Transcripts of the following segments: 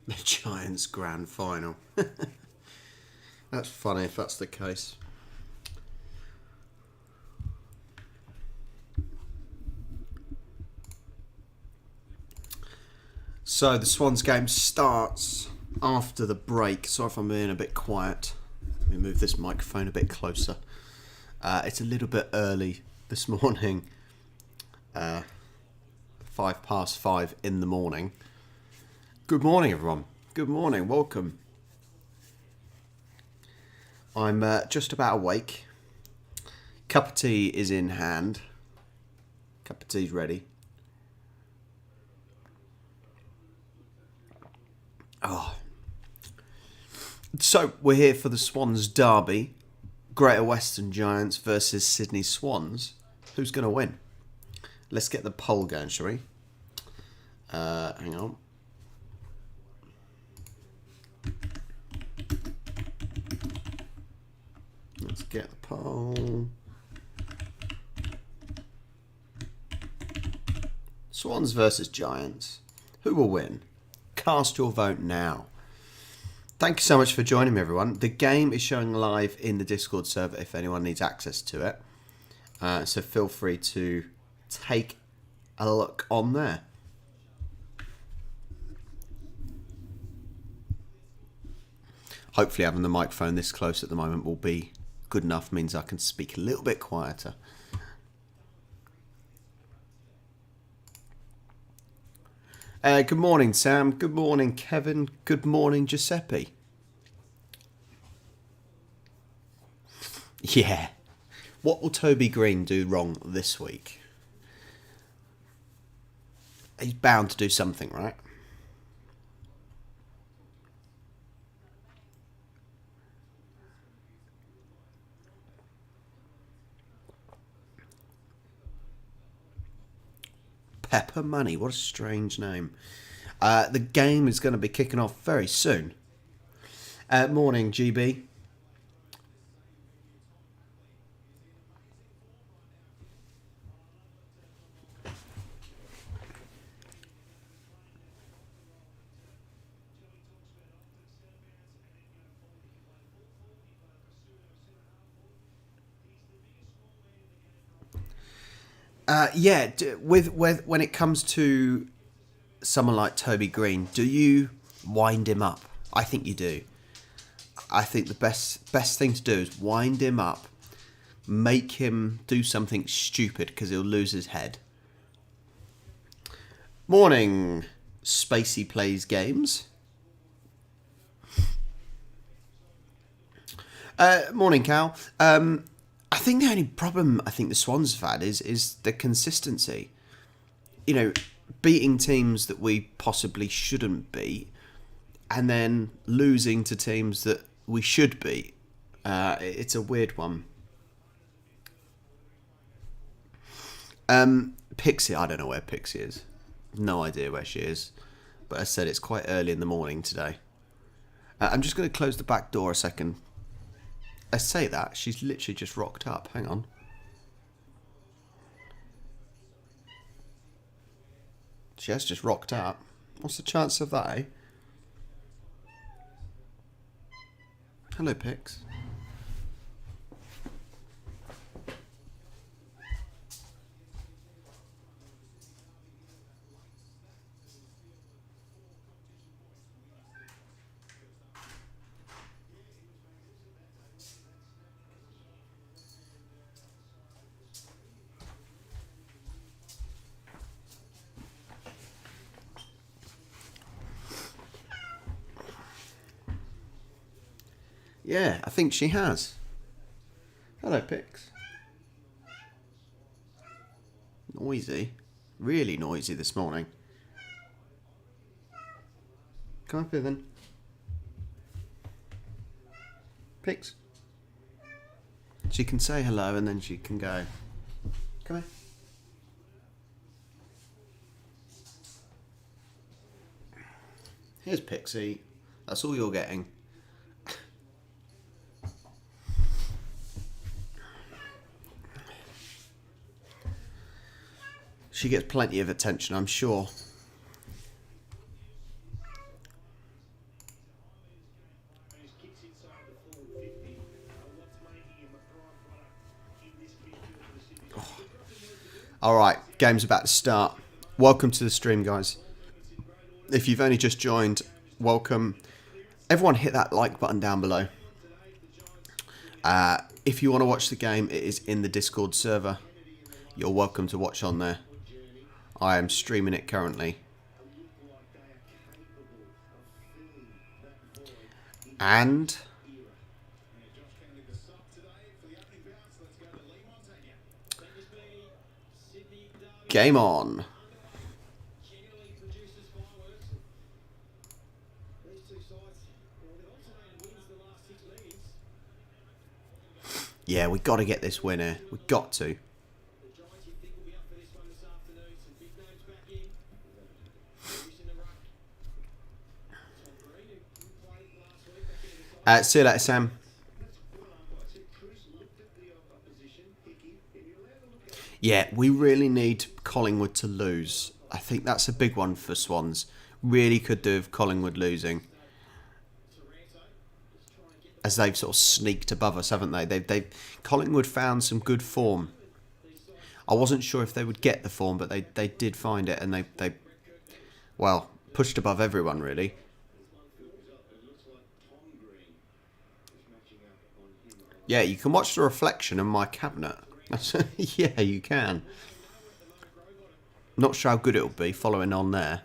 The Giants grand final. That's funny if that's the case. So the Swans game starts after the break. Sorry if I'm being a bit quiet. Let me move this microphone a bit closer. It's a little bit early this morning. 5:05 in the morning. Good morning, everyone. Good morning. Welcome. I'm just about awake. Cup of tea is in hand. Cup of tea's ready. Oh. So we're here for the Swans derby. Greater Western Giants versus Sydney Swans. Who's going to win? Let's get the poll going, shall we? Hang on. Let's get the poll. Swans versus Giants. Who will win? Cast your vote now. Thank you so much for joining me, everyone. The game is showing live in the Discord server if anyone needs access to it. So feel free to take a look on there. Hopefully having the microphone this close at the moment will be good enough, means I can speak a little bit quieter. Good morning, Sam. Good morning, Kevin. Good morning, Giuseppe. Yeah. What will Toby Green do wrong this week? He's bound to do something, right? Pepper Money, what a strange name. The game is going to be kicking off very soon. Morning, GB. When it comes to someone like Toby Green, do you wind him up? I think you do. I think the best thing to do is wind him up, make him do something stupid because he'll lose his head. Morning, Spacey Plays Games. Morning, Cal. I think the only problem I think the Swans have had is the consistency. You know, beating teams that we possibly shouldn't beat, and then losing to teams that we should beat. It's a weird one. Pixie, I don't know where Pixie is. No idea where she is. But I said it's quite early in the morning today. I'm just going to close the back door a second. I say that, she's literally just rocked up. Hang on. She has just rocked up. What's the chance of that, eh? Hello, Pix. Yeah, I think she has. Hello, Pix. Noisy. Really noisy this morning. Come up here then. Pix. She can say hello and then she can go. Come here. Here's Pixie. That's all you're getting. She gets plenty of attention, I'm sure. Alright, game's about to start. Welcome to the stream, guys. If you've only just joined, welcome. Everyone hit that like button down below. If you want to watch the game, it is in the Discord server. You're welcome to watch on there. I am streaming it currently. And game on. Yeah, we got to get this win here. We got to. See you later, Sam. Yeah, we really need Collingwood to lose. I think that's a big one for Swans. Really could do with Collingwood losing. As they've sort of sneaked above us, haven't they? Collingwood found some good form. I wasn't sure if they would get the form, but they did find it, and they well, pushed above everyone, really. Yeah, you can watch the reflection in my cabinet. Yeah, you can. Not sure how good it'll be following on there.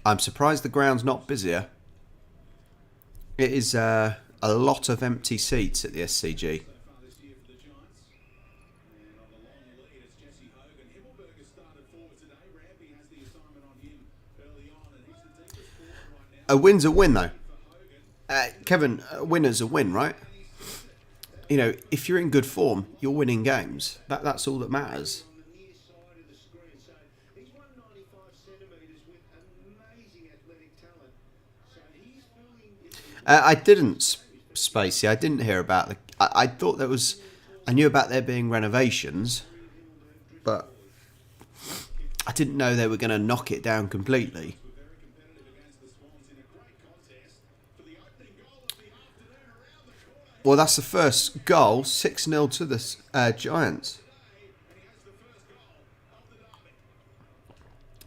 I'm surprised the ground's not busier. It is a lot of empty seats at the SCG. A win's a win, though. Kevin, a win's a win, right? You know, if you're in good form, you're winning games. That's all that matters. I didn't, Spacey. I didn't hear about the... I thought there was... I knew about there being renovations, but I didn't know they were going to knock it down completely. Well, that's the first goal. 6-0 to the Giants.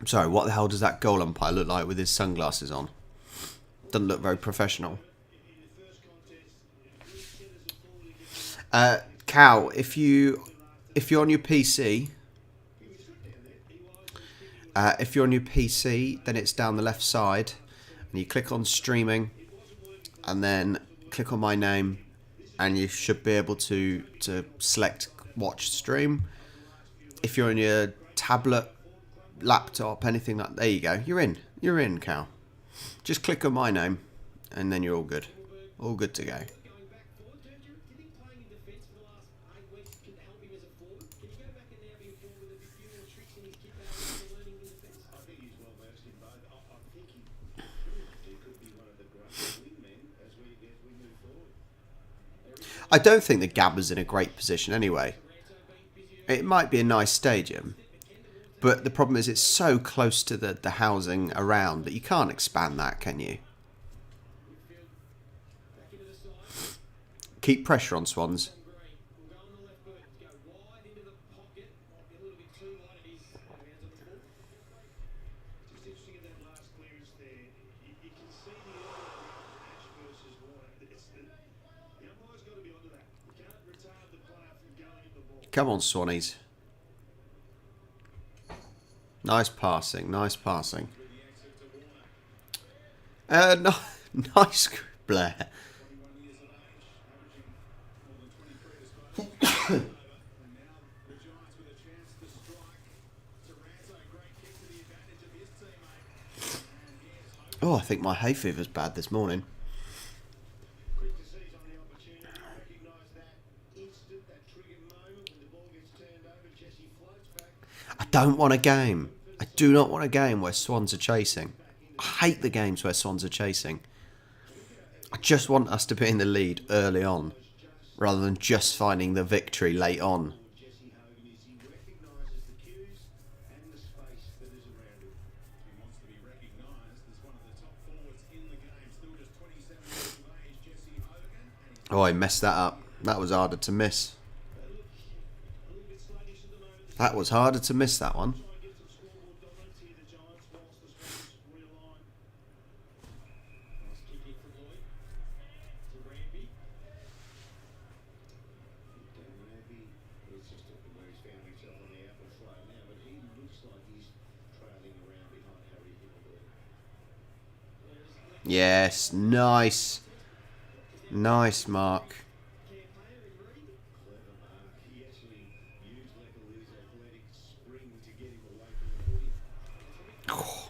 I'm sorry, what the hell does that goal umpire look like with his sunglasses on? Doesn't look very professional. Cal, if you're on your PC, then it's down the left side, and you click on streaming, and then click on my name, and you should be able to select watch stream. If you're on your tablet, laptop, anything like, there you go. You're in, Cal. Just click on my name, and then you're all good. All good to go. I don't think the Gabba's in a great position anyway. It might be a nice stadium, but the problem is it's so close to the housing around that you can't expand that, can you? Keep pressure on, Swans. Come on, Swannies. Nice passing, nice passing. No, nice, Blair. Oh, I think my hay fever's bad this morning. I don't want a game. I do not want a game where Swans are chasing. I hate the games where Swans are chasing. I just want us to be in the lead early on, rather than just finding the victory late on. Oh, I messed that up. That was harder to miss. That was harder to miss, that one. Yes, nice. Nice mark. Oh,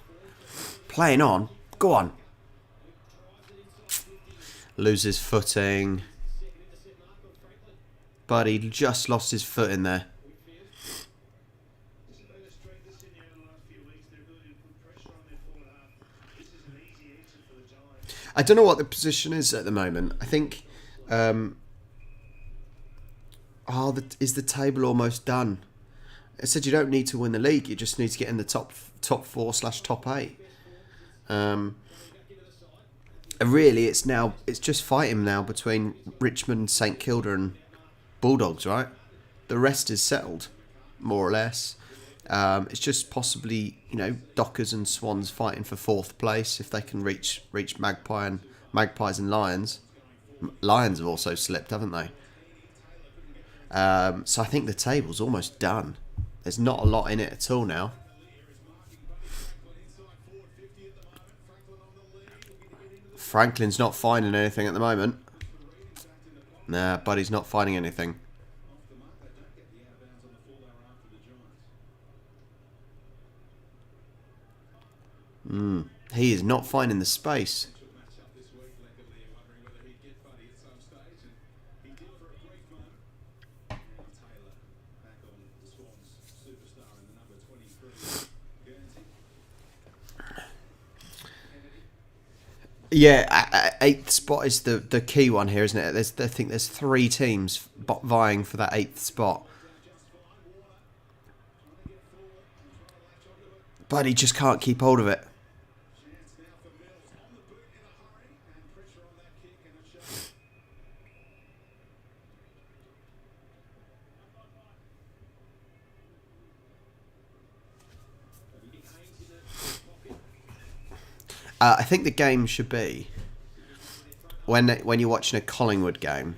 playing on. Go on. Loses footing. But he just lost his foot in there. I don't know what the position is at the moment. I think... is the table almost done? It said you don't need to win the league. You just need to get in the top 4/top 8. Really, it's just fighting now between Richmond, St Kilda, and Bulldogs, right? The rest is settled, more or less. It's just possibly, Dockers and Swans fighting for 4th place if they can reach Magpies and Lions. Lions have also slipped, haven't they? So I think the table's almost done. There's not a lot in it at all now. Franklin's not finding anything at the moment. Nah, Buddy's not finding anything. He is not finding the space. Yeah, 8th spot is the key one here, isn't it? I think there's 3 teams vying for that 8th spot. But he just can't keep hold of it. I think the game should be when you're watching a Collingwood game.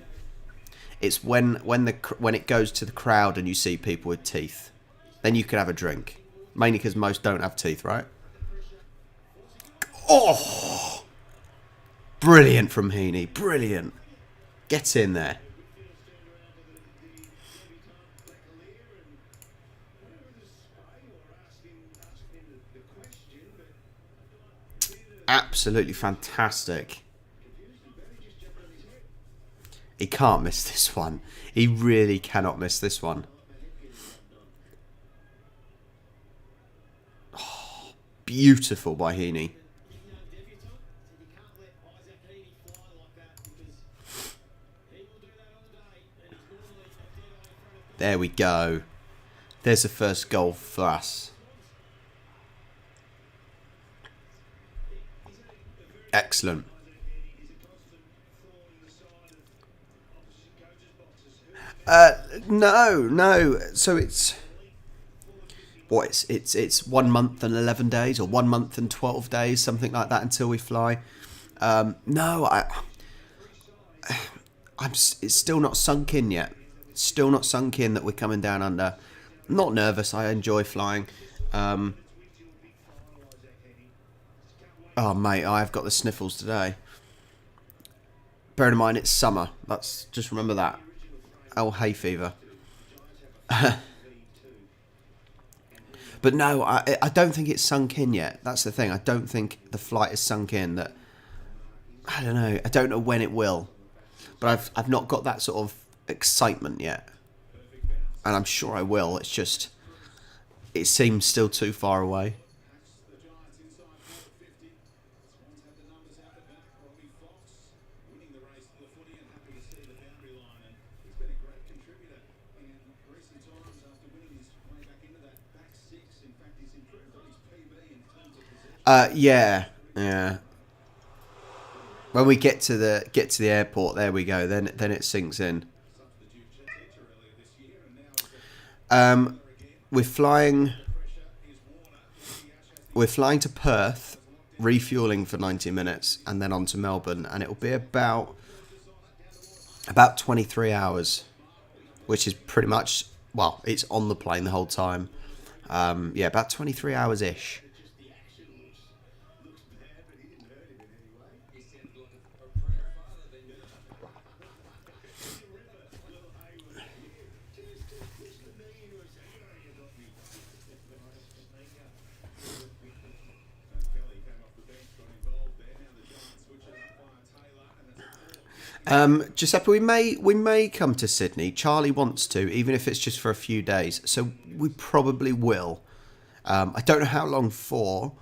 It's when it goes to the crowd and you see people with teeth, then you can have a drink. Mainly because most don't have teeth, right? Oh, brilliant from Heaney, brilliant. Get in there. Absolutely fantastic. He can't miss this one. He really cannot miss this one. Oh, beautiful by Heaney. There we go. There's the first goal for us. Excellent. No. So it's 1 month and 11 days, or 1 month and 12 days, something like that, until we fly. It's still not sunk in yet. Still not sunk in that we're coming down under. I'm not nervous. I enjoy flying. Oh, mate, I've got the sniffles today. Bear in mind, it's summer. Just remember that. Oh, hay fever. But no, I don't think it's sunk in yet. That's the thing. I don't think the flight is sunk in. I don't know. I don't know when it will. But I've not got that sort of excitement yet. And I'm sure I will. It's just, it seems still too far away. Yeah, yeah. When we get to the airport, there we go. Then it sinks in. Um, we're flying. We're flying to Perth, refueling for 90 minutes, and then on to Melbourne, and it'll be about 23 hours, which is pretty much, well, it's on the plane the whole time. Yeah, about 23 hours ish. Giuseppe, we may come to Sydney. Charlie wants to, even if it's just for a few days. So we probably will. I don't know how long for,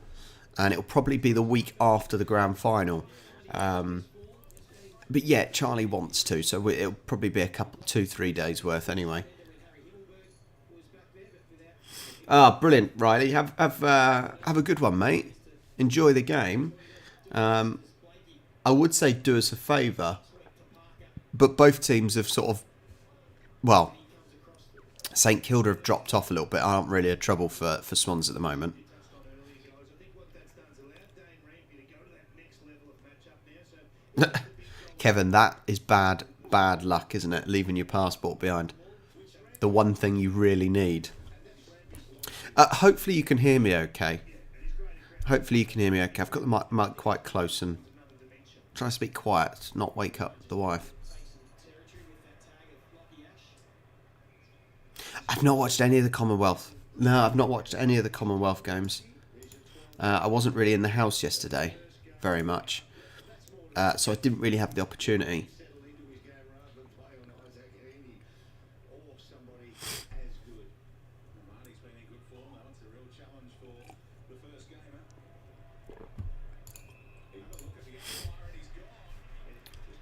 and it'll probably be the week after the grand final. But yeah, Charlie wants to, so it'll probably be a couple, 2-3 days worth anyway. Ah, brilliant, Riley. Have a good one, mate. Enjoy the game. I would say do us a favour, but both teams have sort of, well, St Kilda have dropped off a little bit. Aren't really a trouble for Swans at the moment. Kevin, that is bad luck, isn't it? Leaving your passport behind. The one thing you really need. Hopefully you can hear me okay. Hopefully you can hear me okay. I've got the mic quite close and try to speak quiet, not wake up the wife. I've not watched any of the Commonwealth. No, I've not watched any of the Commonwealth games. I wasn't really in the house yesterday, very much. So I didn't really have the opportunity.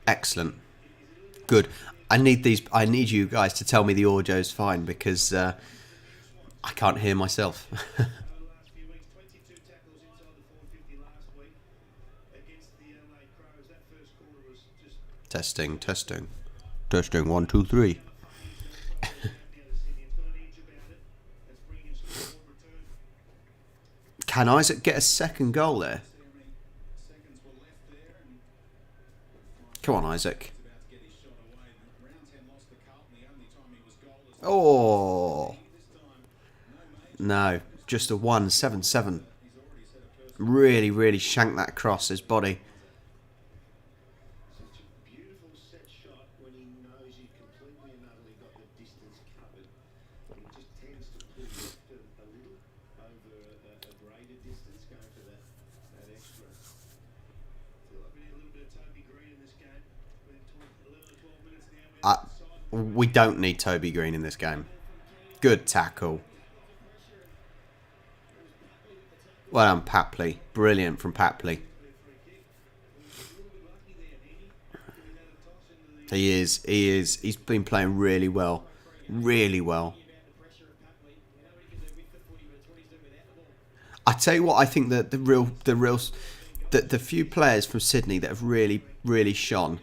Excellent. Good. I need you guys to tell me the audio's fine because I can't hear myself. Testing. 1, 2, 3. Can Isaac get a second goal there? Come on, Isaac. Oh. No, just a 1-7-7. Really shanked that across his body. We don't need Toby Green in this game. Good tackle. Well done, Papley. Brilliant from Papley. He is. He's been playing really well. Really well. I tell you what, I think that the few players from Sydney that have really shone.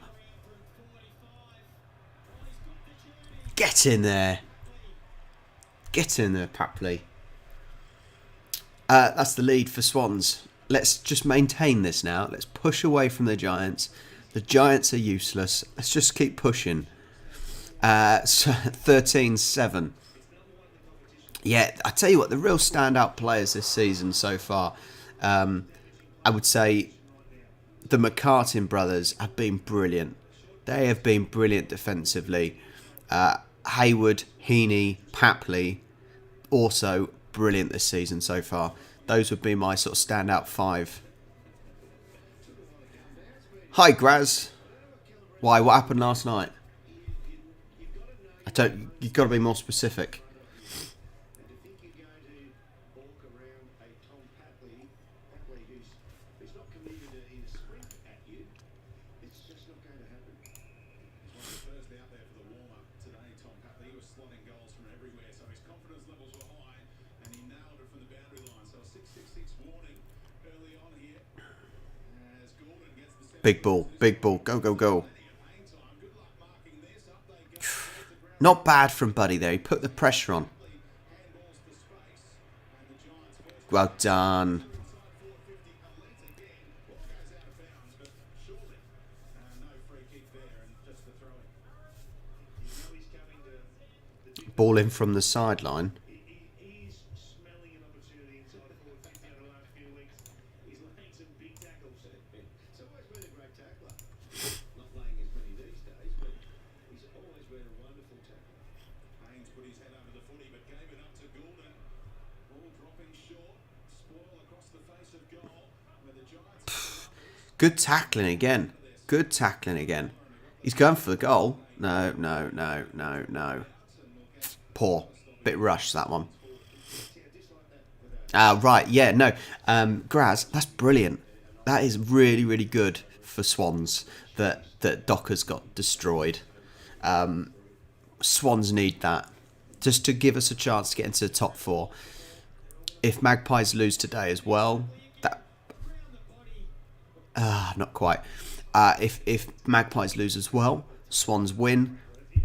Get in there. Get in there, Papley. That's the lead for Swans. Let's just maintain this now. Let's push away from the Giants. The Giants are useless. Let's just keep pushing. 13-7. Yeah, I tell you what, the real standout players this season so far, I would say the McCartin brothers have been brilliant. They have been brilliant defensively. Hayward, Heaney, Papley, also brilliant this season so far. Those would be my sort of standout 5. Hi, Graz. Why? What happened last night? You've got to be more specific. Big ball, big ball. Go, go, go. Not bad from Buddy there. He put the pressure on. Well done. Ball in from the sideline. Good tackling again. Good tackling again. He's going for the goal. No, no, no, no, no. Poor. Bit rushed, that one. Right, yeah, no. Graz, that's brilliant. That is really, really good for Swans that Docker's got destroyed. Swans need that. Just to give us a chance to get into the top 4. If Magpies lose today as well, that... not quite. If Magpies lose as well, Swans win.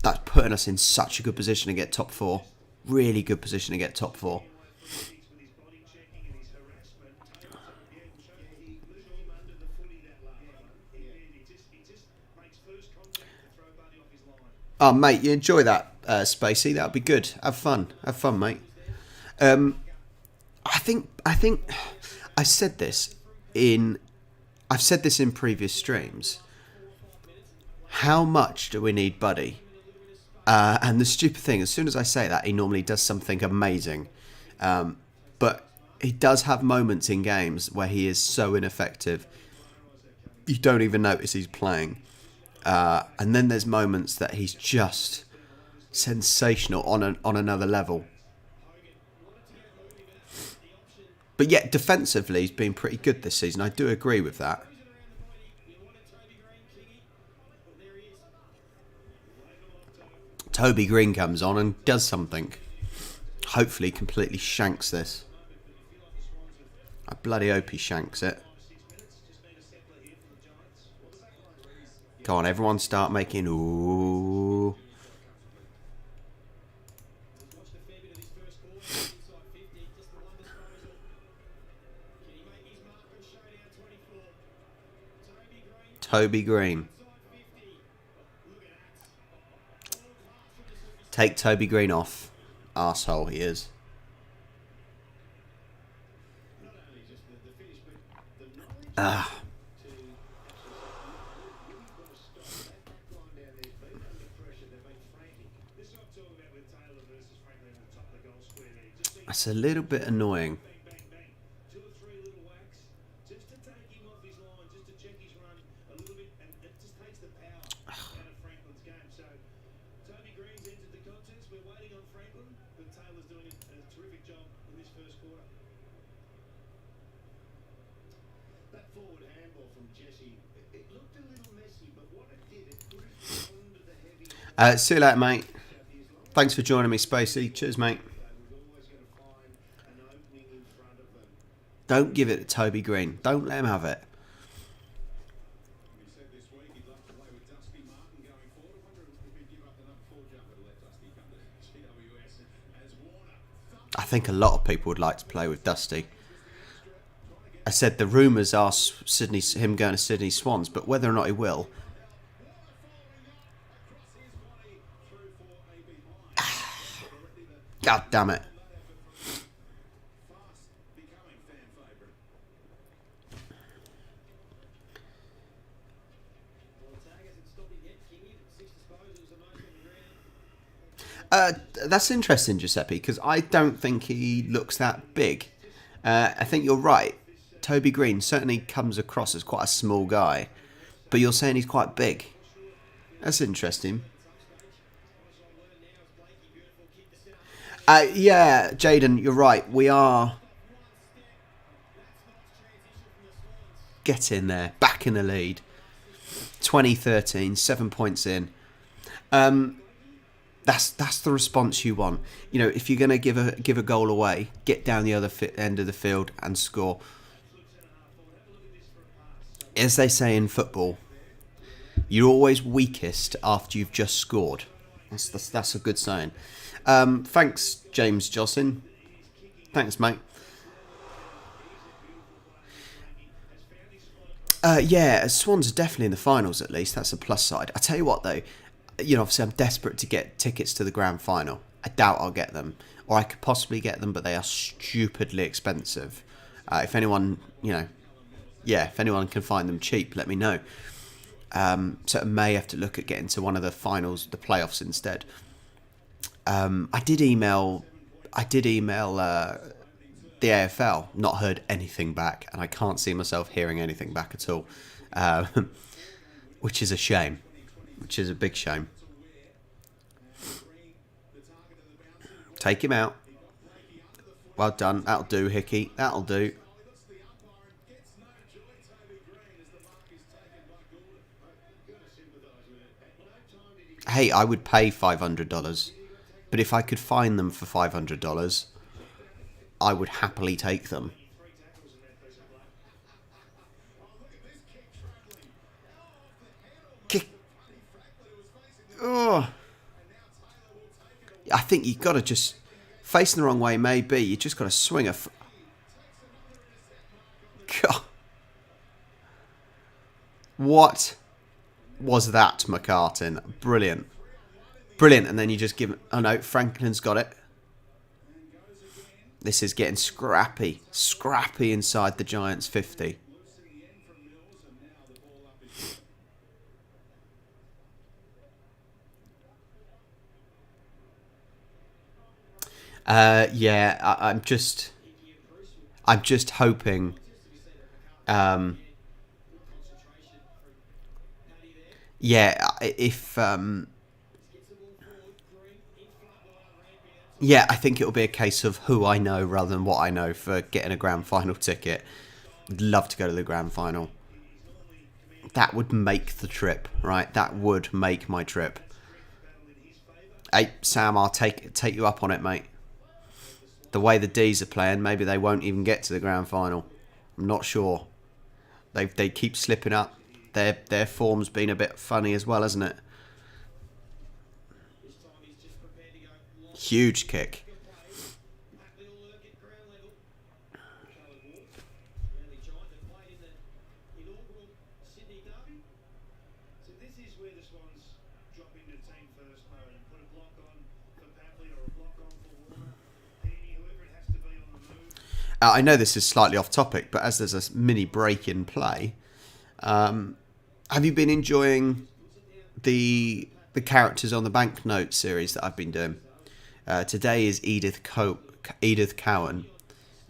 That's putting us in such a good position to get top 4. Really good position to get top 4. Oh, mate, you enjoy that, Spacey? That'll be good. Have fun, mate. I think I've said this in previous streams. How much do we need Buddy? And the stupid thing, as soon as I say that, he normally does something amazing. But he does have moments in games where he is so ineffective, you don't even notice he's playing. And then there's moments that he's just sensational on another level. But yet, defensively, he's been pretty good this season. I do agree with that. Toby Green comes on and does something. Hopefully completely shanks this. I bloody hope he shanks it. Come on, everyone start making... Ooh. Toby Green. Take Toby Green off. Arsehole he is. That's a little bit annoying. See you later, mate. Thanks for joining me, Spacey. Cheers, mate. Don't give it to Toby Green. Don't let him have it. I think a lot of people would like to play with Dusty. I said the rumours are him going to Sydney Swans, but whether or not he will... God damn it. That's interesting, Giuseppe, because I don't think he looks that big. I think you're right. Toby Green certainly comes across as quite a small guy, but you're saying he's quite big. That's interesting. Yeah, Jaden, you're right. We are getting there, back in the lead. 2013, 7 points in. That's the response you want. You know, if you're going to give a goal away, get down the other end of the field and score. As they say in football, you're always weakest after you've just scored. That's a good saying. Thanks, James Jocelyn. Thanks, mate. Yeah, Swans are definitely in the finals at least. That's a plus side. I tell you what, though, obviously I'm desperate to get tickets to the grand final. I doubt I'll get them. Or I could possibly get them, but they are stupidly expensive. If anyone, if anyone can find them cheap, let me know. So I may have to look at getting to one of the finals, the playoffs instead. I did email the AFL, not heard anything back, and I can't see myself hearing anything back at all, which is a shame, which is a big shame. Take him out. Well done. That'll do, Hickey. That'll do. Hey, I would pay $500, but if I could find them for $500, I would happily take them. Kick. Oh. I think you've got to just... Facing the wrong way, maybe. You just got to swing a... God. What was that, McCartin? Brilliant. Brilliant. And then you just give... Oh, no. Franklin's got it. This is getting scrappy. Scrappy inside the Giants' 50. Yeah, I'm just hoping. Yeah, if yeah, I think it'll be a case of who I know rather than what I know for getting a grand final ticket. I'd love to go to the grand final. That would make the trip, right? That would make my trip. Hey, Sam, I'll take you up on it, mate. The way the D's are playing, maybe they won't even get to the grand final. I'm not sure. They keep slipping up. Their form's been a bit funny as well, hasn't it? Huge kick. I know this is slightly off topic, but as there's a mini break in play, have you been enjoying the characters on the banknote series that I've been doing? Today is Edith Cowan.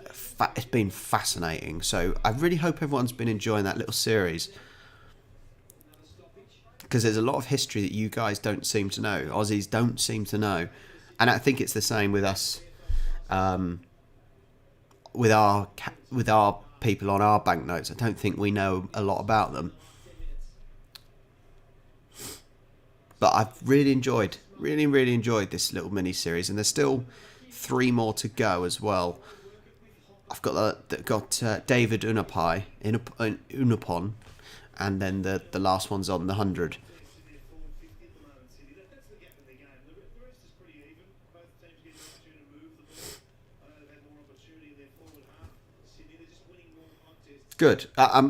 It's been fascinating. So I really hope everyone's been enjoying that little series, because there's a lot of history that you guys don't seem to know. Aussies don't seem to know, and I think it's the same with us. With our people on our banknotes, I don't think we know a lot about them. But I've really enjoyed this little mini series, and there's still 3 more to go as well. I've got David Unapon, and then the last one's on the 100. Good. I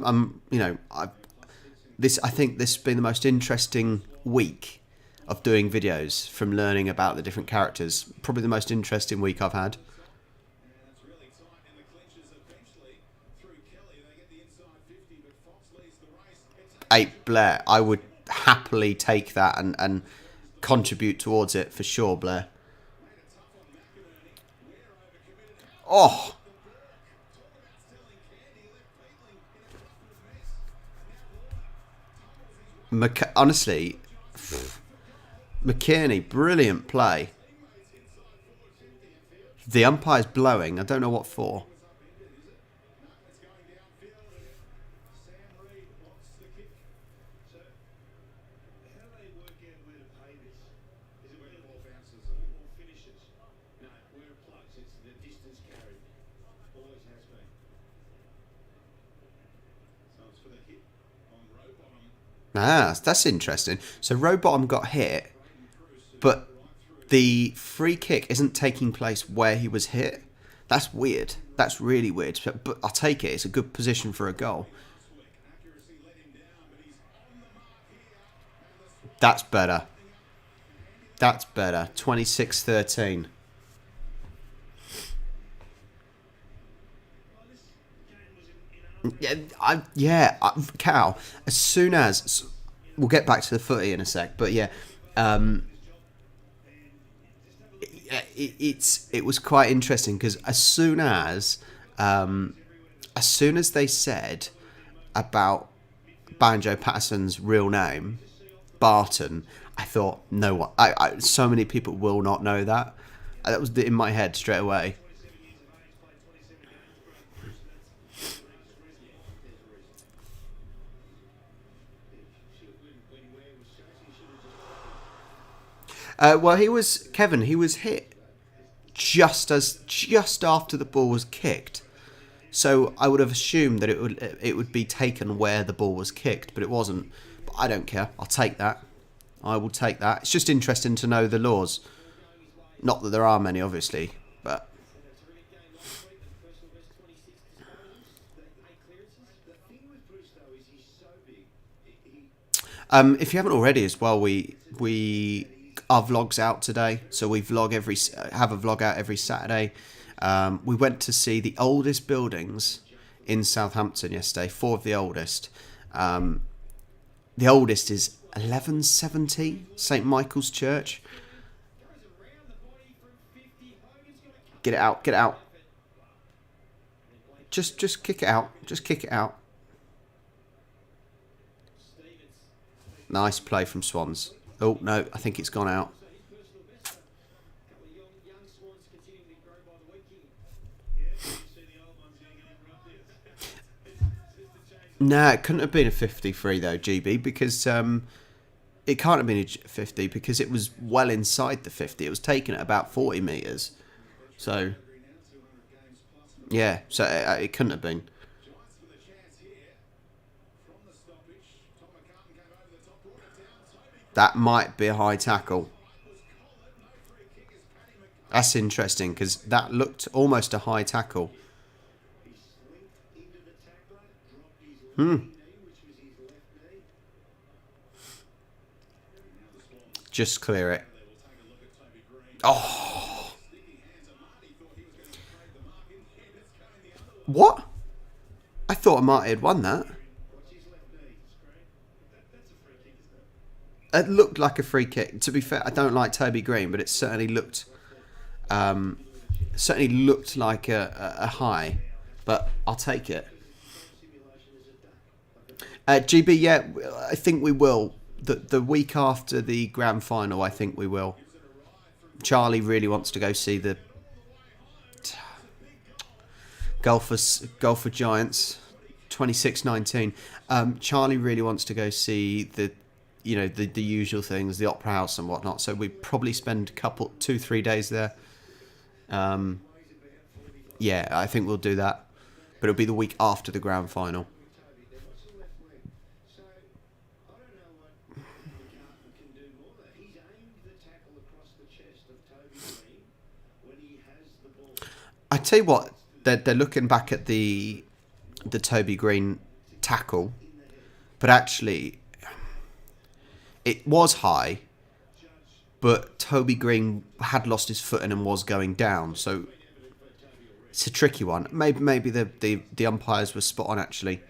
think this has been the most interesting week of doing videos, from learning about the different characters. Probably the most interesting week I've had. Hey, Blair, I would happily take that and contribute towards it for sure, Blair. Oh! Honestly, McKinney, brilliant play. The umpire's blowing. I don't know what for. Ah, that's interesting. So Rowbottom got hit, but the free kick isn't taking place where he was hit. That's weird. That's really weird. But I'll take it. It's a good position for a goal. That's better. That's better. 26-13. Cal. As soon as we'll get back to the footy in a sec, but yeah, it was quite interesting because as soon as they said about Banjo Patterson's real name, Barton, I thought, no one, so many people will not know that. That was in my head straight away. Well, he was hit just after the ball was kicked. So I would have assumed that it would be taken where the ball was kicked, but it wasn't. But I don't care. I'll take that. I will take that. It's just interesting to know the laws. Not that there are many, obviously, but if you haven't already, as well, our vlog's out today, so we have a vlog out every Saturday. We went to see the oldest buildings in Southampton yesterday, 4 of the oldest. The oldest is 1170, St Michael's Church. Get it out, get it out. Just kick it out, just kick it out. Nice play from Swans. Oh, no, I think it's gone out. Nah, it couldn't have been a 53 though, GB, because it can't have been a 50 because it was well inside the 50. It was taken at about 40 metres. So, yeah, so it couldn't have been. That might be a high tackle. That's interesting because that looked almost a high tackle. Just clear it. Oh. What? I thought Amati had won that. It looked like a free kick. To be fair, I don't like Toby Green, but it certainly looked like a high. But I'll take it. GB, yeah, I think we will. The week after the grand final, I think we will. Charlie really wants to go see the Golfer Giants, 26-19. Charlie really wants to go see the usual things, the Opera House and whatnot. So we probably spend 2-3 days there. Yeah, I think we'll do that. But it'll be the week after the grand final. I tell you what, they're looking back at the Toby Green tackle, but actually it was high, but Toby Green had lost his footing and was going down, so it's a tricky one. Maybe the umpires were spot on actually.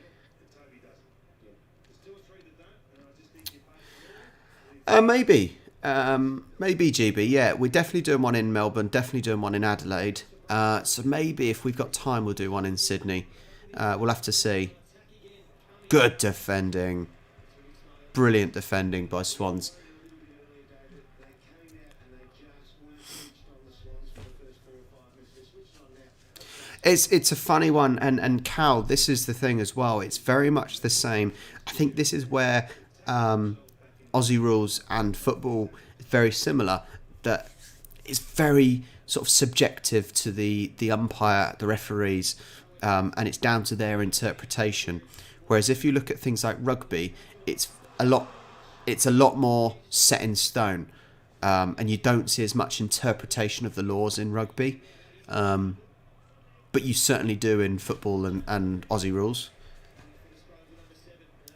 Maybe GB. Yeah, we're definitely doing one in Melbourne. Definitely doing one in Adelaide. So maybe if we've got time, we'll do one in Sydney. We'll have to see. Good defending. Brilliant defending by Swans. It's a funny one, and Cal, this is the thing as well. It's very much the same. I think this is where Aussie rules and football is very similar. That it's very sort of subjective to the umpire, the referees, and it's down to their interpretation. Whereas if you look at things like rugby, it's a lot. It's a lot more set in stone, and you don't see as much interpretation of the laws in rugby, but you certainly do in football and Aussie rules.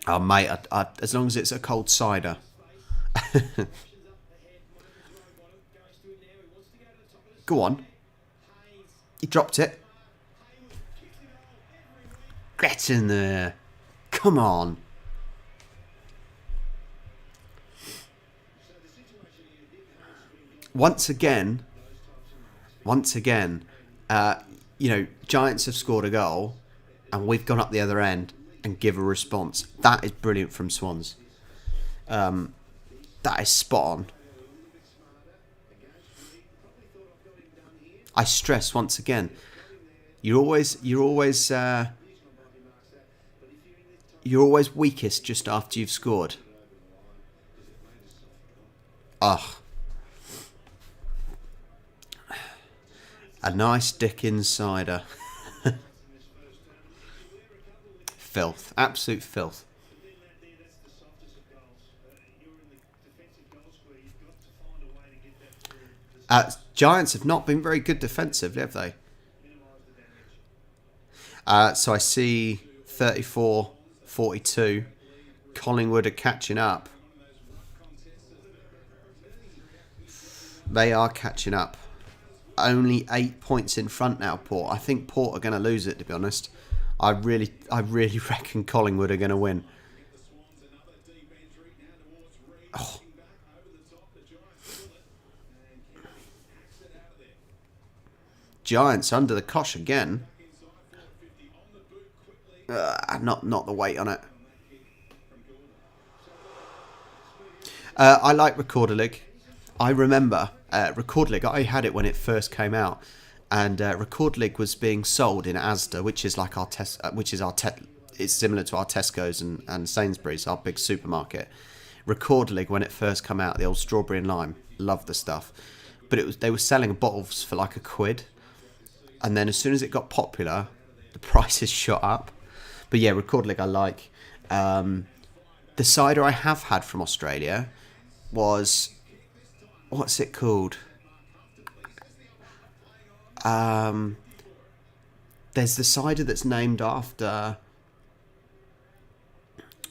Oh mate, as long as it's a cold cider. Go on. He dropped it. Get in there. Come on. Once again, Giants have scored a goal and we've gone up the other end and give a response. That is brilliant from Swans. That is spot on. I stress once again, you're always weakest just after you've scored. Ugh. A nice Dickens cider. Filth. Absolute filth. Giants have not been very good defensively, have they? So I see 34-42. Collingwood are catching up. They are catching up. Only 8 points in front now, Port. I think Port are going to lose it, to be honest. I really reckon Collingwood are going to win. Oh. Giants under the cosh again. Not the weight on it. I like Recorder League. I remember Recorder League. I had it when it first came out, and Recorder League was being sold in Asda, which is like it's similar to our Tesco's and Sainsbury's, our big supermarket. Recorder League, when it first came out, the old strawberry and lime, loved the stuff, but they were selling bottles for like £1, and then as soon as it got popular, the prices shot up. But yeah, Recorder League I like. The cider I have had from Australia was, what's it called? There's the cider that's named after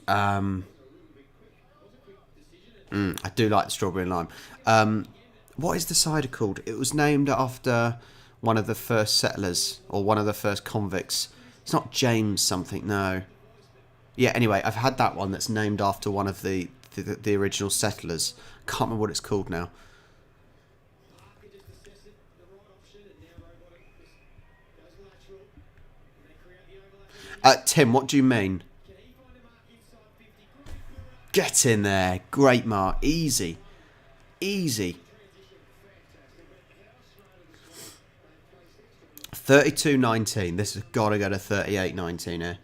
I do like the strawberry and lime. What is the cider called? It was named after one of the first settlers or one of the first convicts. It's not James something, no. Yeah, anyway, I've had that one that's named after one of the original settlers. Can't remember what it's called now. Tim, what do you mean? Get in there. Great mark. Easy. Easy. 32-19. This has got to go to 38-19 here.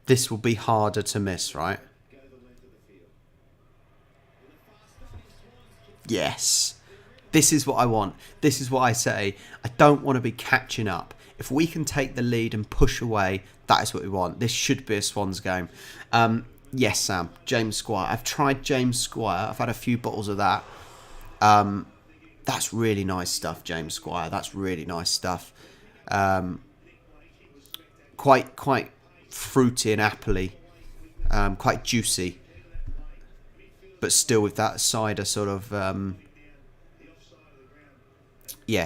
This will be harder to miss, right? Yes. This is what I want. This is what I say. I don't want to be catching up. If we can take the lead and push away, that is what we want. This should be a Swans game. Yes, Sam. James Squire. I've tried James Squire. I've had a few bottles of that. That's really nice stuff, James Squire. That's really nice stuff. Quite fruity and appley. Quite juicy. But still with that cider sort of...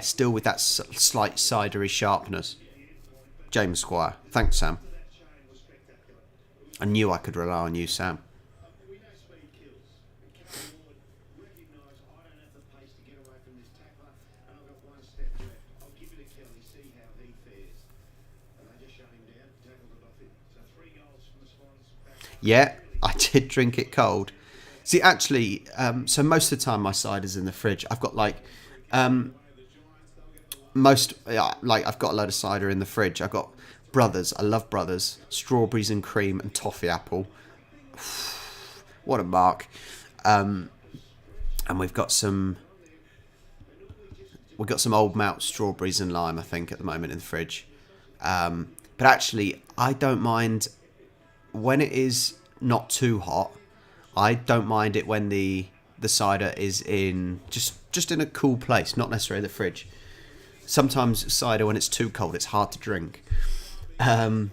still with that slight cidery sharpness. James Squire. Thanks, Sam. I knew I could rely on you, Sam. Yeah, I did drink it cold. See, actually, so most of the time my cider's in the fridge. I've got like... I've got a load of cider in the fridge. I've got Brothers. I love Brothers. Strawberries and cream and toffee apple. What a mark. and we've got some old malt strawberries and lime, I think, at the moment in the fridge. But actually, I don't mind when it is not too hot. I don't mind it when the cider is in just in a cool place, not necessarily the fridge. Sometimes cider, when it's too cold, it's hard to drink. Do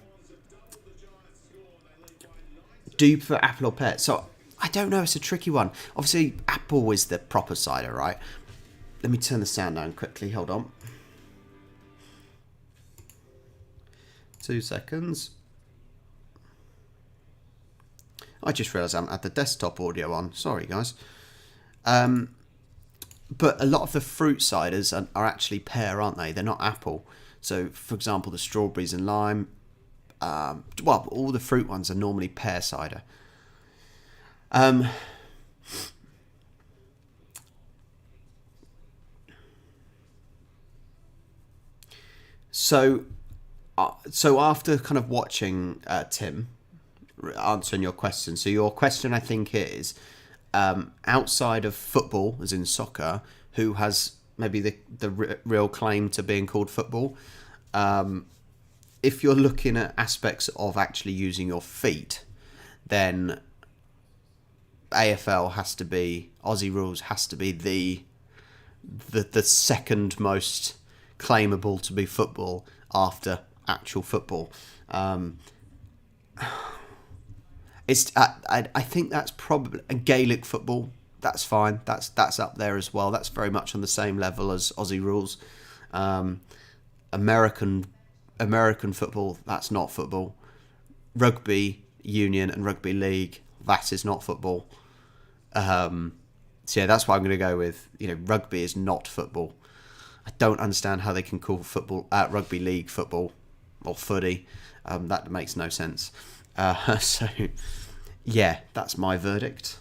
you prefer apple or pear? So I don't know. It's a tricky one. Obviously, apple is the proper cider, right? Let me turn the sound down quickly. Hold on. 2 seconds. I just realised I haven't had the desktop audio on. Sorry, guys. But a lot of the fruit ciders are actually pear, aren't they? They're not apple. So, for example, the strawberries and lime. Well, all the fruit ones are normally pear cider. So after kind of watching Tim answering your question, so your question I think is outside of football, as in soccer, who has maybe the real claim to being called football? If you're looking at aspects of actually using your feet, then AFL has to be, Aussie rules has to be the second most claimable to be football after actual football. It's I think that's probably a Gaelic football. That's fine. That's up there as well. That's very much on the same level as Aussie rules. American football, that's not football. Rugby union and rugby league, that is not football. So yeah, that's why I'm going to go with, rugby is not football. I don't understand how they can call football rugby league football or footy. That makes no sense. So yeah, that's my verdict.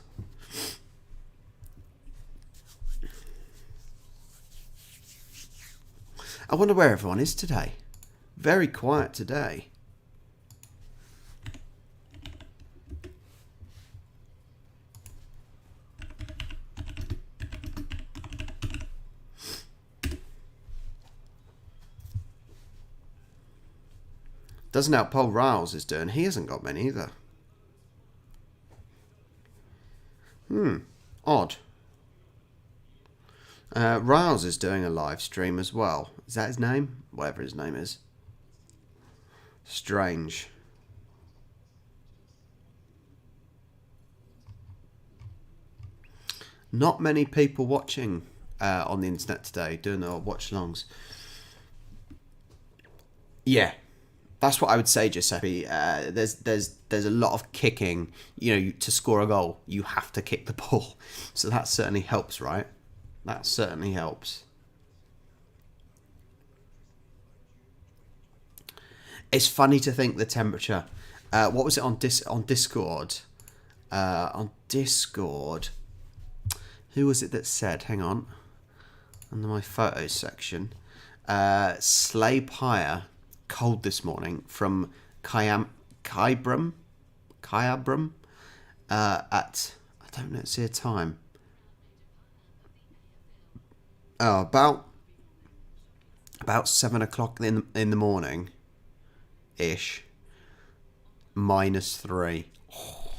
I wonder where everyone is today. Very quiet today. Doesn't help Paul Riles is doing. He hasn't got many either. Odd. Riles is doing a live stream as well. Is that his name? Whatever his name is. Strange. Not many people watching on the internet today doing their watch-alongs. Yeah, that's what I would say, Giuseppe. There's a lot of kicking. To score a goal, you have to kick the ball. So that certainly helps, right? That certainly helps. It's funny to think the temperature. What was it on Discord? On Discord, who was it that said? Hang on, under my photos section, Slay Pyre, cold this morning from Kyabram, at, I don't know, see a time. Oh, about 7 o'clock in the morning, ish. -3. Oh.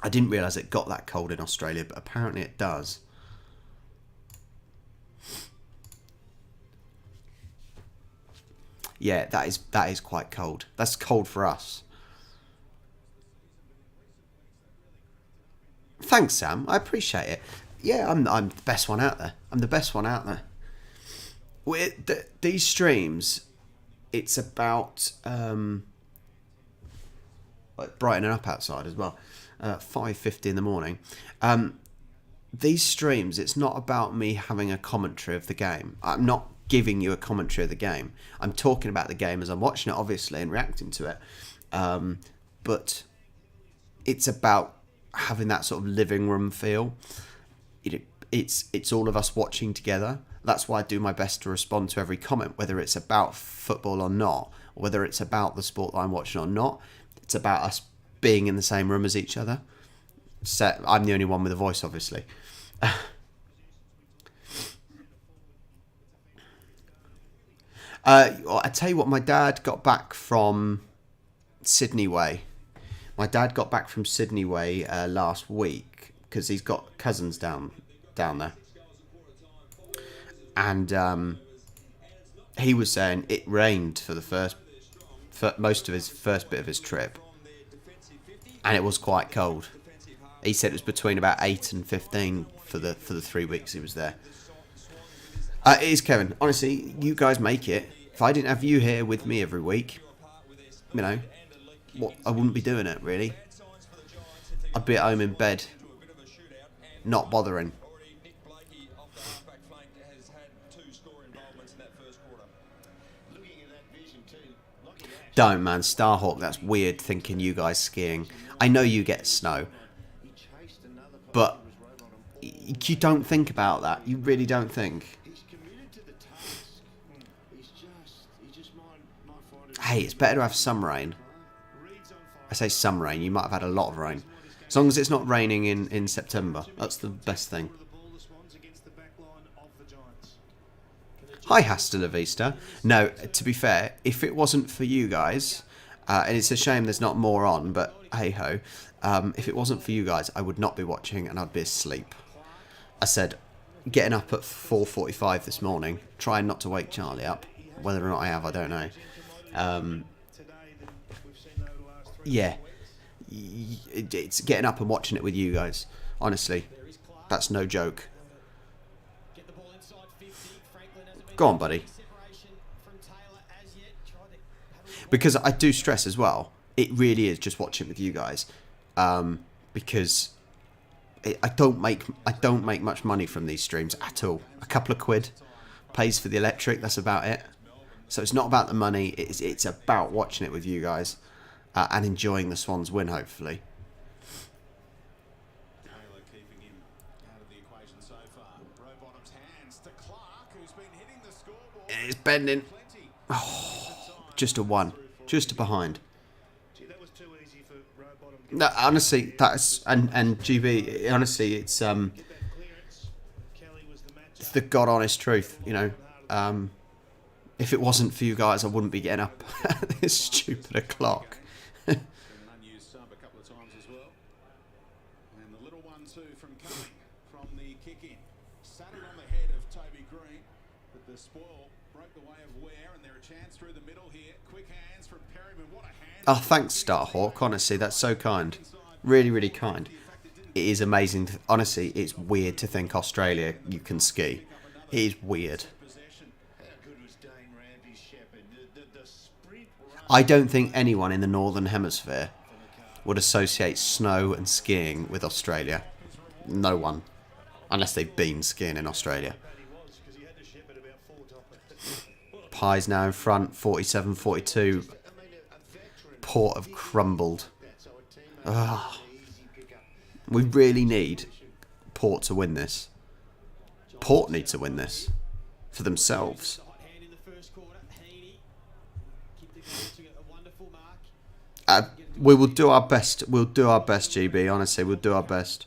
I didn't realise it got that cold in Australia, but apparently it does. Yeah, that is quite cold. That's cold for us. Thanks, Sam. I appreciate it. Yeah, I'm the best one out there. I'm the best one out there. These streams, it's about brightening up outside as well. 5:50 in the morning. These streams, it's not about me having a commentary of the game. I'm not giving you a commentary of the game. I'm talking about the game as I'm watching it, obviously, and reacting to it. But it's about having that sort of living room feel. It's all of us watching together. That's why I do my best to respond to every comment, whether it's about football or not, or whether it's about the sport that I'm watching or not. It's about us being in the same room as each other. set. I'm the only one with a voice, obviously. I tell you what, my dad got back from Sydney way. My dad got back from Sydney way last week because he's got cousins down there, and he was saying it rained for most of his first bit of his trip, and it was quite cold. He said it was between about 8 and 15 for the 3 weeks he was there. It is, Kevin. Honestly, you guys make it. If I didn't have you here with me every week, you know, I wouldn't be doing it, really. I'd be at home in bed, not bothering. Don't, man. Starhawk, that's weird thinking you guys skiing. I know you get snow, but you don't think about that. You really don't think. Hey, it's better to have some rain. I say some rain, you might have had a lot of rain. As long as it's not raining in September. That's the best thing. Hi, hasta la vista. No, to be fair, if it wasn't for you guys, and it's a shame there's not more on, but hey-ho, if it wasn't for you guys, I would not be watching and I'd be asleep. I said, getting up at 4:45 this morning, trying not to wake Charlie up. Whether or not I have, I don't know. Yeah, it's getting up and watching it with you guys. Honestly, that's no joke. Go on, buddy. Because I do stress as well. It really is just watching it with you guys, because I don't make much money from these streams at all. A couple of quid pays for the electric. That's about it. So it's not about the money. It's about watching it with you guys and enjoying the Swans win, hopefully. It's bending. Oh, just a one. Just a behind. No, honestly, that's and GB. Honestly, it's the God honest truth. You know, if it wasn't for you guys, I wouldn't be getting up at this stupid o'clock. Oh, thanks, Starhawk. Honestly, that's so kind. Really, really kind. It is amazing. Honestly, it's weird to think Australia, you can ski. It is weird. I don't think anyone in the Northern Hemisphere would associate snow and skiing with Australia. No one. Unless they've been skiing in Australia. Pie's now in front, 47-42. Port have crumbled. Ugh. We really need Port to win this. Port need to win this for themselves. We will do our best. We'll do our best, GB. Honestly, we'll do our best.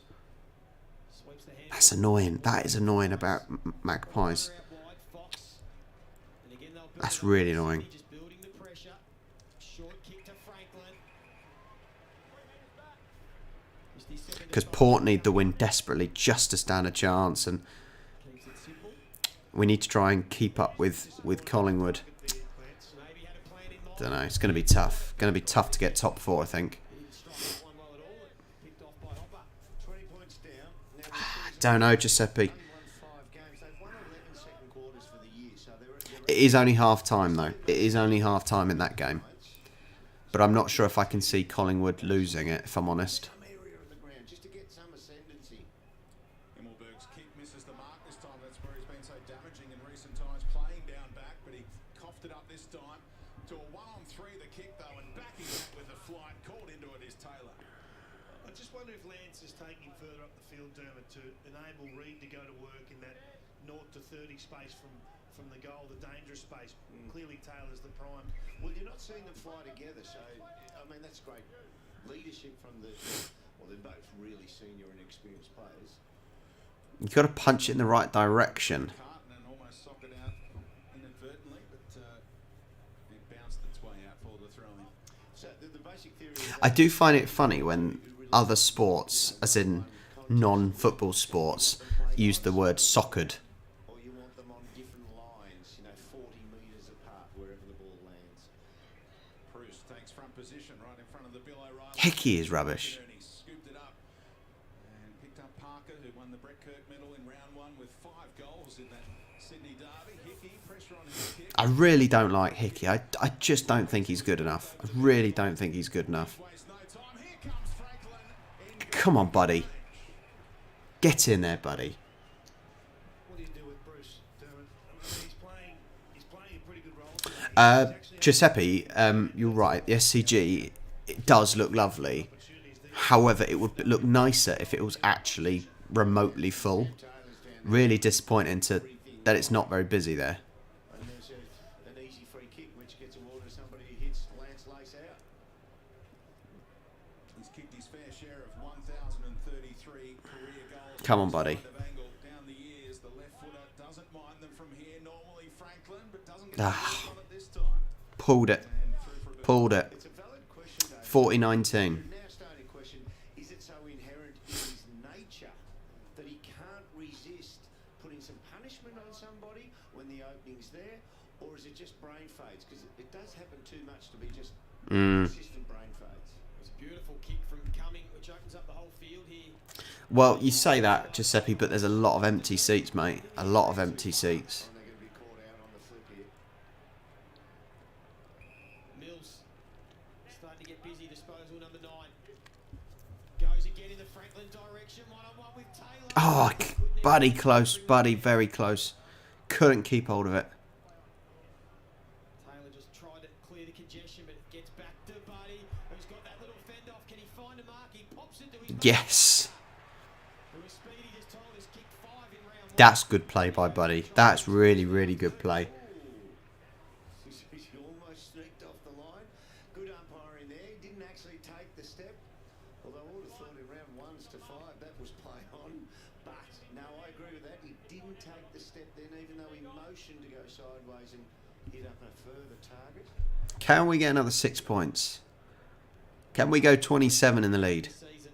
That's annoying. That is annoying about Magpies. That's really annoying. Because Port need the win desperately just to stand a chance, and we need to try and keep up with Collingwood. Don't know. It's going to be tough. Going to be tough to get top 4, I think. Don't know, Giuseppe. It is only half time, though. It is only half time in that game. But I'm not sure if I can see Collingwood losing it, if I'm honest. Space from the goal, the dangerous space. Clearly Taylor's the prime. Well, you're not seeing them fly together, so I mean that's great leadership from the Well, they're both really senior and experienced players. You've got to punch it in the right direction. And almost socked it out inadvertently, but it bounced its way out for the throw-in. So the basic theory. I do find it funny when other sports, as in non-football sports, use the word soccered. Or you want them on different lines, 40 metres apart wherever the ball lands. Bruce takes front position right in front of the Bill O'Reilly. Hickey is rubbish. He scooped it up and picked up Parker, who won the Brett Kirk medal in round 1 with 5 goals in that Sydney derby. Hickey, pressure on his kick. I really don't like Hickey. I just don't think he's good enough. I really don't think he's good enough. Waste no time. Here comes Franklin. Come on, buddy. Get in there, buddy. What do you do with Bruce, Dermot? I mean, he's playing a pretty good role. Giuseppe, you're right. The SCG, it does look lovely. However, it would look nicer if it was actually remotely full. Really disappointing that it's not very busy there. And there's an easy free kick which gets awarded to somebody who hits Lance Lace out. He's kicked his fair share of 1,033 career goals. Come on, buddy. Down the years, the left footer doesn't mind them from here. Normally Franklin, but doesn't get on it this time. Pulled it. Pulled it. It's a valid question, though. 40-19. The now starting question, is it so inherent in his nature that he can't resist putting some punishment on somebody when the opening's there, or is it just brain fades? Because it does happen too much to be just consistent brain fades. It's a beautiful kick from Cumming, which opens up the whole field here. Well, you say that, Giuseppe, but there's a lot of empty seats, mate. A lot of empty seats. And they're going to be caught out on the flip here. Mills starting to get busy. Disposal number 9 goes again in the Franklin direction. 1-on-1 with Taylor. Oh, buddy, close. Buddy, very close. Couldn't keep hold of it. Taylor just tried to clear the congestion, but it gets back to Buddy, who's got that little fend off. Can he find a mark? He pops it to his Yes. who was speedy, just told us kick 5 in round 1. That's good play by Buddy. That's really, really good play. He almost sneaked off the line. Good umpiring there. He didn't actually take the step. Although I would have thought in round 1s to 5 that was play on. But no, I agree with that. He didn't take the step then, even though he motioned to go sideways and hit up a further target. Can we get another 6 points? Can we go 27 in the lead? Season.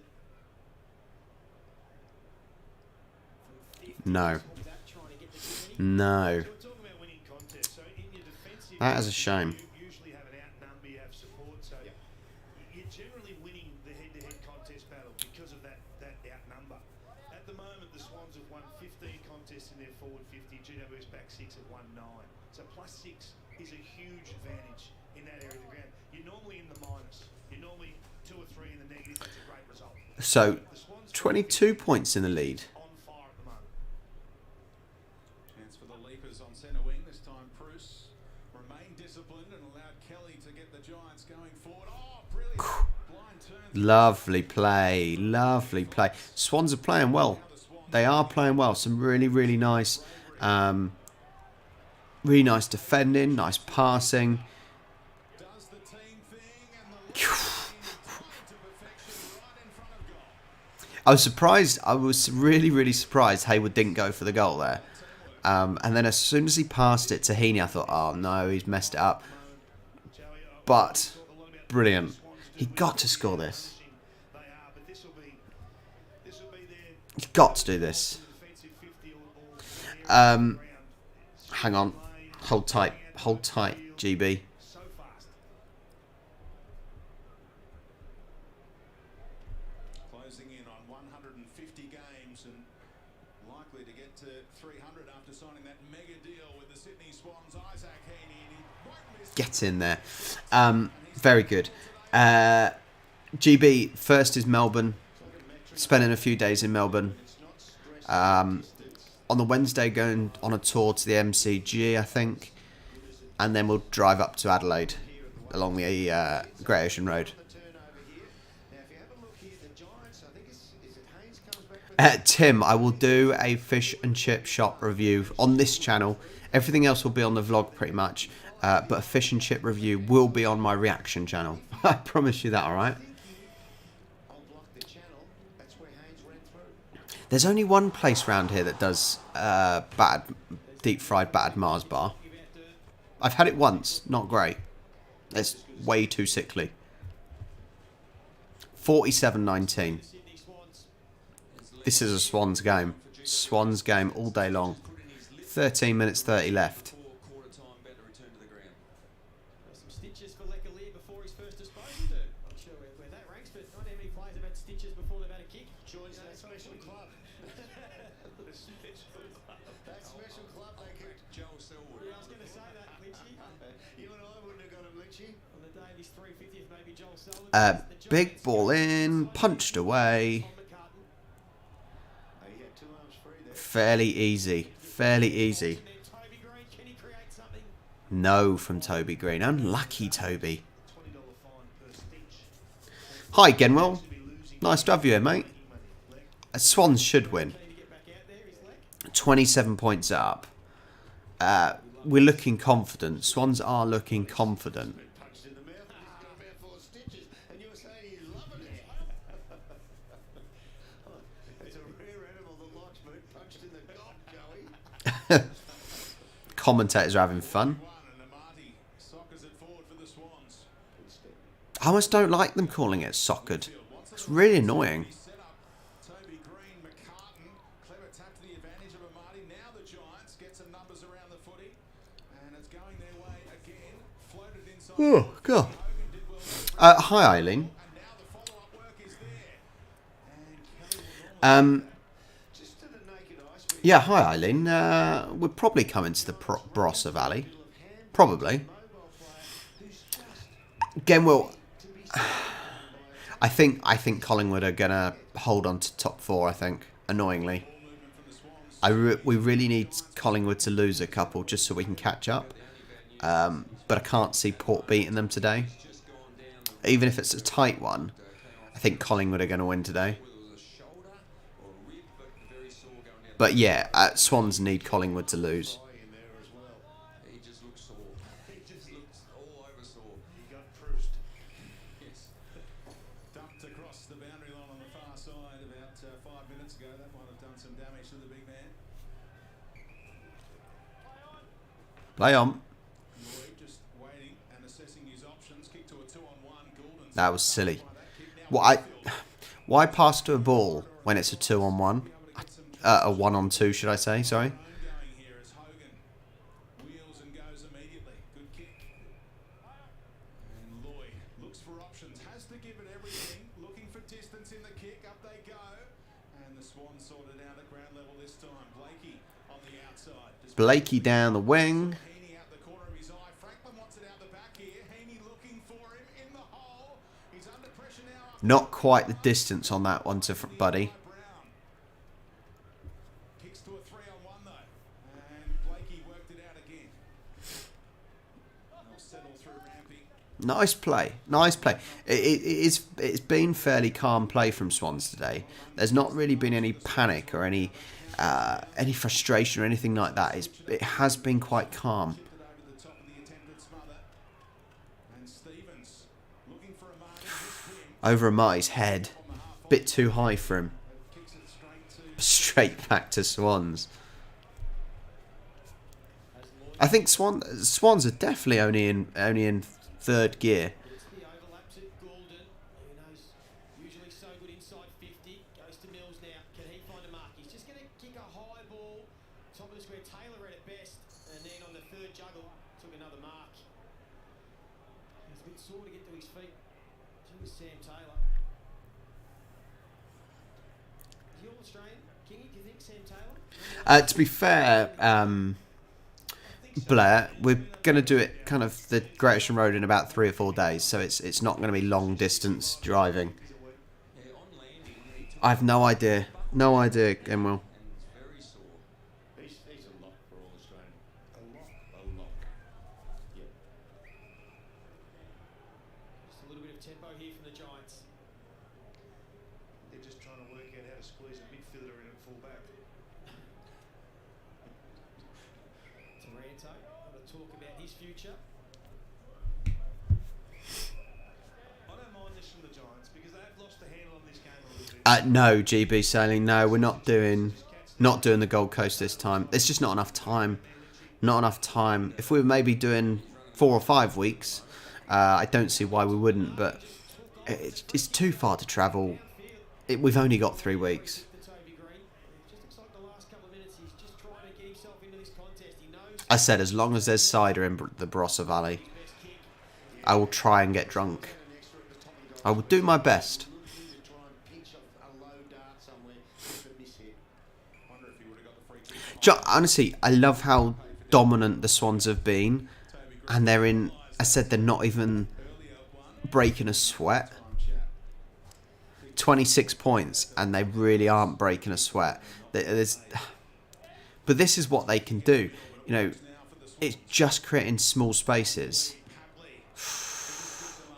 No. Trying to get the 20. No. We're talking about winning contests. So in your defensive, That is a shame. you usually have an outnumber, you have support. So you're generally winning the head-to-head contest battle because of that outnumber. At the moment, the Swans have won 15 contests in their forward 50. GWS back 6 at 1-9. So +6 is a huge advantage in that area of the ground. You're normally in the minus. You're normally 2 or 3 in the negative. That's a great result. So, The Swans 22 points in the lead. on fire at the moment. Chance for the Leapers on centre wing. This time Bruce remained disciplined and allowed Kelly to get the Giants going forward. Oh, brilliant. Blind turn. Lovely play. Lovely play. Swans are playing well. They are playing well. Some really, really nice defending, nice passing. Does the team thing and the Leapers to perfection right in front of goal. I was surprised. I was really, really surprised Hayward didn't go for the goal there. And then as soon as he passed it to Heaney, I thought, oh no, he's messed it up. But, brilliant. He got to score this. They are, but this will be their He's got to do this. defensive 50 or Hang on. Hold tight. Hold tight, GB. so fast. Closing in on 150 games and likely to get to 300 after signing that mega deal with the Sydney Swans. Isaac Heaney, and he won't miss. Get in there. Very good. GB, first is Melbourne. Spending a few days in Melbourne. On the Wednesday, going on a tour to the MCG, I think. And then we'll drive up to Adelaide along the Great Ocean Road. Now, if you have a look here, the Giants, I think is it Haynes comes back with Tim, I will do a fish and chip shop review on this channel. Everything else will be on the vlog pretty much. But a fish and chip review will be on my reaction channel. I promise you that, alright? I'll block the channel. There's only one place round here that does deep fried battered Mars bar. I've had it once, not great. It's way too sickly. 47-19. This is a Swans game. Swans game all day long. 13 minutes 30 left. Some stitches for Lecalier before his first disposal do. Not sure where that ranks, but not how many players have had stitches before they've had a kick. Joins that special club. The special club. That special club they could. Joel Selwood. Yeah, I was going to say that, Lynchy. You and I wouldn't have got him, Lynchy. On the day of his 350th, maybe Joel Selwood. Big ball in, punched away. He had 2 arms free there. Fairly easy. Fairly easy. Toby Green, can he create something? No from Toby Green. Unlucky Toby. $20 fine per stitch. Hi, Genwell. Nice to have you here, mate. Swans should win. Keen to get back out there, his leg. 27 points up. We're looking confident. Swans are looking confident. Punched in the mouth. He's got a mouthful of stitches, and you were saying he's loving it. It's a rare animal that likes being punched in the gob, Joey. Commentators are having fun. I almost don't like them calling it soccered. It's really annoying. Toby Green, McCartan, clever tap to the advantage of Amati. Now the Giants get some numbers around the footy, and it's going their way again. Floated inside. Oh, God. Hogan did well. Hi, Eileen. And now the follow-up work is there. And Kelly will Just to the naked eye. Yeah, hi, Eileen. We're probably coming to the Barossa Valley. Probably. Genwell, I think Collingwood are gonna hold on to top 4. I think, annoyingly, we really need Collingwood to lose a couple just so we can catch up. But I can't see Port beating them today. Even if it's a tight one, I think Collingwood are going to win today. But yeah, Swans need Collingwood to lose. He just looks sore. He just looks all over sore. He got proofed. Yes. Dumped across the boundary line on the far side about 5 minutes ago. That might have done some damage to the big man. Play on. Lloyd just waiting and assessing his options. Kick to a 2-on-1. Goulden. That was silly. Why pass to a ball when it's a 2-on-1? A 1-on-2, should I say? Sorry. Going here is Hogan. Wheels and goes immediately. Good kick. And Lloyd looks for options. Has to give it everything. Looking for distance in the kick. Up they go. And the Swans sorted out at ground level this time. Blakey on the outside. Blakey down the wing. Heaney out the corner of his eye. Franklin wants it out the back here. Heaney looking for him in the hole. He's under pressure now. Not quite the distance on that one to Buddy. Brown. Kicks to a 3-on-1 though. And Blakey worked it out again. They'll settle through Rampy. Nice play. Nice play. It's been fairly calm play from Swans today. There's not really been any panic or any frustration or anything like that. It has been quite calm. Chipped it over the top of the attempted smother. And Stevens looking for a mark in this win. Over Amati's head. Bit too high for him. Kicks it straight to Straight back to Swans. I think Swans are definitely only in third gear. It's the overlaps at Goulden, who knows, usually so good inside 50. Goes to Mills now. Can he find a mark? He's just going to kick a high ball. Top of the square. Taylor read it best. And then on the third juggle, took another mark. He's a bit sore to get to his feet. Here's Sam Taylor. Is he all Australian? Kingy, do you think Sam Taylor? To be fair, Blair, we're going to do it kind of the Great Ocean Road in about 3 or 4 days, so it's not going to be long distance driving. I have no idea. No idea, Emil. He's a lock for all Australian. A lock. Yep. Just a little bit of tempo here from the Giants. They're just trying to work out how to squeeze a midfielder in at full back. Taranto, want to talk about his future. I don't mind this from the Giants because they've lost the handle on this game a little bit. No, GB Sailing. No, we're not doing the Gold Coast this time. There's just not enough time. Not enough time. If we were maybe doing 4 or 5 weeks, I don't see why we wouldn't. But it's too far to travel. We've only got 3 weeks. I said as long as there's cider in the Barossa Valley, I will try and get drunk. I will do my best. Honestly, I love how dominant the Swans have been, and they're in. I said they're not even breaking a sweat. 26 points, and they really aren't breaking a sweat. But this is what they can do. You know, it's just creating small spaces.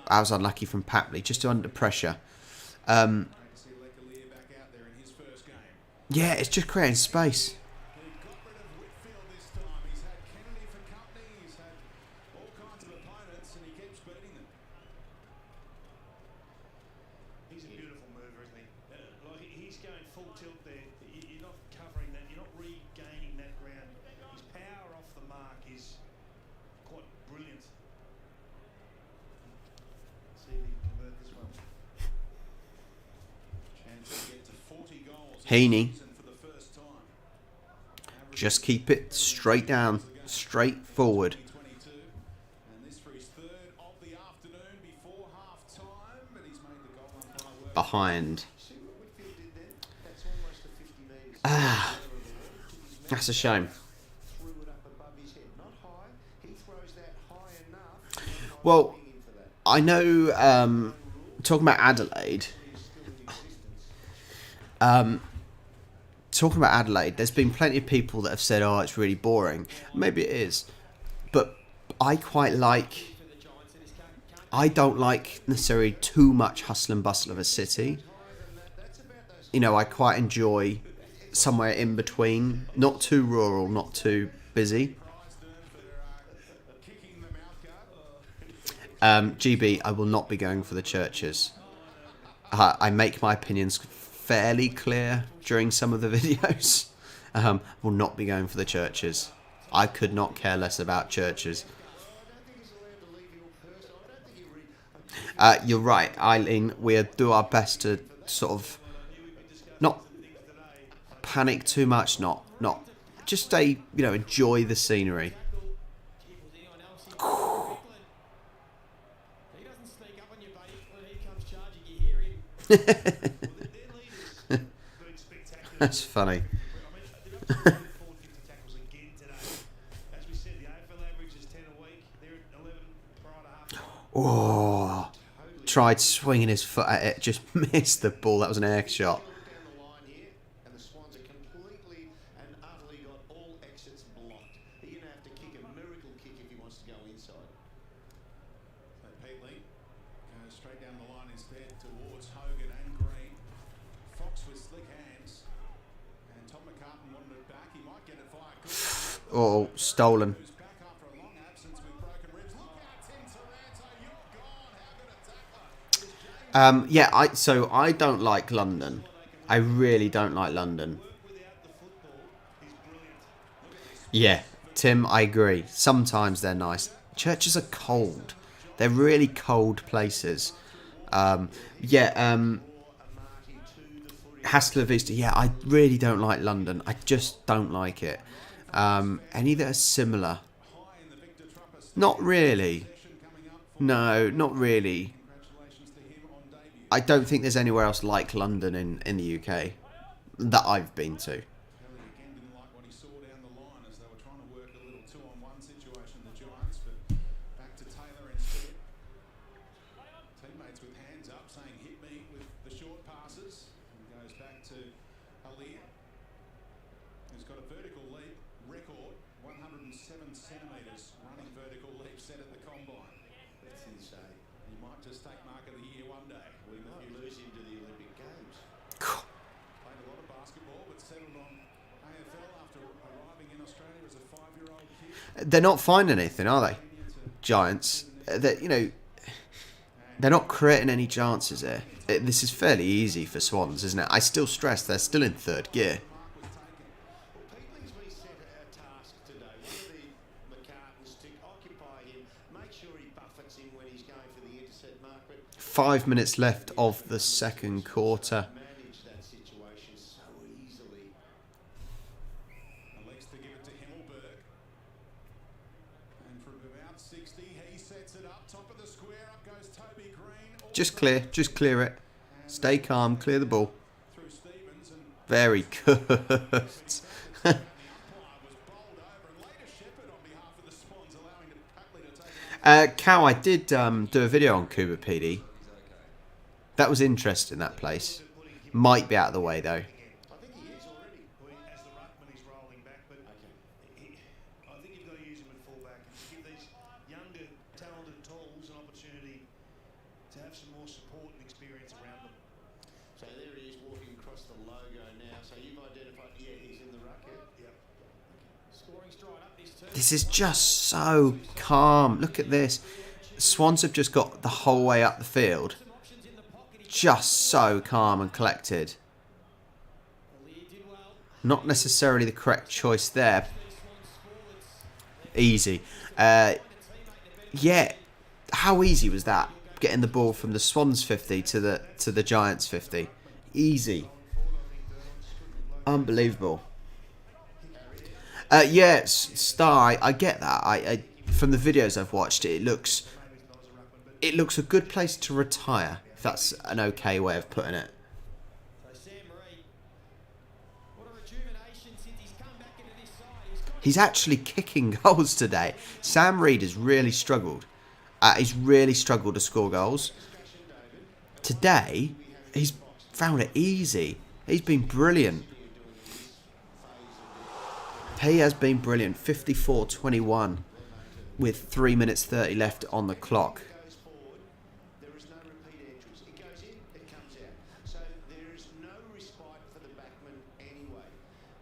I was unlucky from Papley, just under pressure. Yeah, it's just creating space. He's a beautiful mover, isn't he? Like he's going full tilt there. You're not covering that. You're not regaining that ground. His power off the mark is quite brilliant. See if he can convert this one. Chance to get to 40 goals Heaney. for the first time. Just keep it straight down, straight forward. 22. And this for his third of the afternoon before half time, but he's made the goal umpire work. Behind. See what Whitfield did then? That's almost a 50 metres. That's a shame. Threw it up above his head. Not high. He throws that high enough. Well, In for that. I know, talking about Adelaide, there's been plenty of people that have said, oh, it's really boring. Maybe it is. But I don't like necessarily too much hustle and bustle of a city. You know, I quite enjoy somewhere in between. Not too rural, not too busy. GB, I will not be going for the churches. I make my opinions fairly clear during some of the videos. Will not be going for the churches. I could not care less about churches. You're right, Eileen. We'll do our best to sort of not panic too much. Not just stay. Enjoy the scenery. That's funny. They're up to 450 tackles again today. As we said, the AFL average is 10 a week. They're at 11 prior to half time. Oh, tried swinging his foot at it, just missed the ball. That was an air shot. Down the line here, and the Swans are completely and utterly got all exits blocked. He's going to have to kick a miracle kick if he wants to go inside. So Peatley goes straight down the line instead towards Hogan and Green. Fox with slick hands. And Tom McCartan wanted it back. He might get it via Gould. Oh, stolen. Who's back after a long absence with broken ribs. Look out, Tim Taranto. You're gone. How good a tackler. Yeah, I don't like London. I really don't like London. Without the football, he's brilliant. Yeah, Tim, I agree. Sometimes they're nice. Churches are cold. They're really cold places. Hasta La Vista. Yeah, I really don't like London. I just don't like it. Any that are similar? Not really. No, not really. I don't think there's anywhere else like London in the UK that I've been to. Kelly again didn't like what he saw down the line as they were trying to work a little 2-on-1 situation, the Giants, but back to Taylor instead. Teammates with hands up saying hit me with the short passes, and goes back to Aliir, who's got a vertical leap record, 107 centimetres running vertical leap set at the combine. That's insane. He might just take mark of the year one day. We might lose him to the Olympic Games. Played a lot of basketball, but settled on AFL after arriving in Australia as a 5-year-old kid. They're not finding anything, are they? Giants. That They're not creating any chances here. This is fairly easy for Swans, isn't it? I still stress they're still in third gear. Peebling's set a task today. One of the McCartans to occupy him, make sure he buffets him when he's going for the intercept mark. But 5 minutes left of the second quarter. manage that situation so easily. Elects to give it to Himmelberg. And from about 60, he sets it up. Top of the square, up goes Toby Green. Just clear it. Stay calm, clear the ball. Through Stevens and Very good. the umpire was bowled over. And later Shepherd on behalf of the Swans allowing Patley to take it. Cal, I did do a video on Cooper PD. That was interesting, that place. Might be out of the way, though. I think he is already. As the ruckman, he's rolling back, but I think you've got to use him at fullback and give these younger, talented tools an opportunity to have some more support and experience around them. So there he is walking across the logo now. So you've identified, yeah, he's in the ruck. Yep. Scoring's dried up this turn. This is just so calm. Look at this. Swans have just got the whole way up the field. Some options in the pocket. Just so calm and collected. Lear did well. Not necessarily the correct choice there. Easy. Yeah. How easy was that? Getting the ball from the Swans 50 to the Giants 50. Easy. Unbelievable. Yeah, Star, I get that. I from the videos I've watched, it looks a good place to retire, if that's an okay way of putting it. So Sam Reid, what a rejuvenation since he's come back into this side. He's got He's actually kicking goals today. Sam Reid has really struggled. He's really struggled to score goals. Today, he's found it easy. He's been brilliant. He has been brilliant. 54-21 with 3 minutes 30 left on the clock. Goes forward, there is no repeat entries. It goes in, it comes out. So there is no respite for the backman anyway.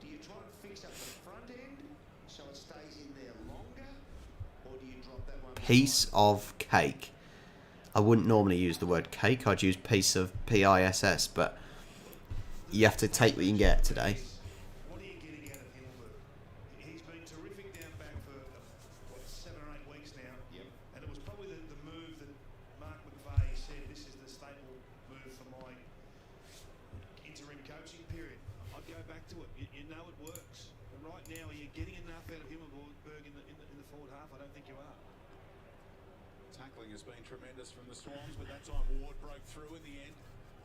Do you try and fix up the front end so it stays in there longer, or do you drop that one? Piece of cake. I wouldn't normally use the word cake. I'd use piece of PISS, but you have to take what you can get today. What are you getting out of Himmelberg? He's been terrific down back for, 7 or 8 weeks now. Yep. And it was probably the move that Mark McVeigh said, this is the staple move for my interim coaching period. I'd go back to it. You know it works. But right now, are you getting enough out of Himmelberg in the forward half? I don't think you are. Tackling has been tremendous from the Swans, but that time Ward broke through in the end.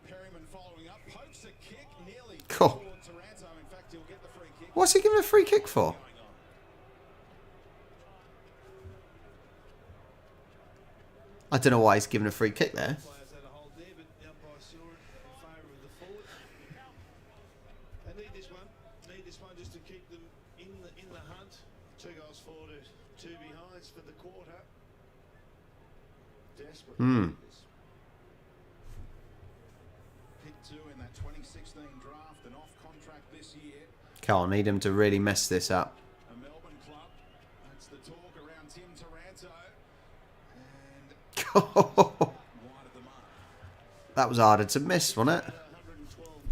Perryman following up, pokes a kick, nearly Cool. toward Taranto. In fact, he'll get the free kick. What's he giving a free kick for? Going on. I don't know why he's giving a free kick there. Players had a hold there, but the umpire saw it in favour of the forward. They need this one. Need this one just to keep them in the hunt. 2 goals forward, 2 behinds for the quarter. Desperate. Picked 2 in that 2016 draft and off contract this year. Can't need him to really mess this up. A Melbourne club. That's the talk around Tim Taranto. And wide of the mark. That was harder to miss, wasn't it?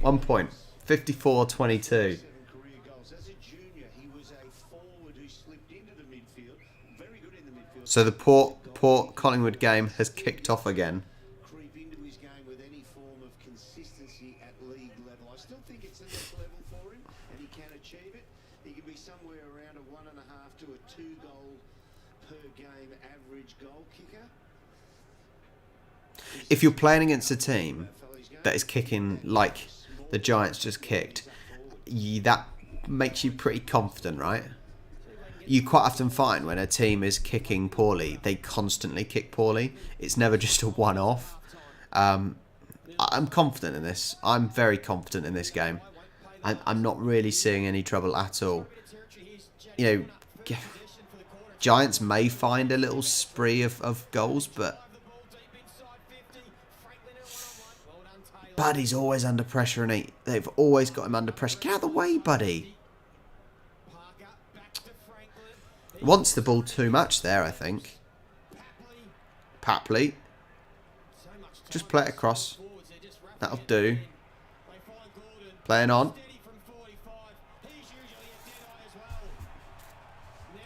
1 point. 54-22. 7 career goals. As a junior, he was a forward who slipped into the midfield. Very good in the midfield. So the Port Collingwood game has kicked off again. Creep into his game with any form of consistency at league level. I still think it's the next level for him, and he can achieve it. He can be somewhere around a 1.5 to a 2 goal per game average goal kicker. If you're playing against a team that is kicking like the Giants just kicked, that makes you pretty confident, right? You quite often find when a team is kicking poorly, they constantly kick poorly. It's never just a one-off. I'm confident in this. I'm very confident in this game. I'm not really seeing any trouble at all. You know, Giants may find a little spree of goals, but Buddy's always under pressure, and they've always got him under pressure. Get out of the way, Buddy. Wants the ball too much there, I think. Papley. Just play it across. That'll do. Playing on.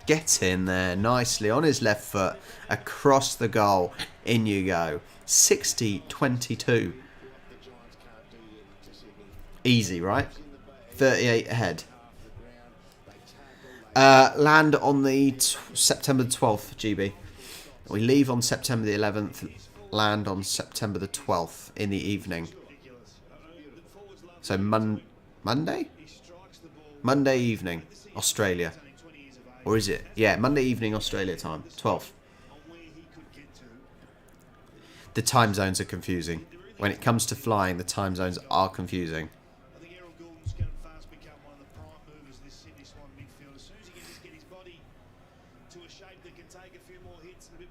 Get in there nicely on his left foot. Across the goal. In you go. 60-22. Easy, right? 38 ahead. Land on the September the 12th, GB. We leave on September the 11th. Land on September the 12th in the evening. So Monday? Monday evening, Australia. Or is it? Yeah, Monday evening, Australia time. 12th. The time zones are confusing. When it comes to flying, the time zones are confusing.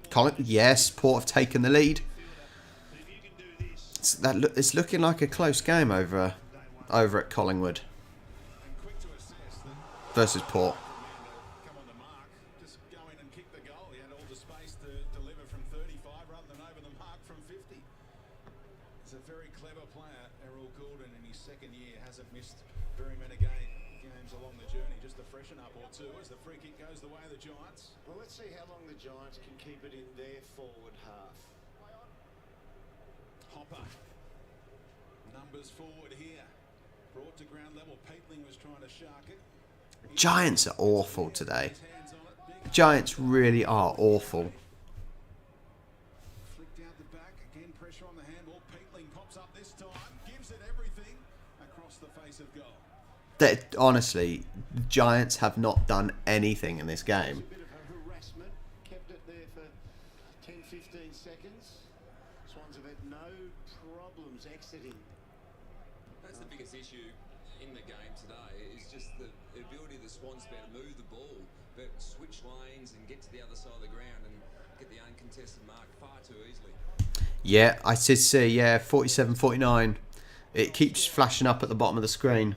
Colin, yes, Port have taken the lead. It's looking like a close game over at Collingwood versus Port. Come on the mark, just go in and kick the goal. He had all the space to deliver from 35 rather than over the mark from 50. He's a very clever player, Errol Goulden, in his second year. Hasn't missed very many games along the journey, just to freshen up or two as the free kick goes the way of the Giants. Well, let's see how long the Giants can keep it in their forward half. Hopper. Numbers forward here. Brought to ground level. Peatling was trying to shark it. Giants are awful today. Giants really are awful. Flicked out the back. Again, pressure on the handball. Peatling pops up this time. Gives it everything across the face of goal. Honestly, the Giants have not done anything in this game. A bit of a harassment. Kept it there for 10-15 seconds. Swans have had no problems exiting. That's the biggest issue in the game today, is just the ability of the Swans to be able to move the ball, but switch lanes and get to the other side of the ground and get the uncontested mark far too easily. Yeah, I did see, yeah, 47-49. It keeps flashing up at the bottom of the screen.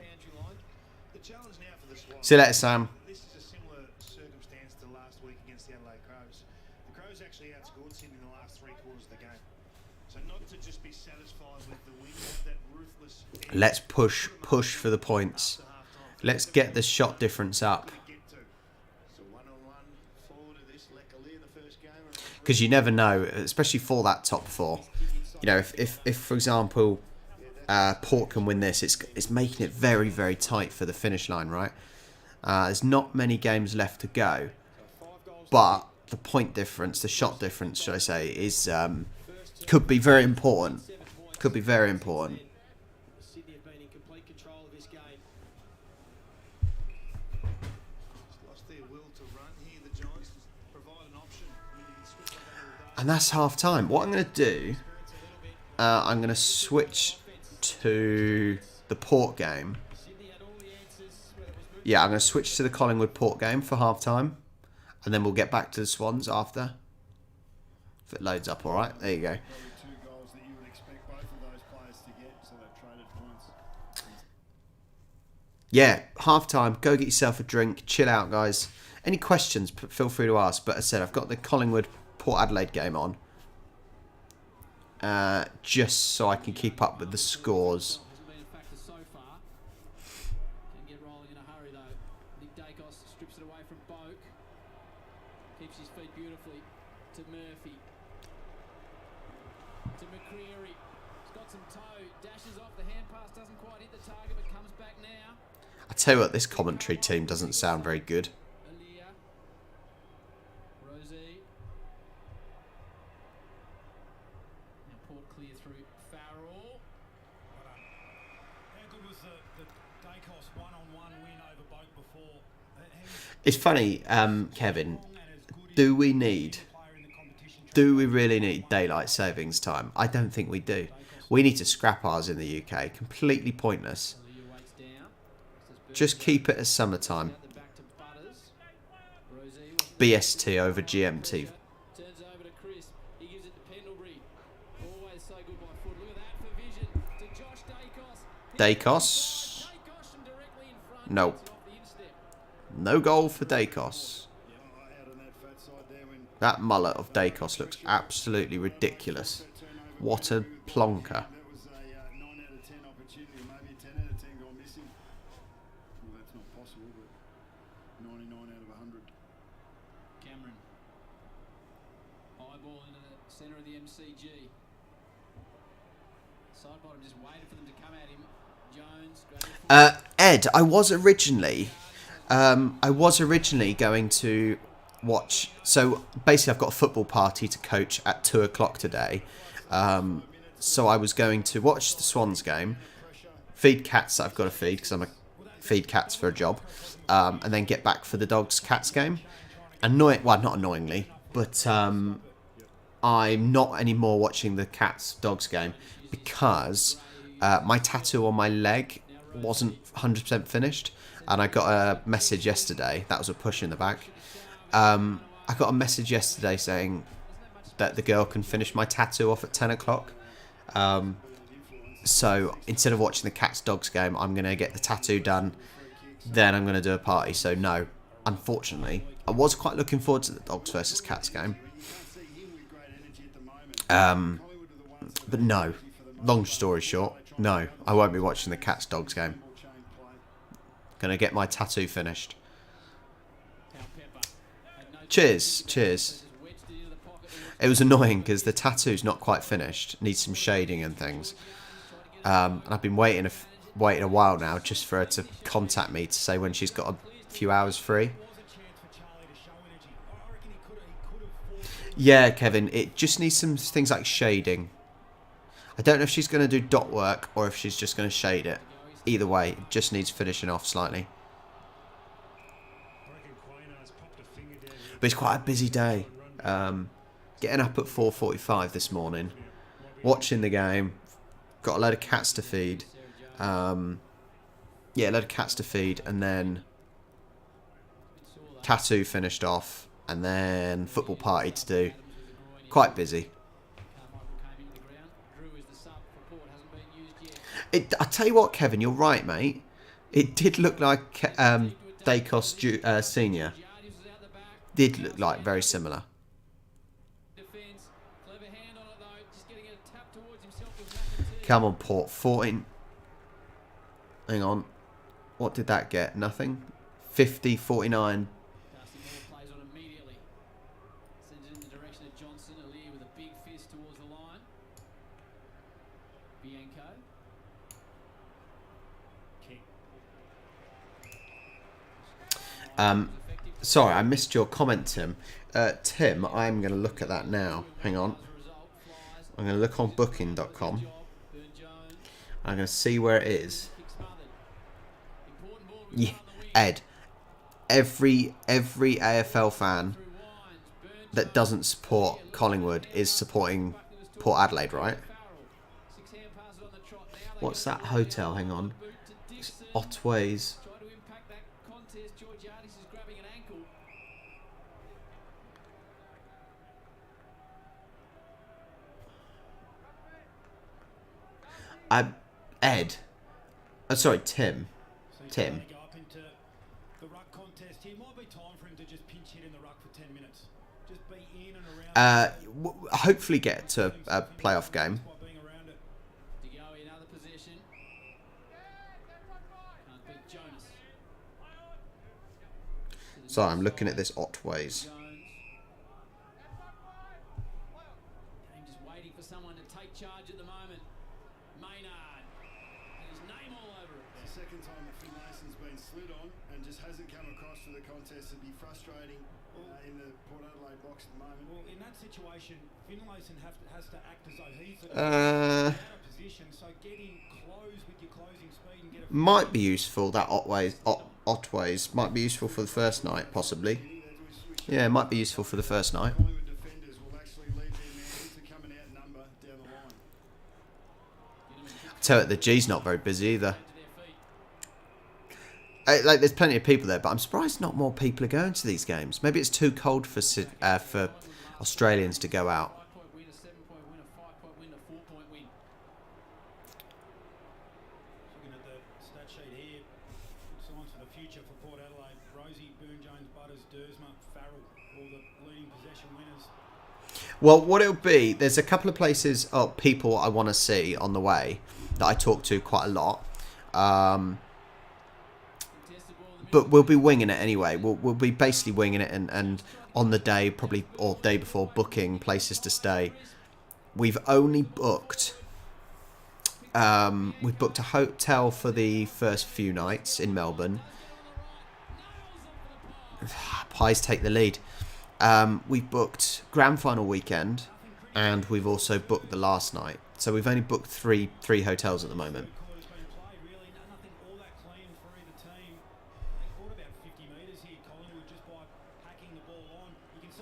See you later, Sam. This is a similar circumstance to last week against the Adelaide Crows. The Crows actually outscored Sydney in the last 3 quarters of the game. So not to just be satisfied with the win, that ruthless... Let's push for the points. Let's get the shot difference up. So one-on-one forward of this Leclerc the first game. Because you never know, especially for that top 4. You know, if for example, Port can win this, it's making it very, very tight for the finish line, right? There's not many games left to go, but the point difference, the shot difference, should I say, is could be very important. Could be very important. Sydney have been in complete control of this game. Lost their will to run here. The Giants provide an option. And that's half time. What I'm going to do, I'm going to switch to the Port game. Yeah, I'm going to switch to the Collingwood Port game for half time. And then we'll get back to the Swans after. If it loads up, alright. There you go. 2 goals that you would expect both of those players to get, so they've traded points. Yeah, half time. Go get yourself a drink. Chill out, guys. Any questions, feel free to ask. But as I said, I've got the Collingwood Port Adelaide game on. Just so I can keep up with the scores. Hasn't been a factor so far. Can get rolling in a hurry though. Nick Dacos strips it away from Boak. Keeps his feet beautifully to Murphy. To McCreary. He's got some toe. Dashes off. The hand pass doesn't quite hit the target, but comes back now. I tell you what, this commentary team doesn't sound very good. Aaliyah. Rosie. Now Port clear through Farrell. How good was the Dacos one-on-one win over Boak before? It's funny, Kevin. Do we really need daylight savings time? I don't think we do. We need to scrap ours in the UK. Completely pointless. Aaliyah waits down. Just keep it as summertime. Out the back to Butters. Rosie BST over GMT. turns over to Chris. He gives it to Pendlebury. Always so good by foot. Look at that for vision. To Josh Dacos. Dacos. Dacos and directly in front. No. Gets it off the instep. No goal for Dacos. Out on that fat side there when That mullet of Dacos looks absolutely ridiculous. What a plonker. That was a 9 out of 10 opportunity, maybe a 10 out of 10 gone missing. Well, that's not possible, but 99 out of 100. Cameron. High ball into the centre of the MCG. Side bottom just waited for them to come at him. Jones. Ed, I was originally going to watch. So basically, I've got a football party to coach at 2 o'clock today. So I was going to watch the Swans game, feed cats that I've got to feed because I'm a feed cats for a job, and then get back for the Dogs Cats game. Well, not annoyingly, but I'm not anymore watching the Cats Dogs game because my tattoo on my leg wasn't 100% finished, and I got a message yesterday. That was a push in the back. I got a message yesterday saying that the girl can finish my tattoo off at 10 o'clock. So instead of watching the Cats Dogs game, I'm going to get the tattoo done. Then I'm going to do a party. So no, unfortunately, I was quite looking forward to the Dogs versus Cats game. But no, long story short, no, I won't be watching the Cats Dogs game. Going to get my tattoo finished. Cheers, cheers. It was annoying because the tattoo's not quite finished. Needs some shading and things. And I've been waiting a while now just for her to contact me to say when she's got a few hours free. Yeah, Kevin, it just needs some things like shading. I don't know if she's going to do dot work or if she's just going to shade it. Either way, it just needs finishing off slightly. But it's quite a busy day. Getting up at 4:45 this morning, watching the game, got a load of cats to feed. Yeah, a load of cats to feed, and then tattoo finished off, and then football party to do. Quite busy. I tell you what, Kevin, you're right, mate. It did look like Dacos Senior. Did look like very similar. Come on, Port. 14. Hang on. What did that get? Nothing. 50, 49. Sorry, I missed your comment, Tim. Tim, I'm going to look at that now. Hang on. I'm going to look on booking.com. I'm going to see where it is. Yeah, Ed. Every AFL fan that doesn't support Collingwood is supporting Port Adelaide, right? What's that hotel? Hang on. It's Otways. Ed. Oh, sorry, Tim. Tim. Hopefully get to a playoff game. Sorry, I'm looking at this Otways. Just waiting for someone to take charge at the moment. Maynard. And his name all over it. It's the second time that Finlayson's been slid on and just hasn't come across for the contest. It'd be frustrating in the Port Adelaide box at the moment. Well, in that situation, Finlayson has to act as though he's out of position. So get in close with your closing speed and get a... Might be useful, that Otways. Might be useful for the first night, possibly. Yeah, it might be useful for the first night. Collingwood defenders will actually lead their man to come and outnumber down the line. Tell it the G's not very busy either. Like, there's plenty of people there, but I'm surprised not more people are going to these games. Maybe it's too cold for Australians to go out. Looking at the stat sheet here, signs for the future for Port Adelaide. Rosie, Boone, Jones, Butters, Dersma, Farrell, all the leading possession winners. Well, what it'll be, there's a couple of places, people I want to see on the way that I talk to quite a lot. But we'll be winging it anyway. We'll be basically winging it and on the day, probably, or day before, booking places to stay. We've only booked... we've booked a hotel for the first few nights in Melbourne. Pies take the lead. We've booked grand final weekend, and we've also booked the last night. So we've only booked three hotels at the moment.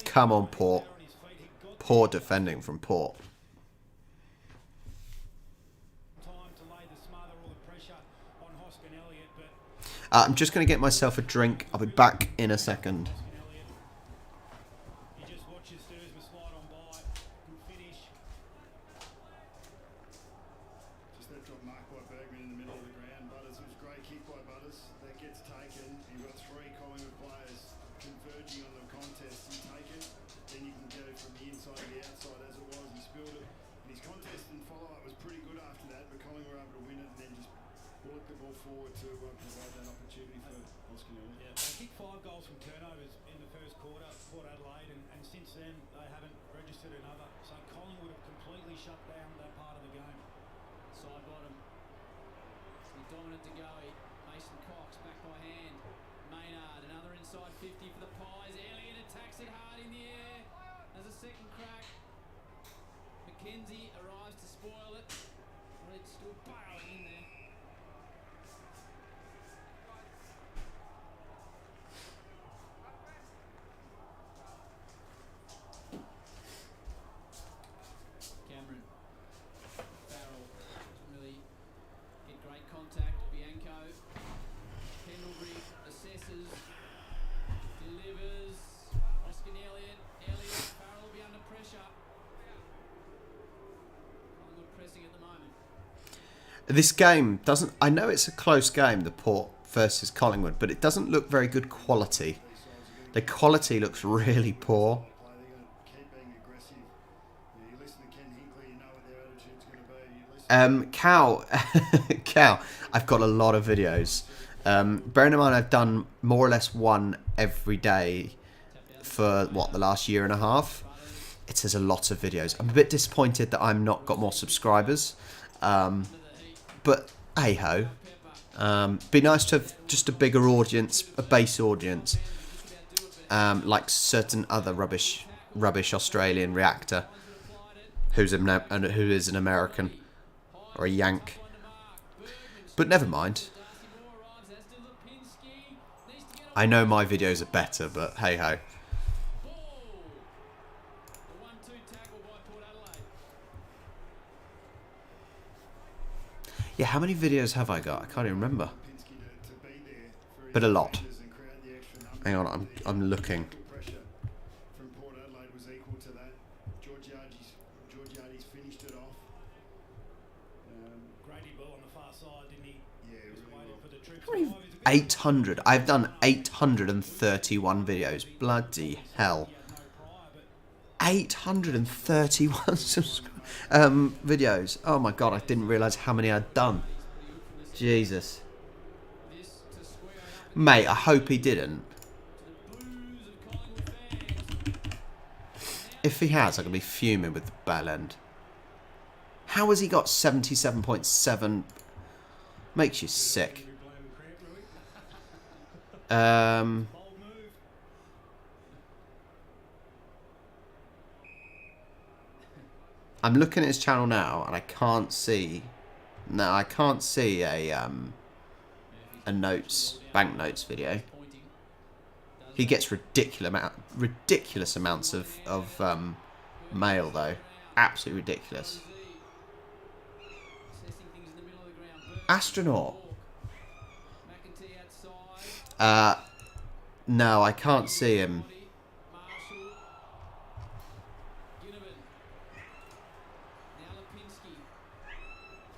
Come on, Port. Poor defending from Port. I'm just going to get myself a drink. I'll be back in a second. This game doesn't... I know it's a close game, the Port versus Collingwood, but it doesn't look very good quality. The quality looks really poor. Cal, I've got a lot of videos. Bearing in mind I've done more or less one every day for, the last year and a half. It says a lot of videos. I'm a bit disappointed that I'm not got more subscribers. But hey-ho. Be nice to have just a bigger audience, a base audience. Like certain other rubbish Australian reactor who is an American or a Yank. But never mind. I know my videos are better, but hey-ho. Yeah, how many videos have I got? I can't even remember. But a lot. Hang on, I'm looking. How many? 800. I've done 831 videos. Bloody hell. 831 videos. Oh my god, I didn't realise how many I'd done. Jesus. Mate, I hope he didn't. If he has, I'm going to be fuming with the bell end. How has he got 77.7? Makes you sick. I'm looking at his channel now, and I can't see. No, I can't see a banknotes video. He gets ridiculous amounts of mail though, absolutely ridiculous. Astronaut. No, I can't see him.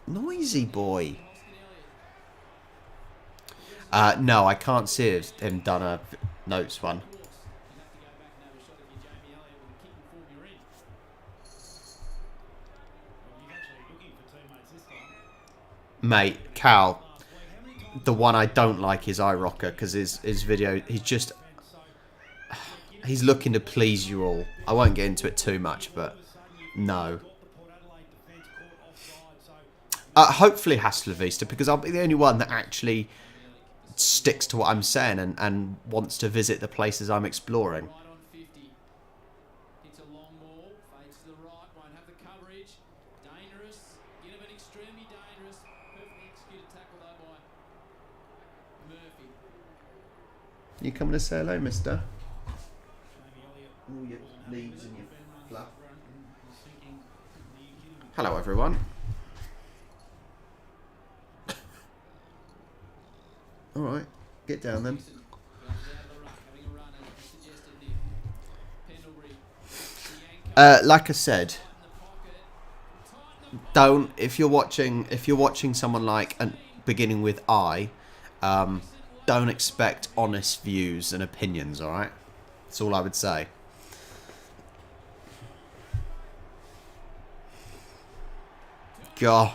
Noisy boy. No, I can't see him done a notes one. Mate, Cal, the one I don't like is iRocker, because his video, he's looking to please you all. I won't get into it too much, but no. Hopefully Hasta La Vista, because I'll be the only one that actually sticks to what I'm saying and wants to visit the places I'm exploring. Right on 50. Hits a long ball, fades to the right, won't have the coverage. Dangerous, Ginnivan extremely dangerous. Perfectly executed tackle though by Murphy. You coming to say hello, mister? All your leaves and your fluff. Hello, everyone. Alright, get down then. Like I said, don't, if you're watching someone like beginning with I, don't expect honest views and opinions, alright? That's all I would say. God.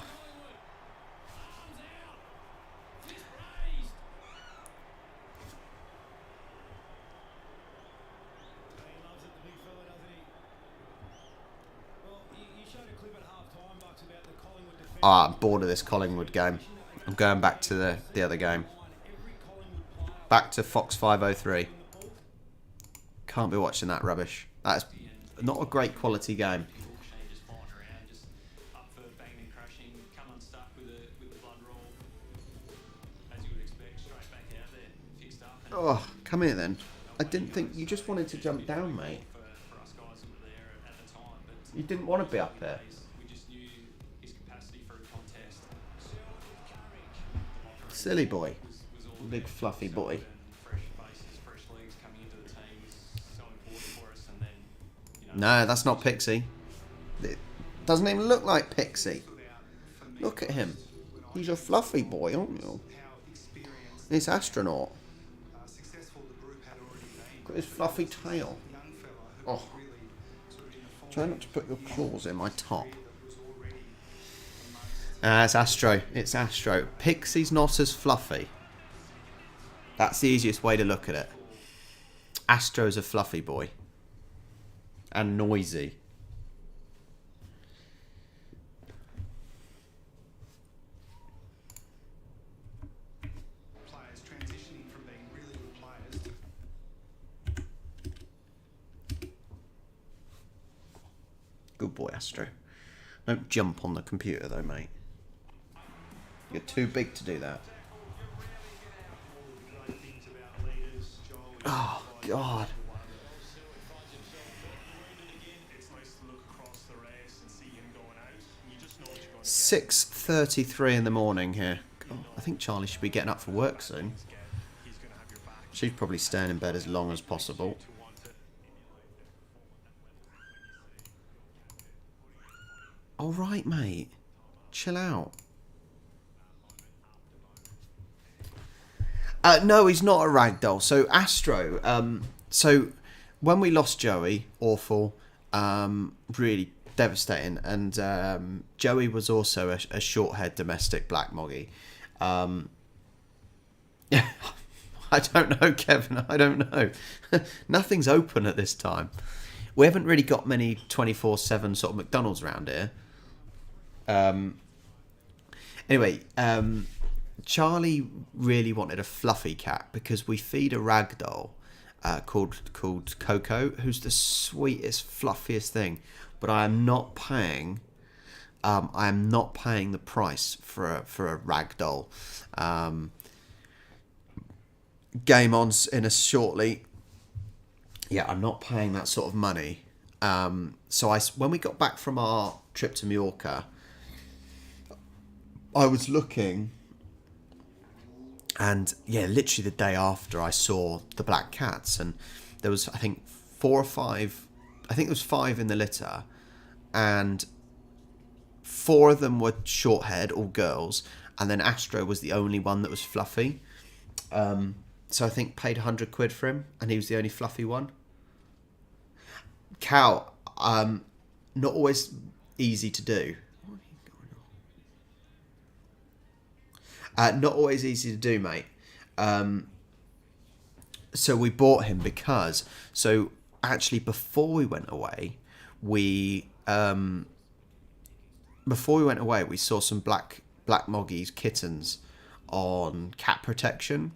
Oh, I'm bored of this Collingwood game. I'm going back to the other game. Back to Fox 503. Can't be watching that rubbish. That's not a great quality game. Oh, come here then. I didn't think you just wanted to jump down, mate. You didn't want to be up there. Silly boy. Big fluffy boy. No, that's not Pixie. It doesn't even look like Pixie. Look at him. He's a fluffy boy, aren't you? He's astronaut. Look at his fluffy tail. Oh. Try not to put your claws in my top. It's Astro. It's Astro. Pixie's not as fluffy. That's the easiest way to look at it. Astro's a fluffy boy. And noisy. Players transitioning from being really good players to Good boy, Astro. Don't jump on the computer though, mate. You're too big to do that. Oh, God. 6:33 in the morning here. God, I think Charlie should be getting up for work soon. She's probably staying in bed as long as possible. All right, mate. Chill out. No, he's not a ragdoll. So Astro. So when we lost Joey, awful, really devastating. And Joey was also a short-haired domestic black moggy. Yeah, I don't know, Kevin. I don't know. Nothing's open at this time. We haven't really got many 24/7 sort of McDonald's around here. Anyway, Charlie really wanted a fluffy cat because we feed a ragdoll called Coco, who's the sweetest, fluffiest thing. But I am not paying. I am not paying the price for a ragdoll. Game on in us shortly. Yeah, I'm not paying that sort of money. So when we got back from our trip to Mallorca, I was looking, and yeah, literally the day after I saw the black cats, and there was, I think, 4 or 5. I think there was 5 in the litter, and 4 of them were short-haired, all girls, and then Astro was the only one that was fluffy. So I think paid 100 quid for him, and he was the only fluffy one. Cow, not always easy to do. Not always easy to do, mate. So we bought him because... So actually, before we went away, we saw some black Moggies kittens on cat protection,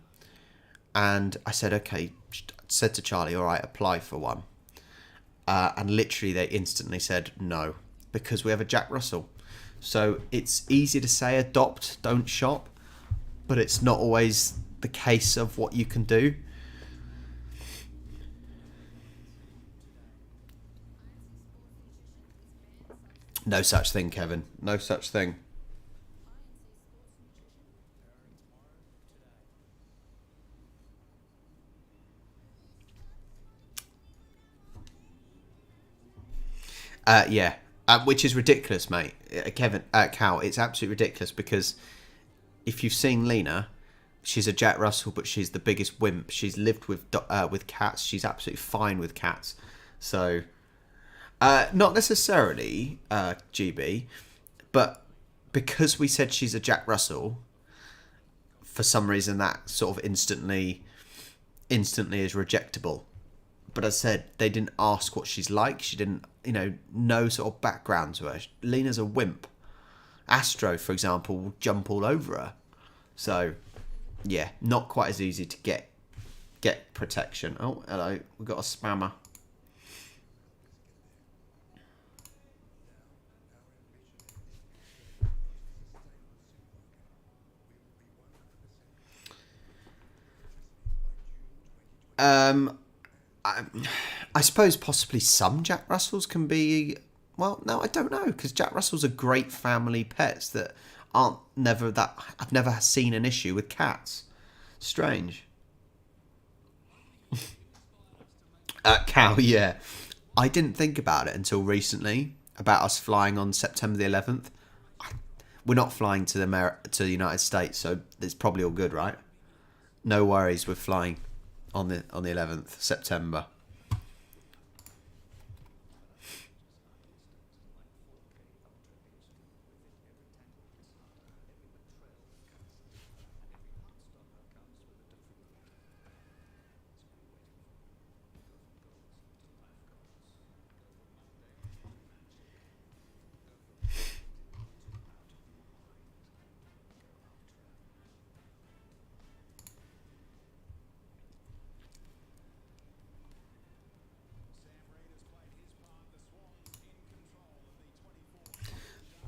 and I said, okay, said to Charlie, all right, apply for one. And literally they instantly said no, because we have a Jack Russell. So it's easy to say adopt, don't shop, but it's not always the case of what you can do. No such thing, Kevin. No such thing. Yeah. Which is ridiculous, mate. Cal, it's absolutely ridiculous, because if you've seen Lena, she's a Jack Russell, but she's the biggest wimp. She's lived with cats. She's absolutely fine with cats. So, not necessarily GB, but because we said she's a Jack Russell, for some reason that sort of instantly is rejectable. But as I said, they didn't ask what she's like. She didn't, no sort of background to her. Lena's a wimp. Astro, for example, will jump all over her. So, yeah, not quite as easy to get protection. Oh, hello, we've got a spammer. I suppose possibly some Jack Russells can be... Well, no, I don't know, because Jack Russells are great family pets that I've never seen an issue with cats. Strange. Cow, yeah. I didn't think about it until recently, about us flying on September the 11th. We're not flying to the United States, so it's probably all good, right? No worries, we're flying on the 11th September.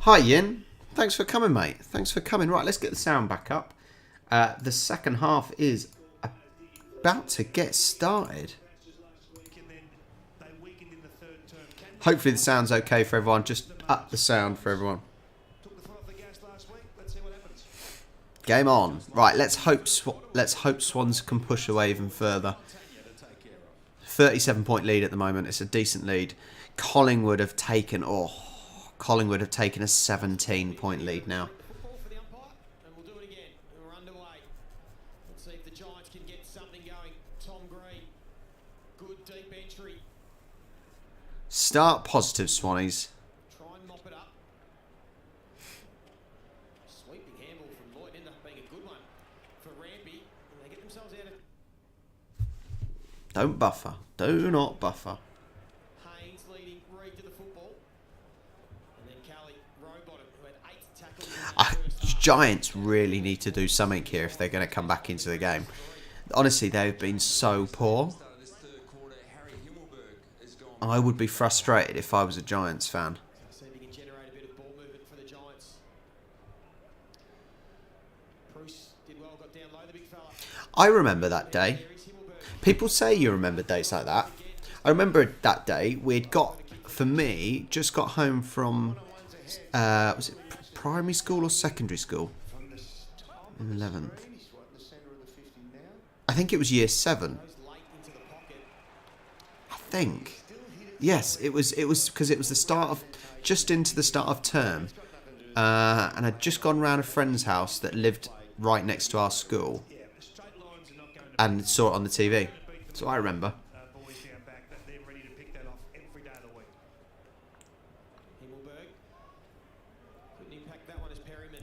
Hi, Yin. Thanks for coming, mate. Thanks for coming. Right, let's get the sound back up. The second half is about to get started. Hopefully the sound's okay for everyone. Just up the sound for everyone. Game on. Right, let's hope Swans can push away even further. 37-point lead at the moment. It's a decent lead. Collingwood have taken a 17-point lead now. Football for the umpire, and we'll do it again. We're underway. Let's see if the Giants can get something going. Tom Green, good deep entry. Start positive, Swannies. Try and mop it up. Sweeping handball from Lloyd ended up being a good one for Rampy, and they get themselves out of... Don't buffer. Do not buffer. Haynes leading Reed to the football. And then Kelly Rowbottom, who had 8 tackles in the first half. Giants really need to do something here if they're going to come back into the game. Honestly, they've been so poor. I would be frustrated if I was a Giants fan. See if he can generate a bit of ball movement for the Giants. Bruce did well, got down low, the big fella. I remember that day. People say you remember dates like that. I remember that day we'd got, for me, just got home from, was it primary school or secondary school? 11th. I think it was year 7. I think. Yes, it was because it was the start of, just into the start of term. And I'd just gone round a friend's house that lived right next to our school. And saw it on the TV. So I remember. Boys down back, that they're ready to pick that off every day of the week. Himmelberg couldn't impact that one as Perryman.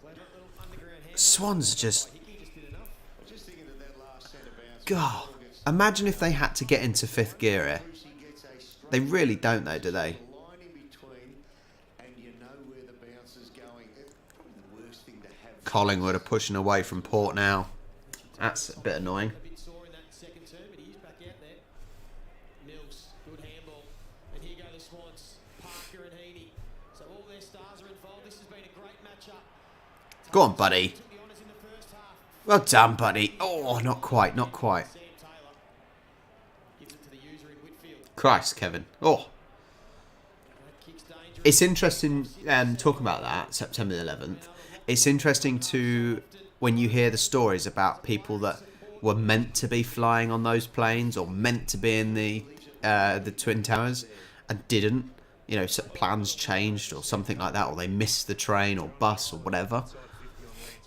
Clever. Swans just... Hickey just did enough. Just thinking of that last centre bounce. God. Imagine if they had to get into 5th gear here. Brucey gets a straight They really don't though, do they? line in between, and you know where the bounce is going. It's probably the worst thing to have. Collingwood are pushing away from Port now. That's a bit annoying. A bit sore in that second term, but he's back out there. Mills, good handball. And here go the Swans, Parker and Heaney. So all their stars are involved. This has been a great matchup. Go on, buddy. Took the honours in the first half. Well done, buddy. Oh, not quite, not quite. Sam Taylor gives it to the user in Whitfield. Christ, Kevin. Oh. That kick's dangerous. It's interesting talking about that, September the 11th. It's interesting to, when you hear the stories about people that were meant to be flying on those planes or meant to be in the Twin Towers and didn't. You know, plans changed or something like that, or they missed the train or bus or whatever.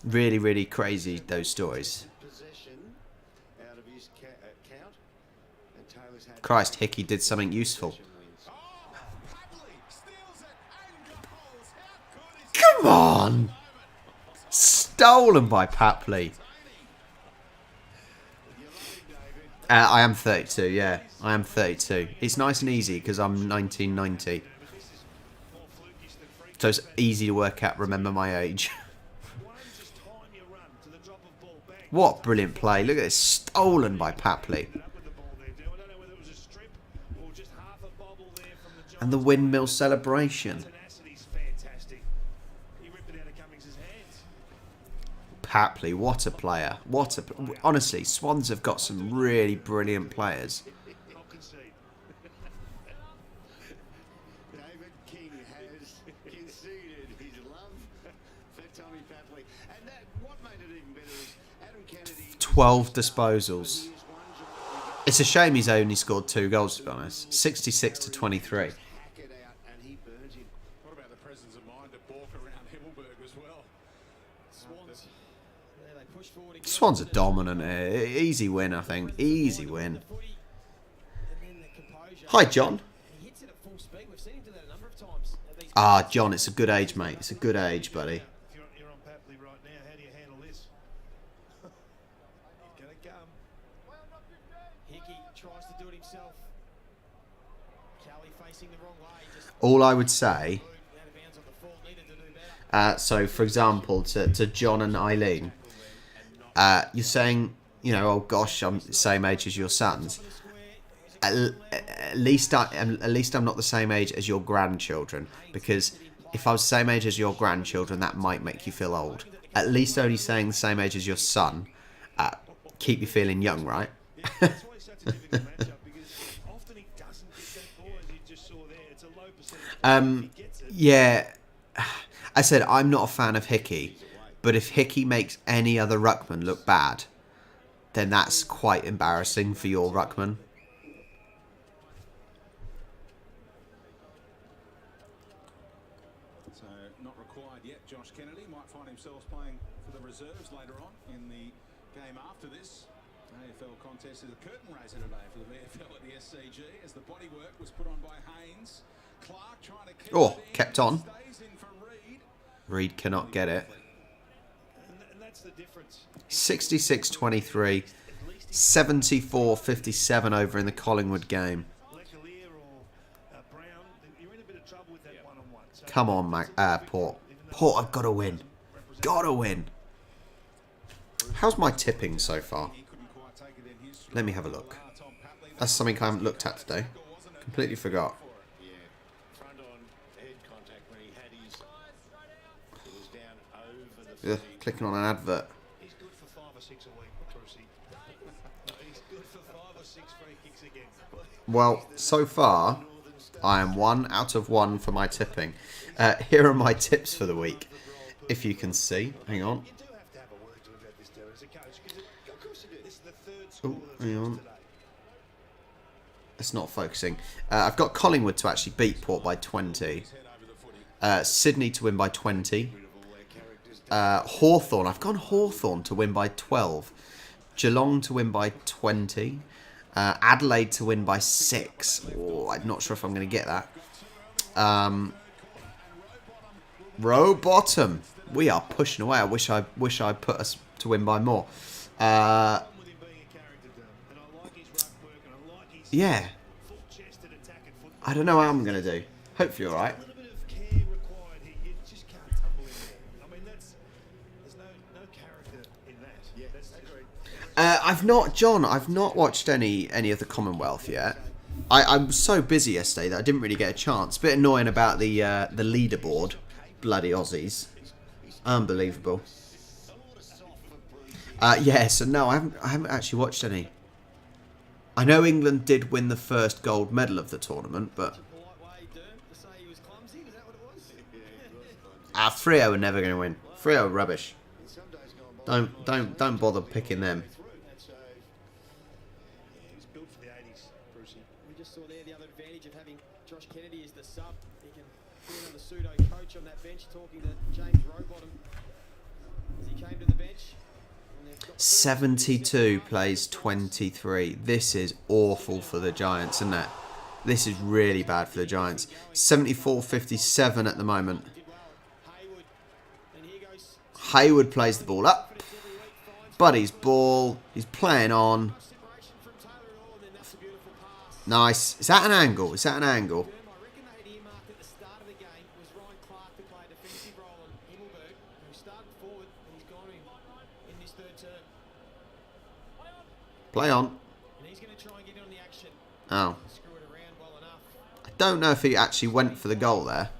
Really, really crazy, those stories. Possession out of his count, and Taylor's had Christ, Hickey did something useful. Come on! Stolen by Papley. I am 32, yeah. I am 32. It's nice and easy because I'm 1990. So it's easy to work out, remember my age. What brilliant play. Look at this. Stolen by Papley. And the windmill celebration. Papley, what a player. Honestly, Swans have got some really brilliant players. David King has conceded his love for Tommy Papley. And that, what made it even better is Adam Kennedy... 12 disposals. It's a shame he's only scored 2 goals, to be honest. 66 to 23. Hack it out, and he burnt him. What about the presence of mind to balk around Himmelberg as well? Swans. There they push forward again. Swans are dominant here. Easy win, I think. Easy win. Hi, John. He hits it at full speed. We've seen him do that a number of times. Ah, John, it's a good age, mate. It's a good age, buddy. You're on Papley right now. How do you handle this? He's going to come. Hickey tries to do it himself. Kelly facing the wrong way. Just All I would say... out of bounds on the full. Needed to do better. So, for example, to John and Eileen, you're saying, you know, oh gosh, I'm the same age as your sons. At least I'm not the same age as your grandchildren, because if I was the same age as your grandchildren, that might make you feel old. At least only saying the same age as your son, keep you feeling young, right? That's why it's such a difficult matchup, because often he doesn't get that ball, as you just saw there. It's a low percentage. He gets it. Yeah, I said I'm not a fan of Hickey, but if Hickey makes any other ruckman look bad, then that's quite embarrassing for your ruckman. So not required yet. Josh Kennedy might find himself playing for the reserves later on in the game after this. AFL contest is a curtain raiser today for the VFL at the SCG as the bodywork was put on by Haynes. Clark trying to keep Oh, it in, kept on. stays in for Reid. Reid cannot get it. And that's the difference. 66-23, 74-57 over in the Collingwood game. Leclerc or Brown, you're in a bit of trouble with that one-on-one. So Come on, Port. Port have got to win. Got to win. How's my tipping so far? Let me have a look. That's something I haven't looked at today. Completely forgot. Yeah, front on head contact when he had his... It was down over the... Ugh, clicking on an advert. he's good for 5 or 6 a week, Brucey. He's good for 5 or 6 free kicks again. Well, so far, I am 1 out of 1 for my tipping. Here are my tips for the week. If you can see. Hang on. You do have to have a word to him about this, Darren, as a coach, because of course you do. This is the third score that's hang lost on. today. It's not focusing. I've got Collingwood to actually beat Port by 20. Sydney to win by 20. Hawthorn. I've gone Hawthorn to win by 12. Geelong to win by 20. Adelaide to win by 6. Oh, I'm not sure if I'm going to get that. Row bottom. we are pushing away. I wish I put us to win by more. With him being a character, and I like his ruck work, and I like his Yeah. full-chested attack and football. I don't know how I'm going to do. Hopefully all right. A little bit of care required here. You just can't tumble in there. I mean, there's no character in that. Yeah, that's agreed. I've not watched any of the Commonwealth yet. I'm so busy yesterday that I didn't really get a chance. Bit annoying about the leaderboard. Bloody Aussies. Unbelievable. Yeah, so no, I haven't actually watched any. I know England did win the first gold medal of the tournament, but Freo are never going to win. Freo are rubbish. Don't bother picking them. He's built for the 80s, Brucey. We just saw there the other advantage of having Josh Kennedy as the sub. He can bring on the pseudo coach on that bench, talking to James Rowbottom as he came to the bench. 72 plays 23. This is awful for the Giants, isn't it? This is really bad for the Giants. 74-57 at the moment. Hayward plays the ball up. Buddy's ball. He's playing on. Nice. Is that an angle? Is that an angle? Play on. Oh. I don't know if he actually went for the goal there.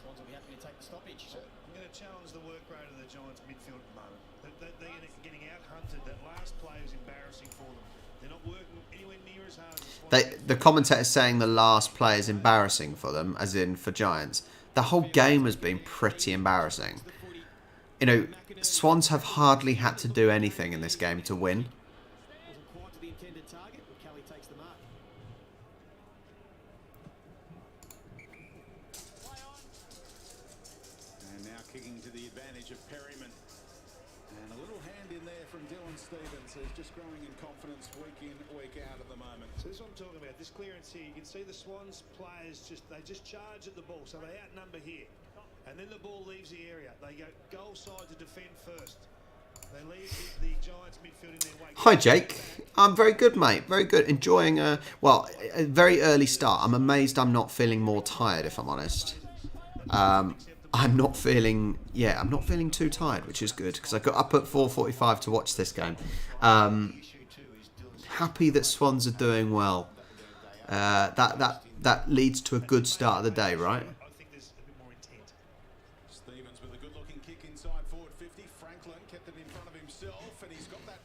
I'm going to challenge the work rate of the Giants midfield at the moment. They're getting out-hunted. That last play is embarrassing for them. They're not working anywhere near as hard as The commentator's saying the last play is embarrassing for them, as in for Giants. The whole game has been pretty embarrassing. You know, Swans have hardly had to do anything in this game to win. And now kicking to the advantage of Perryman. And a little hand in there from Dylan Stevens, who's just growing in confidence week in, week out at the moment. So this is what I'm talking about. This clearance here, you can see the Swans players just charge at the ball, so they outnumber here. And then the ball leaves the area. They go goal side to defend first. They leave the Giants midfield in their wake. Hi, Jake. I'm very good, mate. Very good. Enjoying a very early start. I'm amazed I'm not feeling more tired, if I'm honest. I'm not feeling too tired, which is good, because I got up at 4:45 to watch this game. Happy that Swans are doing well. That leads to a good start of the day, right? I think there's a bit more intent. Stevens with a good-looking kick inside forward 50. Franklin kept it in front of himself, and he's got that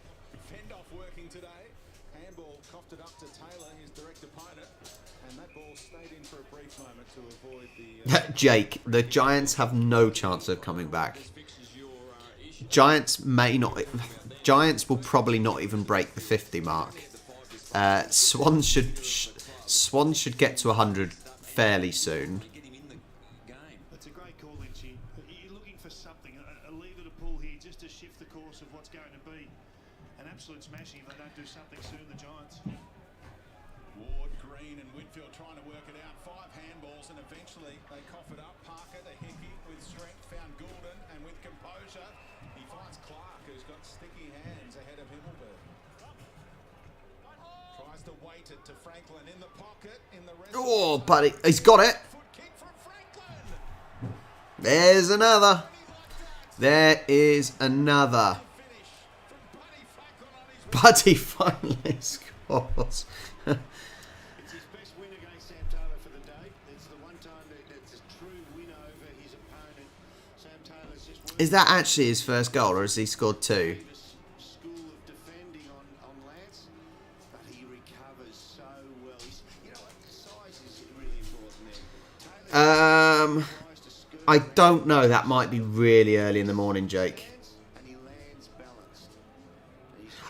fend-off working today. Handball coughed it up to Taylor, his direct opponent, and that ball stayed in for a brief moment to avoid the... Jake, the Giants have no chance of coming back. Giants will probably not even break the 50 mark. Swans should get to 100 fairly soon. That's a great call, Lynchy. You're looking for something, a lever to pull here just to shift the course of what's going to be an absolute smashing if they don't do something soon, the Giants. Ward, Green and Whitfield trying to work it out. 5 handballs and eventually they cough it up. Parker to Hickey with strength, found Goulden, and with composure he finds Clark, who's got sticky hands ahead of Himmelberg. Tries to weight it to Franklin in the pocket. Oh, buddy, he's got it. There's another. There is another. Buddy finally scores. It's his best win against Sam Taylor for the day. It's the one time that it's a true win over his opponent. Sam Taylor's just Is that actually his first goal, or has he scored 2? school of defending on Lance, but he recovers so well. You know what? Size is really important there. Taylor tries to skirt I don't know. That might be really early in the morning, Jake. and he lands balanced.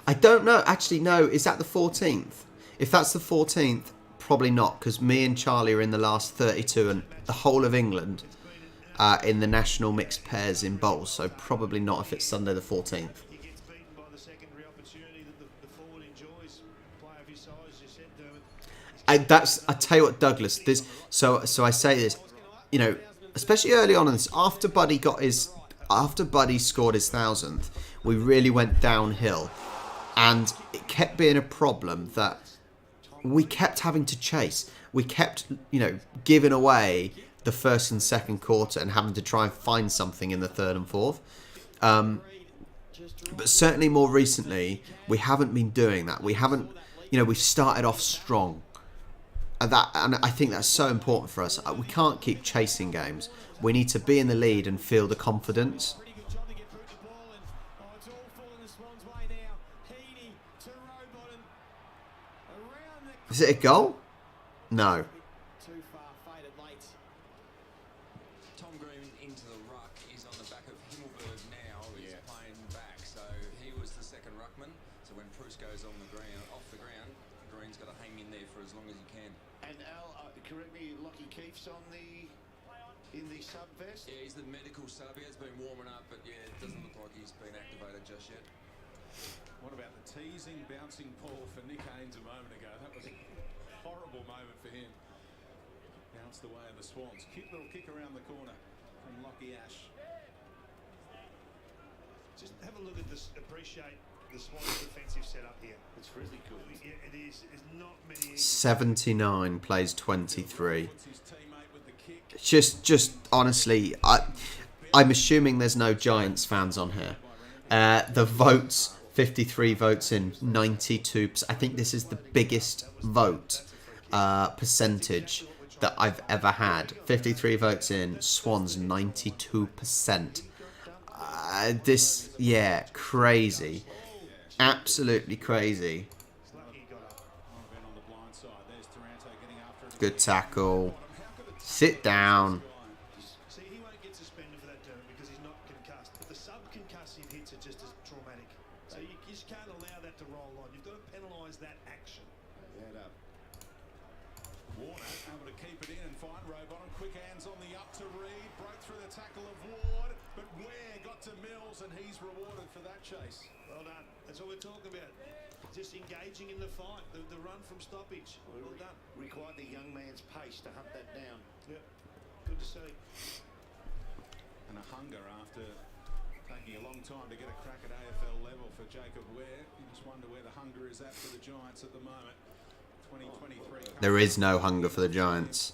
I don't know. Actually, no. Is that the 14th? If that's the 14th, probably not, because me and Charlie are in the last 32 and the whole of England in the national mixed pairs in bowls, so probably not if it's Sunday the 14th. He gets beaten by the secondary opportunity that the forward enjoys. Player of his size, as you said, Dermot. I tell you what, Douglas. So I say this. You know, especially early on in this, after Buddy scored his 1,000th, we really went downhill, and it kept being a problem that we kept having to chase. We kept, giving away the first and second quarter and having to try and find something in the third and fourth. But certainly more recently, we haven't been doing that. We haven't, we've started off strong. And I think that's so important for us. We can't keep chasing games. We need to be in the lead and feel the confidence. Is it a goal? No. Too far, faded late. Tom Green into the ruck. He's on the back of Himmelberg now. He's playing back. So he was the second ruckman. So when Bruce goes off the ground, Green's got to hang in there for as long as he can. And Al, correct me, Lockie Keefe's in the sub vest. Yeah, he's the medical sub. He has been warming up, but yeah, it doesn't look like he's been activated just yet. What about the teasing, bouncing ball for Nick Haynes a moment ago? That was a horrible moment for him. Bounced away of the Swans. Cute little kick around the corner from Lockie Ash. Just have a look at this. Appreciate the Swans' defensive setup here. It's really good. Yeah, it is. There's not many. 79 plays 23. Puts his teammate with the kick. Just honestly, I'm assuming there's no Giants fans on here. The votes, 53 votes in, 92%. I think this is the biggest vote percentage that I've ever had. 53 votes in, Swans 92%. Crazy. Absolutely crazy. Good tackle. Sit down. See, he won't get suspended for that, Dermot, because he's not concussed. But the subconcussive hits are just as traumatic. So you just can't allow that to roll on. You've got to penalise that action. Warner able to keep it in and find Robottom. Quick hands on the up to Reed. Broke through the tackle of Ward. But Ware got to Mills and he's rewarded for that chase. Well done. That's what we're talking about. Just engaging in the fight. The run from stoppage. Well done. Required the young man's pace to hunt that down. Yeah. Good to see. And a hunger after taking a long time to get a crack at AFL level for Jacob Ware. You just wonder where the hunger is at for the Giants at the moment. 2023. There is no hunger for the Giants.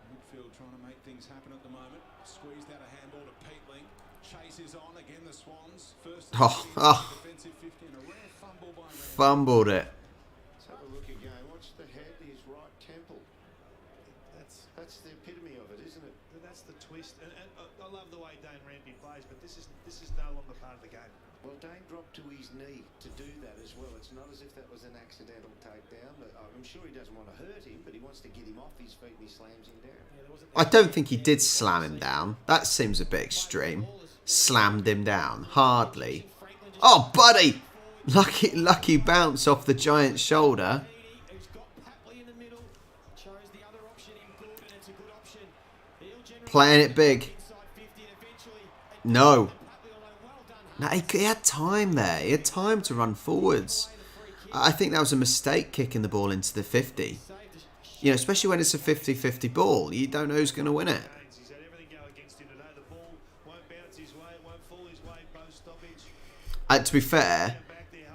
Midfield trying to make things happen at the moment. Squeezed out a handball to Peatling. Chase is on again. The Swans first defensive 50 and a rare fumble by Rand. Fumbled it. Let's have a look again. Watch the head, his right temple. That's the epitome of it, isn't it? That's the twist. And I love the way Dane Rampy plays, but this is no longer part of the game. Well, Dane dropped to his knee to do that as well. It's not as if that was an accidental takedown. I'm sure he doesn't want to hurt him, but he wants to get him off his feet and he slams him down. I don't think he did slam him down. That seems a bit extreme. Slammed him down. Hardly. Oh, buddy! Lucky bounce off the Giant's shoulder. Playing it big. No. No, he had time there. He had time to run forwards. I think that was a mistake kicking the ball into the 50. Especially when it's a 50-50 ball. You don't know who's going to win it. He's had everything go against him today. The ball won't bounce his way, it won't fall his way post stoppage. To be fair,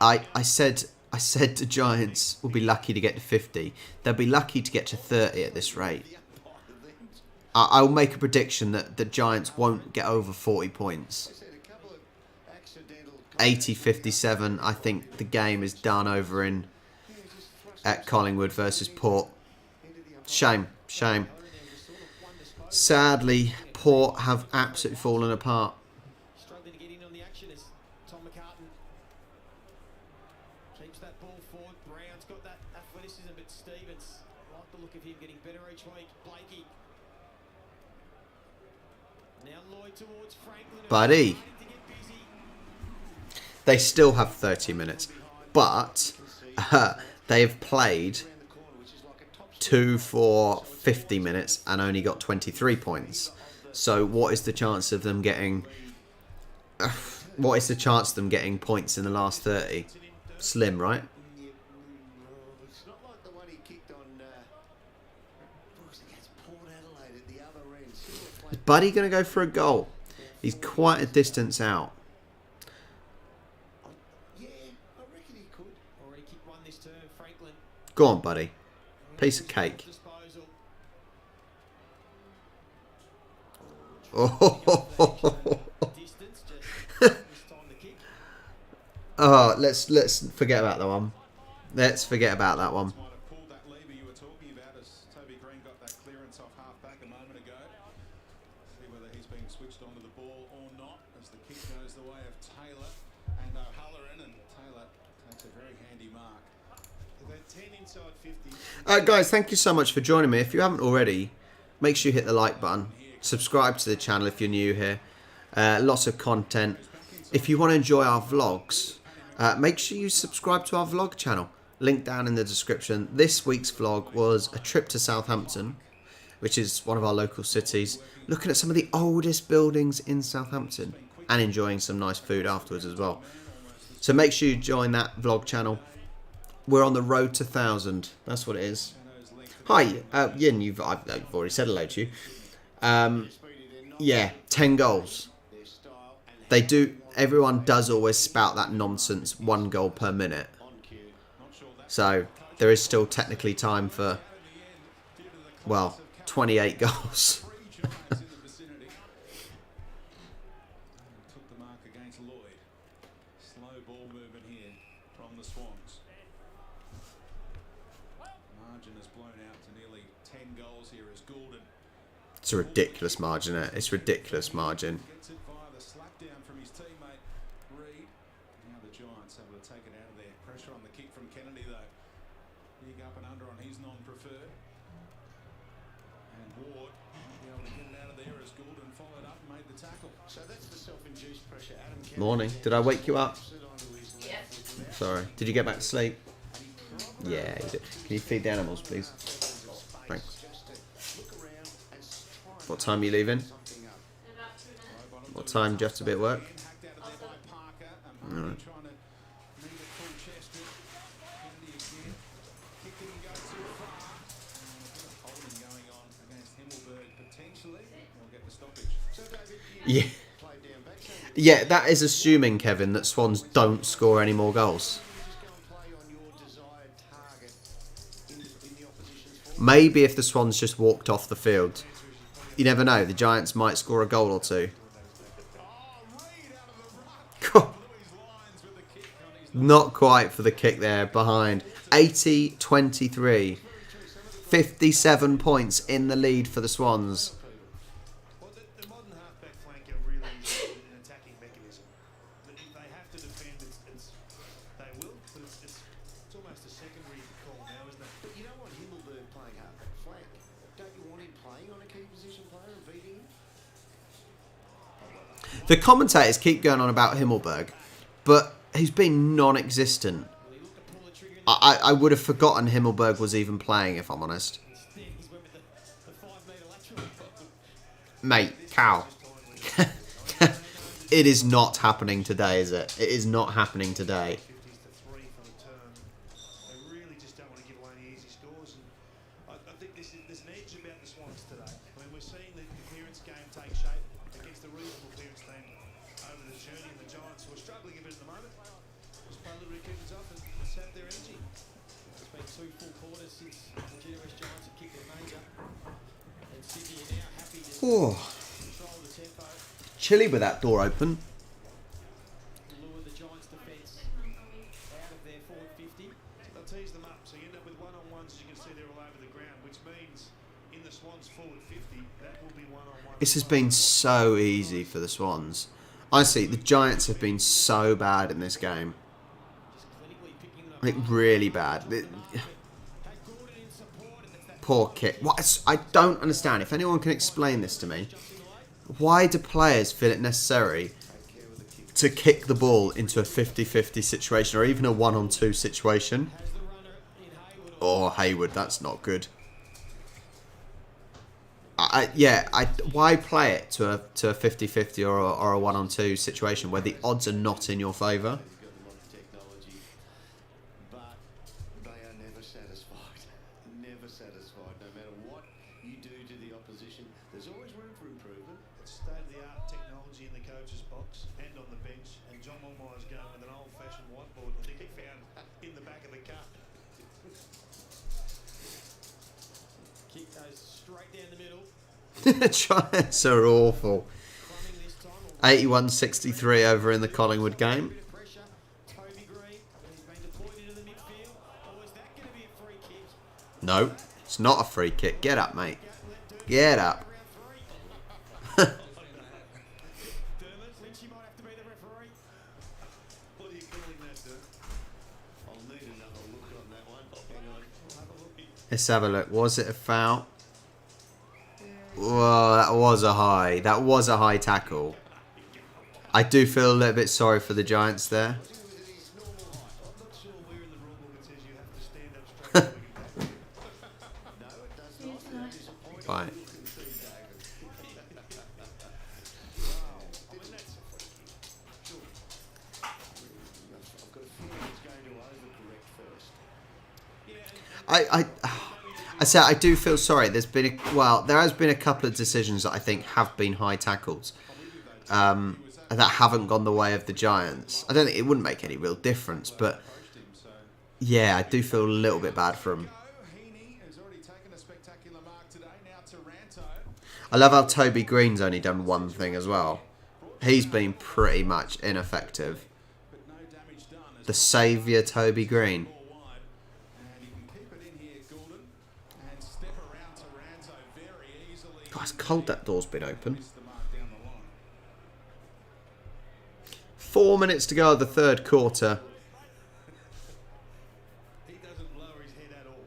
I said the Giants will be lucky to get to 50. They'll be lucky to get to 30 at this rate. I'll make a prediction that the Giants won't get over 40 points. 80-57, I think the game is done over at Collingwood versus Port. Shame. Sadly, Port have absolutely fallen apart. Struggling to get in on the action as Tom McCartan keeps that ball forward. Brown's got that athleticism, but Stevens, I like the look of him getting better each week. Blakey. Now Lloyd towards Franklin. Buddy. They still have 30 minutes, but they have played 2 for 50 minutes and only got 23 points. So what is the chance of them getting... what is the chance of them getting points in the last 30? Slim, right? It's not like the one he kicked on against Port Adelaide at Buddy going to go for a goal. He's quite a distance out. Yeah, I reckon he could. Already kicked one this term, Franklin. Go on, buddy. Piece of cake. Disposal. Oh, Distance, just this time the kick. oh, let's forget about that one. Let's forget about that one. Might have pulled that lever you were talking about as Toby Green got that clearance off half back a moment ago. See whether he's being switched onto the ball or not as the kick goes the way of Taylor and O'Halloran, and Taylor takes a very handy mark. They've had 10 inside 50. Guys, thank you so much for joining me. If you haven't already, make sure you hit the like button. Subscribe to the channel if you're new here. Lots of content. If you want to enjoy our vlogs, make sure you subscribe to our vlog channel. Link down in the description. This week's vlog was a trip to Southampton, which is one of our local cities, looking at some of the oldest buildings in Southampton and enjoying some nice food afterwards as well. So make sure you join that vlog channel. We're on the road to 1,000. That's what it is. Hi, Yin. I've already said hello to you. Yeah, 10 goals. They do. Everyone does always spout that nonsense. 1 goal per minute. So there is still technically time for, well, 28 goals. Took the mark against Lloyd. Slow ball movement here from the Swans. Margin has blown out to nearly 10 goals here as Goulden It's a ridiculous margin. It's ridiculous margin. gets it via the slap down from his teammate Reed. Now the Giants able to take it out of there. Pressure on the kick from Kennedy though. Big up and under on his non-preferred. And Ward will be able to get it out of there as Goulden followed up and made the tackle. So that's the self-induced pressure. Adam Kennedy Morning. Did I wake you up? stood onto his left Yes. with the left Sorry. Did you get back to sleep? Yeah, you did. Can you feed the animals, please? Thanks. just to look around and try and What time are you leaving? something up. In about 2 minutes. What time do you have to be at work? Hacked out of there by Parker and Martin trying to meet it full chested. Kennedy again. Kick didn't go too far. And a bit of holding going on against Himmelberg potentially. We'll get the stoppage. So David, you Yeah. played down back. So you Yeah, that is assuming, Kevin, that Swans don't score any more goals. just go and play on your desired target in the opposition's forward. Maybe if the Swans just walked off the field. You never know. The Giants might score a goal or two. Not quite for the kick there behind. 80-23. 57 points in the lead for the Swans. Well, the modern halfback flanker really is an attacking mechanism. But if they have to defend, they will, but it's almost a secondary call now, isn't it? But you don't want Himmelberg playing halfback flank. Don't you want him playing on a key position player and beating him? The commentators keep going on about Himmelberg, but he's been non-existent. I would have forgotten Himmelberg was even playing, if I'm honest. Instead, he's went with the 5-metre lateral. Mate, cow. It is not happening today, is it? It is not happening today. 50s to 3 for the turn. They really just don't want to give away any easy scores. And I think there's an edge about the Swans today. I mean, we're seeing the clearance game take shape against a reasonable clearance team over the journey. And the Giants, who are struggling a bit at the moment, just play a little bit of keepers up and sap their energy. It's been 2 full quarters since the GWS Giants have kicked their major. And Sydney are now happy to Oh, control the tempo, chilly with that door open. lure the Giants' defence out of their forward 50. They'll tease them up, so you end up with one-on-ones, as you can see, they're all over the ground, which means in the Swans forward 50, that will be one-on-one. This has been so easy for the Swans. Honestly, the Giants have been so bad in this game. Just clinically picking them Like, apart. really bad. Had Gordon in support, and it's that Poor kick. I don't understand. If anyone can explain this to me, why do players feel it necessary to kick the ball into a 50-50 situation or even a 1-on-2 situation? has the runner in Hayward. Oh, Hayward, that's not good. Why play it to a 50-50 or a 1-on-2 situation where the odds are not in your favour? He's got a lot of technology, but they are never satisfied. Never satisfied. No matter what you do to the opposition, there's always room state-of-the-art technology in the coach's box and on the bench, and John Mormire's going with an old-fashioned whiteboard. I think he found in the back of the car. Kick goes straight down the middle. Giants are awful. 81-63 over in the Collingwood game. Bit of pressure. Toby Green, he's been deployed into the midfield. Or is that going to be a free kick? No, it's not a free kick. Get up, mate. Get up. Round 3. Dermot, Lynchy might have to be the referee. What are you calling that, Dirk? I'll need another look on that one. Hang on. We'll have a look. Let's have a look. Was it a foul? Whoa, that was a high. That was a high tackle. I do feel a little bit sorry for the Giants there. I'm not sure where in the rule book it says you have to stand up straight away. No, it does not. Disappointing. Right. I mean, that's a free kick. Sure. I've got a feeling it's going to overcorrect first. I say I do feel sorry. There has been a couple of decisions that I think have been high tackles. That haven't gone the way of the Giants. I don't think it wouldn't make any real difference, but yeah, I do feel a little bit bad for him. I love how Toby Green's only done one thing as well. He's been pretty much ineffective. The saviour Toby Green. God, it's cold that door's been open. 4 minutes to go of the third quarter. He doesn't lower his head at all.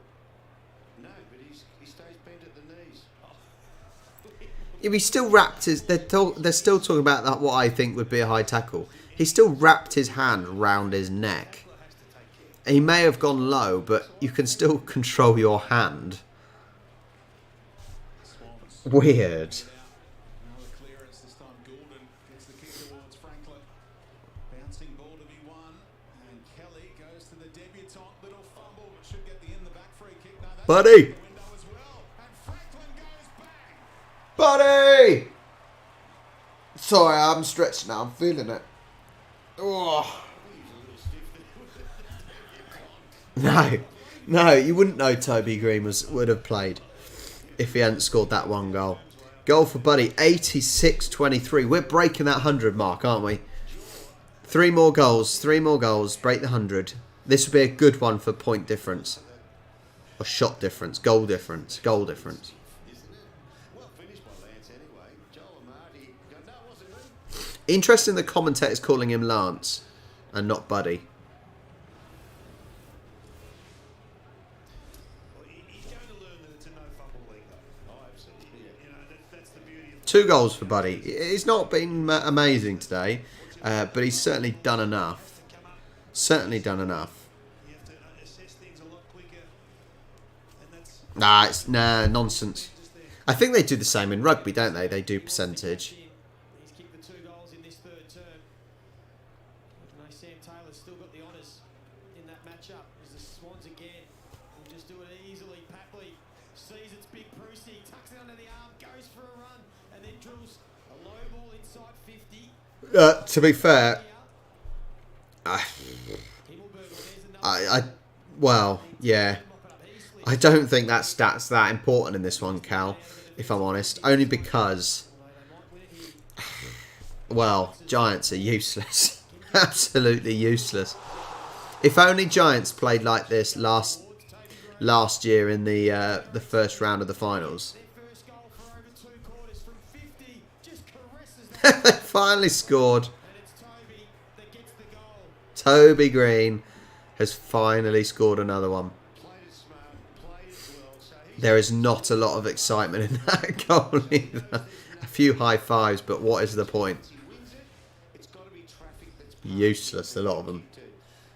No, but he stays bent at the knees. Yeah, he still wrapped his... They're still talking about that, what I think would be a high tackle. He still wrapped his hand round his neck. He may have gone low, but you can still control your hand. Weird. Buddy! Buddy! Sorry, I'm stretched now. I'm feeling it. Oh. No, you wouldn't know Toby Green would have played if he hadn't scored that one goal. Goal for Buddy, 86-23. We're breaking that 100 mark, aren't we? 3 more goals, break the 100. This would be a good one for point difference. Or shot difference, goal difference. Well finished by Lance anyway. Joel and Marty. No, it wasn't me. Interesting the commentators calling him Lance and not Buddy. Well, he's going to learn that it's a no-fumble league, though. Oh, absolutely. You know, that's the beauty of... 2 goals for Buddy. He's not been amazing today, but he's certainly done enough. Certainly done enough. You have to assess things a lot quicker, and that's... Nah, nonsense. I think they do the same in rugby, don't they? They do percentage. He's kicked the 2 goals in this third term. I know Sam Taylor's still got the honours in that matchup. As the Swans again will just do it easily. Papley sees it's Big Prusy, tucks it under the arm, goes for a run, and then drills a low ball inside 50. To be fair, well, yeah. I don't think that stat's that important in this one, Cal, if I'm honest. Only because, well, Giants are useless. Absolutely useless. If only Giants played like this last year in the first round of the finals. They finally scored. Toby Green has finally scored another one. There is not a lot of excitement in that goal either. A few high fives, but what is the point? Useless, a lot of them.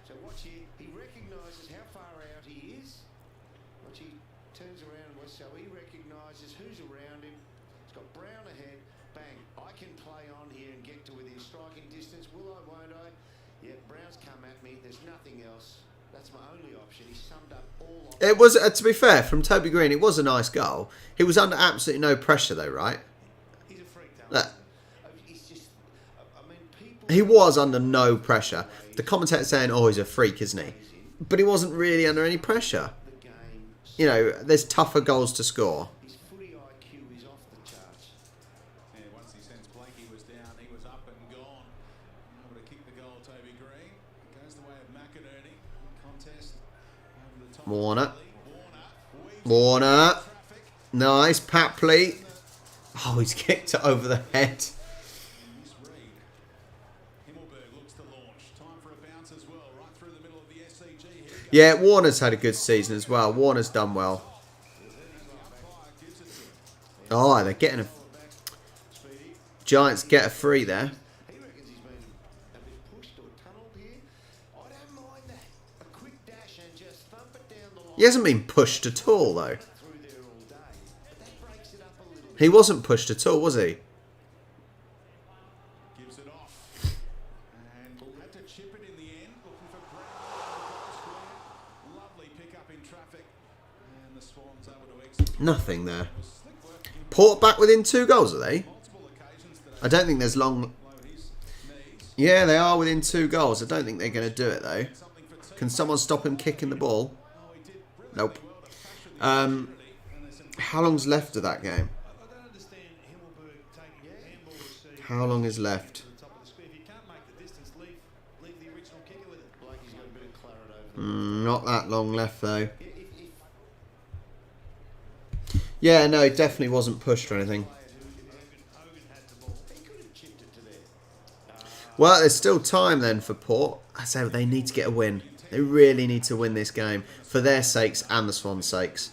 So watch he recognises how far out he is. Watch he turns around and so he recognises who's around him. He's got Brown ahead. Bang! I can play on here and get to within striking distance. Will I? Won't I? Yeah, Brown's come at me. There's nothing else. That's my only option. He summed up all. It was, to be fair, from Toby Green, it was a nice goal. He was under absolutely no pressure though, right? He's a freak, Look, He was under no pressure. The commentator saying, "Oh, he's a freak, isn't he?" But he wasn't really under any pressure. You know, there's tougher goals to score. His footy IQ is off the charts. Yeah, once he sensed Blakey was down, he was up and gone. Able to kick the goal, Toby Green. It goes the way of McInerney. Contest over the top. Warner. Warner. Nice. Papley. Oh, he's kicked it over the head. Yeah, Warner's had a good season as well. Warner's done well. Oh, they're getting a... Giants get a free there. He reckons he's been a bit pushed or tunnelled here. I don't mind that. A quick dash and just thump it down the line. He hasn't been pushed at all, though. Through there all day. But that breaks it up a little bit. He wasn't pushed at all, was he? Gives it off. And had to chip it in the end. Looking for Brown. Lovely pick up in traffic. And the Swans able to execute. Nothing there. Port back within 2 goals, are they? I don't think there's long... Yeah, they are within 2 goals. I don't think they're going to do it, though. Can someone stop him kicking the ball? Nope. How long's left of that game? How long is left? Not that long left, though. Yeah, no, it definitely wasn't pushed or anything. Well, there's still time then for Port. I say they need to get a win. They really need to win this game for their sakes and the Swans' sakes.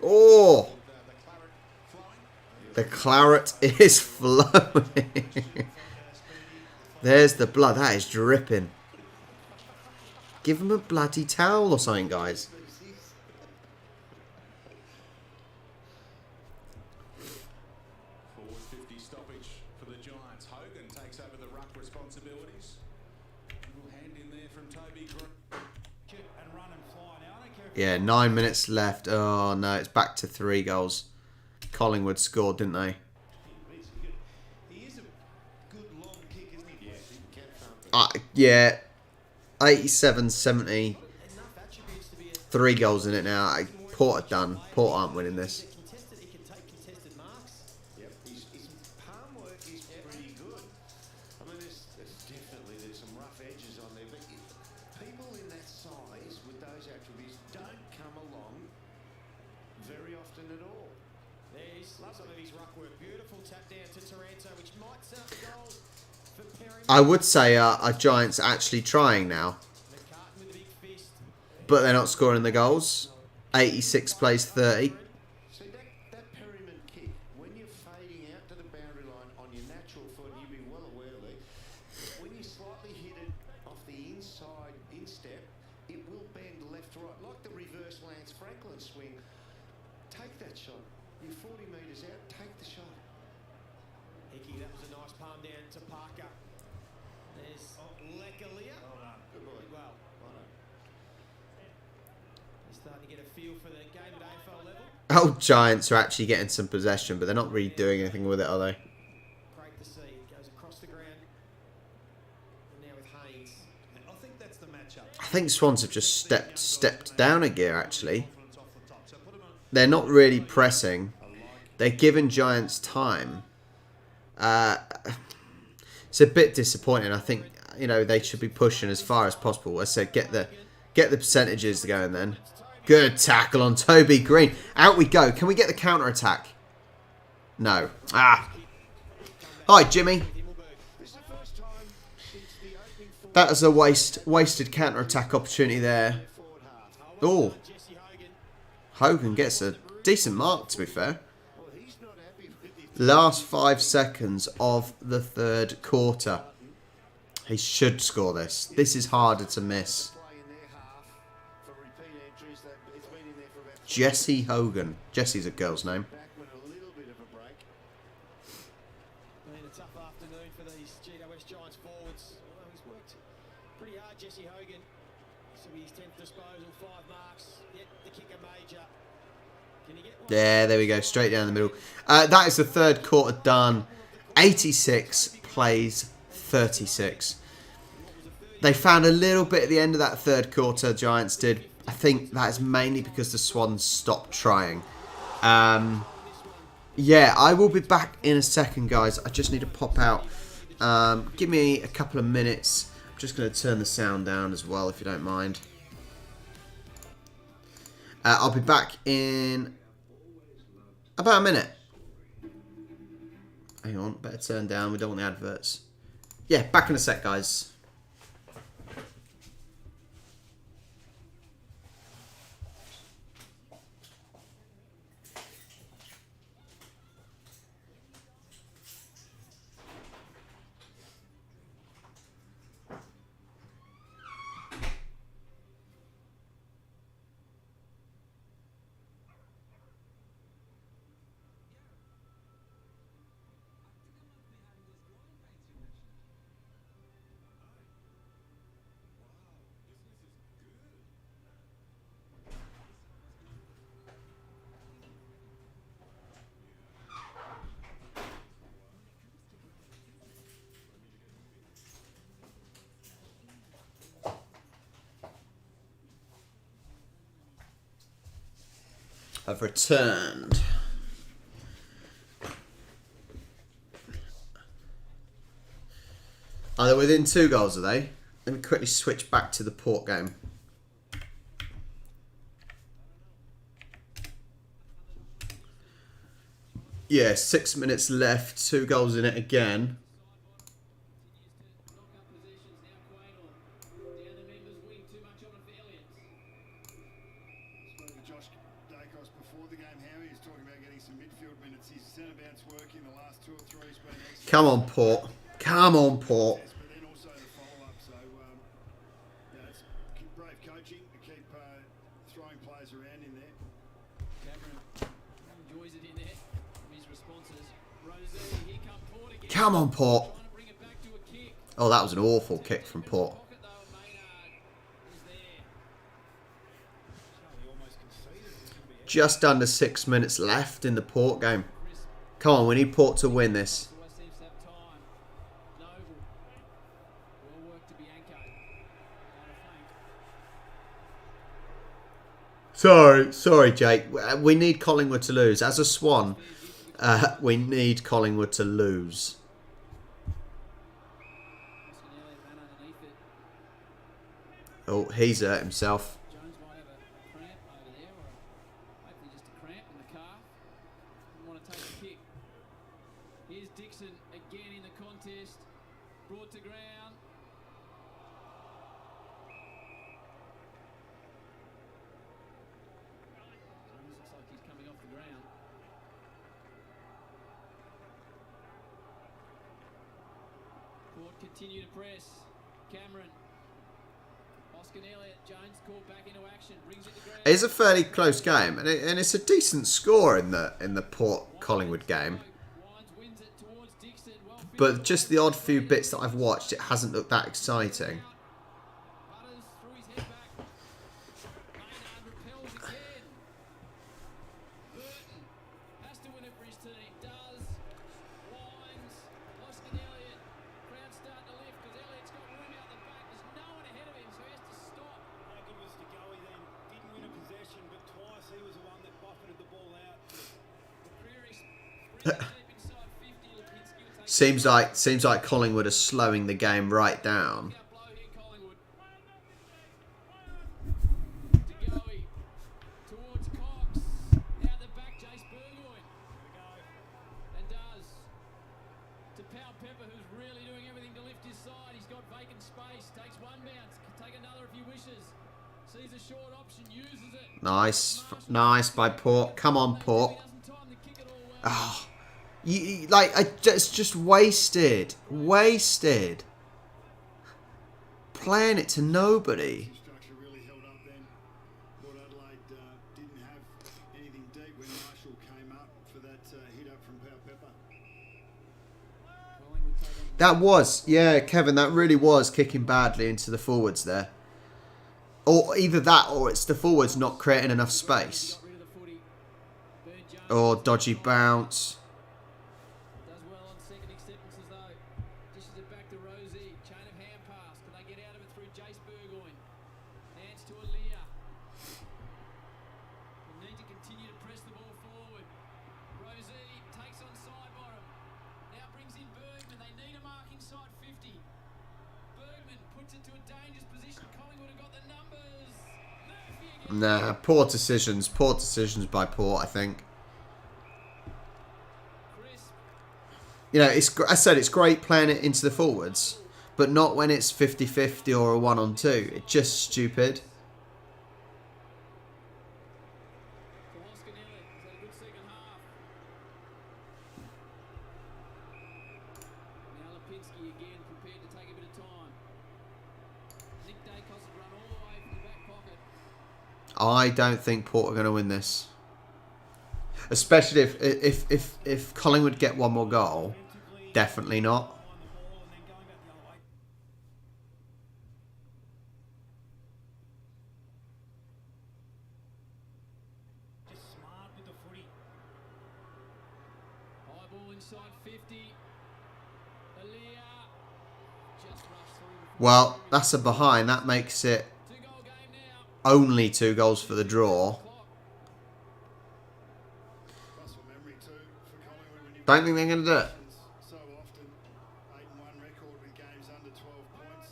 Oh! The claret is flowing. There's the blood. That is dripping. Give him a bloody towel or something, guys. Yeah, 9 minutes left. Oh, no, it's back to 3 goals. Collingwood scored, didn't they? He is a good long kick, isn't he? Yeah. 87-70. 3 goals in it now. Port are done. Port aren't winning this. Yep, his palm work is pretty good. I mean, there's definitely some rough edges on there, but people in that size with those attributes don't come along very often at all. There's some of his ruck work. Beautiful tap down to Taranto, which might set up the goal for Perry. I would say are Giants actually trying now. McCartan with a big fist. But they're not scoring the goals. 86 plays 30. See, that Perryman kick, when you're fading out to the boundary line on your natural foot, you'd be well aware of it, when you slightly hit it off the inside instep, it will bend left to right, like the reverse Lance Franklin swing. Take that shot. You're 40 metres out, take the shot. Hickey, that was a nice palm down to Parker. There's Lekalia. Good boy. Well, they're starting to get a feel for the game at AFL level. Oh, Giants are actually getting some possession, but they're not really doing anything with it, are they? Great to see. Goes across the ground. And now with Haynes. I think that's the matchup. I think Swans have just stepped down a gear, actually. They're not really pressing. They're giving Giants time. It's a bit disappointing. I think, you know, they should be pushing as far as possible. I said, get the percentages going then. Good tackle on Toby Green. Out we go. Can we get the counter-attack? No. Ah. Hi, Jimmy. That was a wasted counter-attack opportunity there. Oh. Hogan gets a decent mark, to be fair. Last 5 seconds of the 3rd quarter. He should score this. This is harder to miss. Jesse Hogan. Jesse's a girl's name. Been a tough afternoon for these GWS Giants forwards. He's worked pretty hard, Jesse Hogan. This will be his 10th disposal, 5 marks. Yet the kicker major. Can he get one? There we go. Straight down the middle. That is the 3rd quarter done. 86 plays 36. They found a little bit at the end of that third quarter, Giants did. I think that is mainly because the Swans stopped trying. Yeah, I will be back in a second, guys. I just need to pop out. Give me a couple of minutes. I'm just going to turn the sound down as well, if you don't mind. I'll be back in about a minute. Hang on, better turn down. We don't want the adverts. Yeah, back in a sec, guys. I've returned. Are they within 2 goals, are they? Let me quickly switch back to the Port game. Yeah, 6 minutes left. 2 goals in it again. Come on, Port. Come on, Port. Come on, Port. Oh, that was an awful kick from Port. Just under 6 minutes left in the Port game. Come on, we need Port to win this. Sorry, Jake. We need Collingwood to lose. As a Swan, we need Collingwood to lose. Oh, he's hurt himself. Continue to press. Cameron. Oscar Elliott. Jones called back into action. Brings it to ground. It's a fairly close game, and it's a decent score in the Port Collingwood game. But just the odd few bits that I've watched, it hasn't looked that exciting. Seems like Collingwood are slowing the game right down. Nice by Port. Come on, Port. Oh. It's just wasted. Playing it to nobody. That was, yeah, Kevin, that really was kicking badly into the forwards there. Or either that or it's the forwards not creating enough space. Or dodgy bounce. flicked it to a dangerous position. Collingwood have got the numbers. Murphy again. Nah, poor decisions. Poor decisions by Port, I think. Crisp. You know, I said it's great playing it into the forwards, but not when it's 50-50 or a 1-on-2. It's just stupid. For Hoskinelli. He's had a good second half. Now Lipinski again prepared to take a bit of time. Nick Dacos has run all the way from the back pocket. I don't think Port are going to win this. Especially if Collingwood get one more goal. Definitely not. Just smart with the footy. High ball inside 50. Alia just rushed through. Well, that's a behind. That makes it 2-goal game now. only 2 goals for the draw. Muscle memory too for Collingwood when you've Don't think they're going to do it. so often 8-1 record with games under 12 points,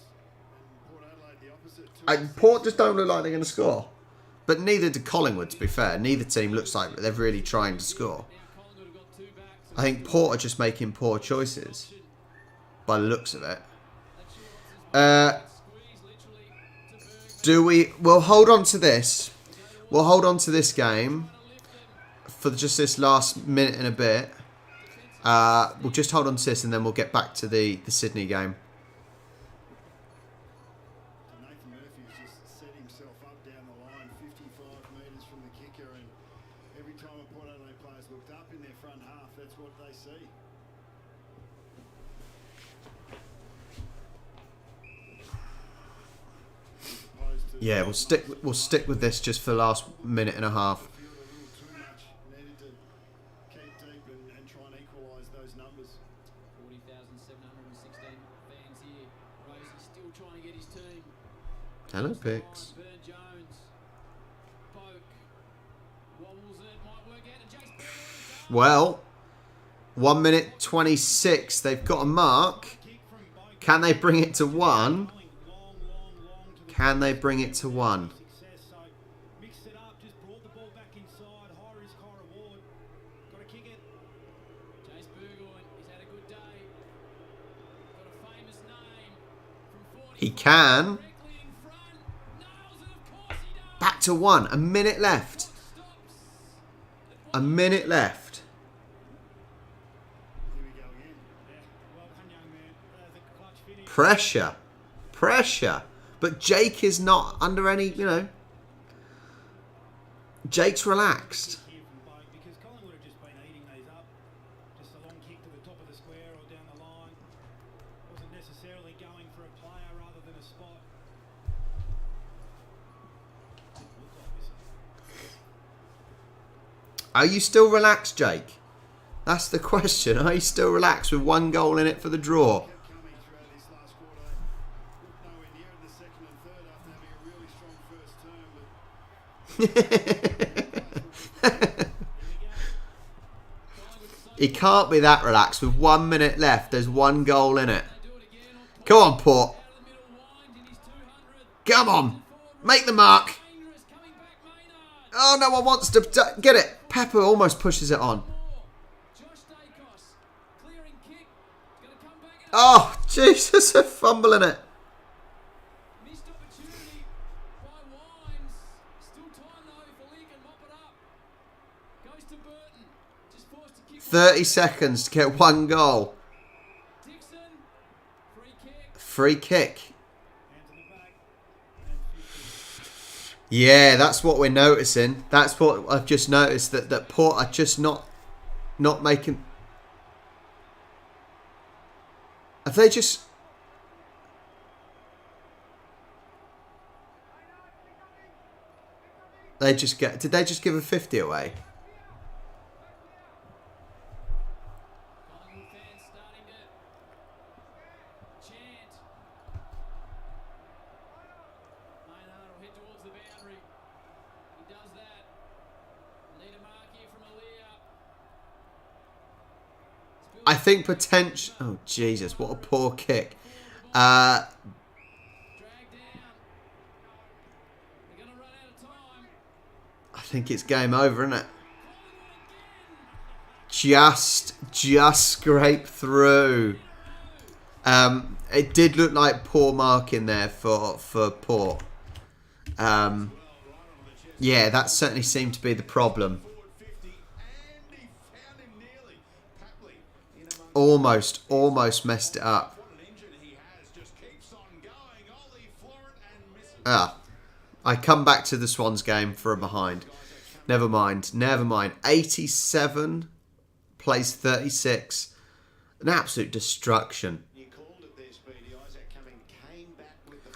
and Port Adelaide the opposite. Port just don't look like they're going to score. But neither did Collingwood, to be fair. Neither team looks like they're really trying to score. Now Collingwood have got 2 backs. I think Port are just making poor choices. By the looks of it. Squeeze literally to Berg. We'll hold on to this. We'll hold on to this game for just this last minute and a bit. We'll just hold on to this and then we'll get back to the Sydney game. Nathan Murphy's just set himself up down the line, 55 metres from the kicker, and every time a Port Adelaide players looked up in their front half, that's what they see. As opposed to Yeah, we'll stick with this just for the last minute and a half. field a little too much, needed to keep deep and try and equalise those numbers. 40,716 fans here. Rosie still trying to get his team. Hello, Pix. Burn Jones. Poke. Wobbles it. Might work out. And Jace Burn. Well, 1 minute 26. They've got a mark. Can they bring it to 1? Can they bring it to 1? Success, so mixed it up, just brought the ball back inside. High risk, high reward. Got to kick it. Jace Burgoyne. He's had a good day. Got a famous name from 40. He can. Directly in front. Nails it. Of course he does. Back to 1. A minute left. Stops. A minute left. Here we go again. Yeah, well done, young man. The clutch finish. Pressure. Pressure. But Jake is not under any, Jake's relaxed. Here from Boak, because Collingwood have just been eating these up. Just a long kick to the top of the square or down the line. Wasn't necessarily going for a player rather than a spot. Didn't look like this. Are you still relaxed, Jake? That's the question. Are you still relaxed with 1 goal in it for the draw? Kept coming throughout this last quarter. Looked nowhere near in the second and third after having a really strong first term, but He can't be that relaxed with 1 minute left. There's 1 goal in it. Come on, Port. Come on. Make the mark. Oh, no one wants to get it. Pepper almost pushes it on. Oh, Jesus, they're fumbling it. Missed opportunity by Wines. Still time though if Ali can mop it up. Goes to Burton. Just forced to kick. 30 seconds to get 1 goal. Dixon. Free kick. Free kick. Hand to the back. And 50. Yeah, that's what we're noticing. That's what I've just noticed, that Port are just not making... Have they just... Did they just give a 50 away? Collingwood fans starting to chant. Maynard will head towards the boundary. He does that. Need a mark here from Alia. I think potential... Oh, Jesus, what a poor kick. think it's game over, isn't it? Just scrape through. It did look like poor marking there for Port. Yeah, that certainly seemed to be the problem. Almost messed it up. I come back to the Swans game for a behind. Never mind. 87 plays 36. An absolute destruction.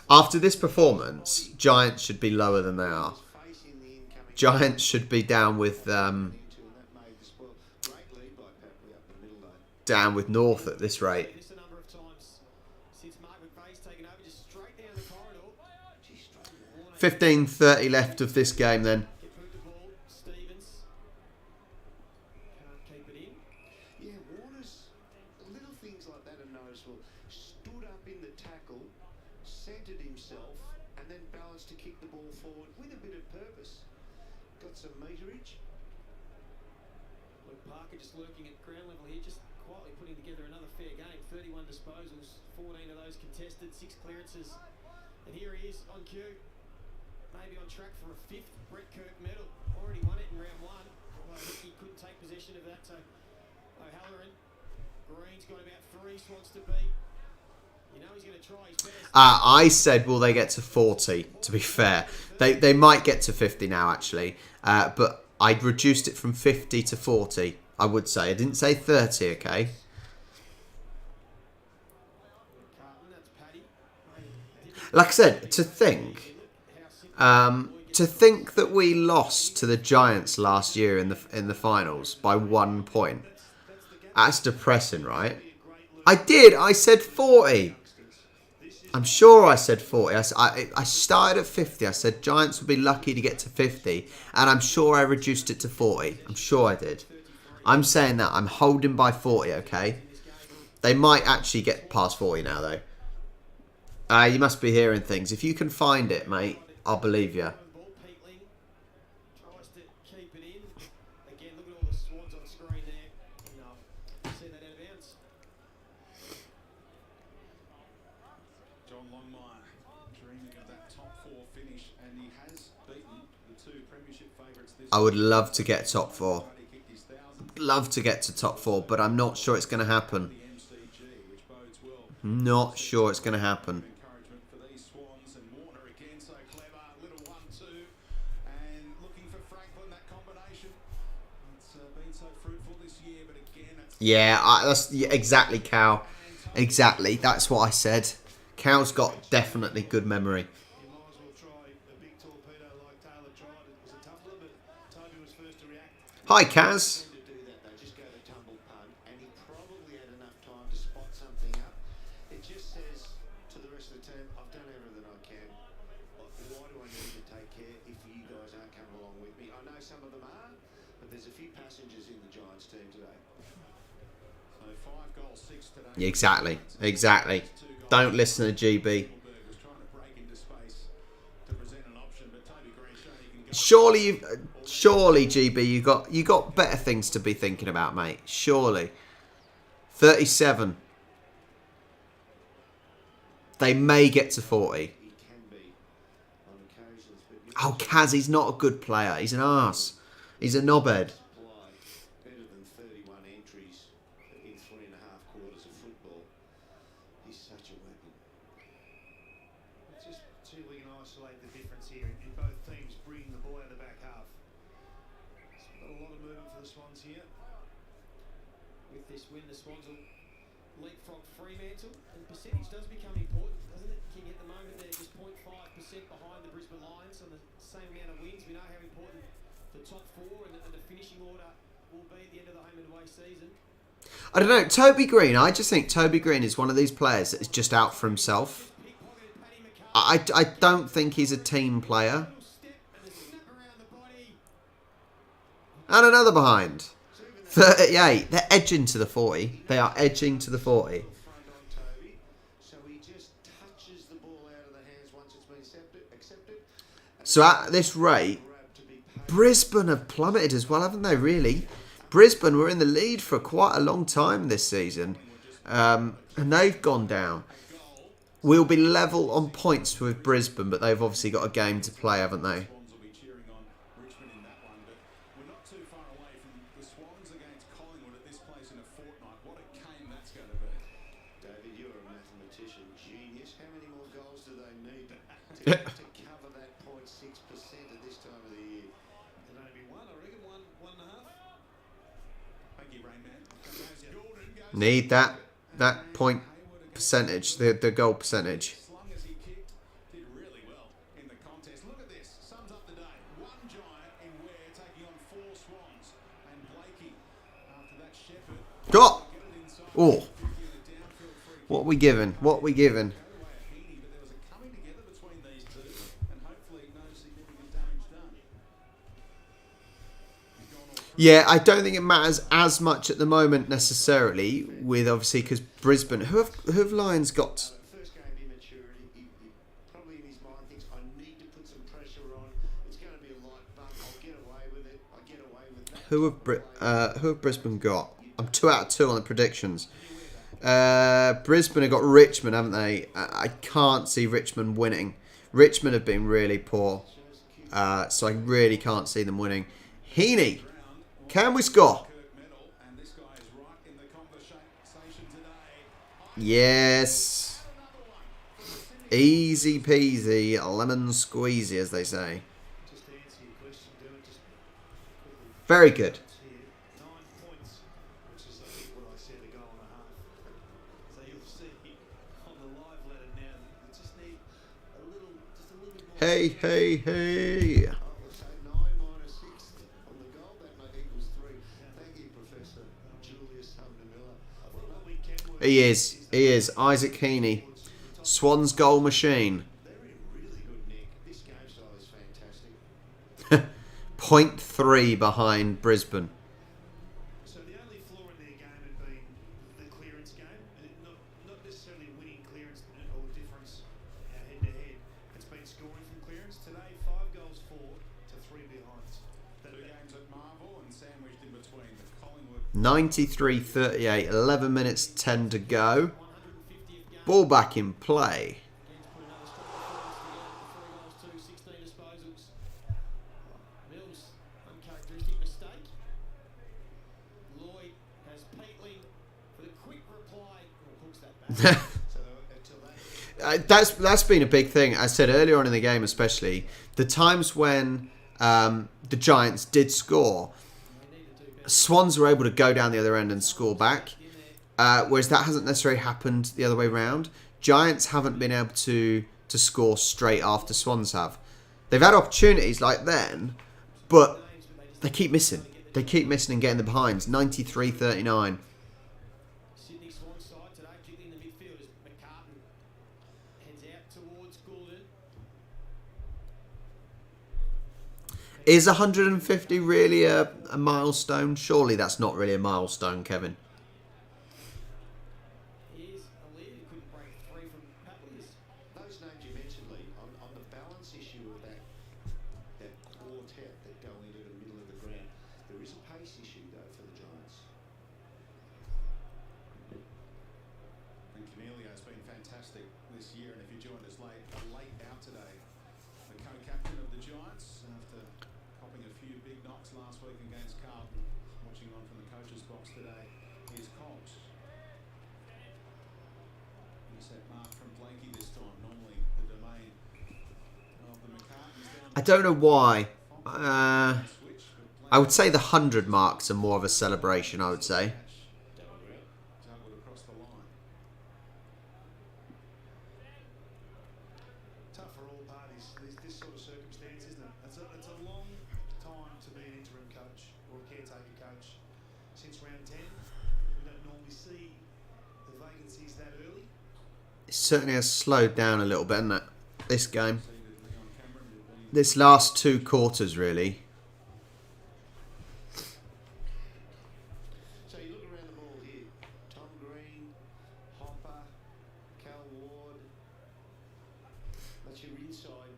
After this performance, Giants should be lower than they are. Giants should be down with North at this rate. 15:30 left of this game then. And here he is on cue, maybe on track for a 5th Brett Kirk medal. Already won it in round 1, although he couldn't take possession of that. So O'Halloran, Green's got about 3 Swans to beat. You know he's going to try his best. I said, will they get to 40, to be fair. They might get to 50 now, actually. But I'd reduced it from 50 to 40, I would say. I didn't say 30, okay? Like I said, to think that we lost to the Giants last year in the finals by 1 point, that's depressing, right? I did. I said 40. I'm sure I said 40. I started at 50. I said Giants would be lucky to get to 50, and I'm sure I reduced it to 40. I'm sure I did. I'm saying that. I'm holding by 40, okay? They might actually get past 40 now, though. You must be hearing things. If you can find it, mate, I'll believe you. John Longmire dreaming of that top 4 finish, and he has beaten the 2 premiership favourites this I would love to get top 4. Love to get to top 4, but I'm not sure it's going to happen. Not sure it's going to happen. Yeah, exactly, Cal. Exactly, that's what I said. Cal's got definitely good memory. Hi, Kaz. Exactly. Don't listen to GB. Surely, GB, you got better things to be thinking about, mate. Surely. 37. They may get to 40. Oh, Kaz, he's not a good player. He's an arse. He's a knobhead. I don't know, Toby Green. I just think Toby Green is one of these players that is just out for himself. I don't think he's a team player. And another behind. 38. They're edging to the 40. They are edging to the 40. So at this rate, Brisbane have plummeted as well, haven't they, really? Brisbane were in the lead for quite a long time this season. And they've gone down. We'll be level on points with Brisbane, but they've obviously got a game to play, haven't they? Swans will be cheering on Richmond in that one, but we're not too far away from the Swans against Collingwood at this place in a fortnight. What a game that's going to be. David, you're a mathematician genius. How many more goals do they need to cover that 0.6% at this time of the year? Can only be one, I reckon. One and a half. Thank you, Rainman. Need that point percentage, the goal percentage. Slung as he kicked, did really well in the contest. Look at this, sums up the day. One giant in Ware taking on 4 Swans. And Blakey, after that Shepherd, Got. get it inside. Oh, 50 in a downfield free what we giving? What we giving? Go away at Heaney, but there was a coming together between these two, and hopefully no significant damage done. He's gone all through. Yeah, I don't think it matters as much at the moment necessarily, with obviously because Brisbane, who have Lions got? First game immaturity. He probably in his mind thinks, I need to put some pressure on. It's going to be a light buck. I'll get away with it. I get away with that. Who have Brisbane got? I'm 2 out of 2 on the predictions. Brisbane have got Richmond, haven't they? I can't see Richmond winning. Richmond have been really poor, so I really can't see them winning. Heaney, can we score? Medal, and this guy is right in the conversation today. Yes. Easy peasy, lemon squeezy, as they say. Just to answer your question, Dylan, just quickly. Very good. Here, 9 points, which is I think what I said, a goal and a half. So you'll see on the live letter now, you just need a little bit more. Hey, hey, hey. I'll say 9 minus 6 on the goal. That equals 3. Thank you, Professor Julius Humner-Miller. I think what we can work He is. Isaac Heaney. Swans goal machine. They're in really good nick. This game style is fantastic. 0.3 behind Brisbane. So the only flaw in their game had been the clearance game, and not necessarily winning clearance or difference head to head. It's been scoring from clearance. Today, 5 goals for to 3 behinds. 2 games at Marvel and sandwiched in between the Collingwood. 93-38, 11 minutes 10 to go. 150th game. Ball back in play. Again's put another strong performance together with 3 goals, 2, 16 disposals. Mills, uncharacteristic mistake. Lloyd has Peatling for the quick reply. Oh, hooks that back. So until that That's been a big thing. I said earlier on in the game, especially the times when the Giants did score, They need to do better. Swans were able to go down the other end and score back, whereas that hasn't necessarily happened the other way round. Giants haven't been able to score straight after Swans have. They've had opportunities like then, but they keep missing. They keep missing and getting the behinds. 93-39. Sydney Swans side today, particularly in the midfield, as McCartan heads out towards Goulden. Is 150 really a milestone? Surely that's not really a milestone, Kevin. Here's a lead who couldn't break 3 from Patley's. those names you mentioned, Lee, on the balance issue of that quartet that go into the middle of the ground, there is a pace issue though for the Giants. And Cornelio's been fantastic this year, and if you joined us late out today, the co-captain of the Giants, after copping a few big knocks last week against Carlton, watching on from the coach's box today, is Cogs. Intercept mark from Blakey this time, normally the domain of the McCartans down. I don't know why. Switch, but I would say the 100 marks are more of a celebration, I would say. Tugwood across the line. Tough for all parties. This sort of circumstance, isn't it? It's a long time to be an interim coach or a caretaker coach. Since round 10, we don't normally see the vacancies that early. It certainly has slowed down a little bit, hasn't it? This game. See that Leon Cameron will be This last 2 quarters, really. So you look around the ball here, Tom Green, Hopper, Cal Ward, that's your inside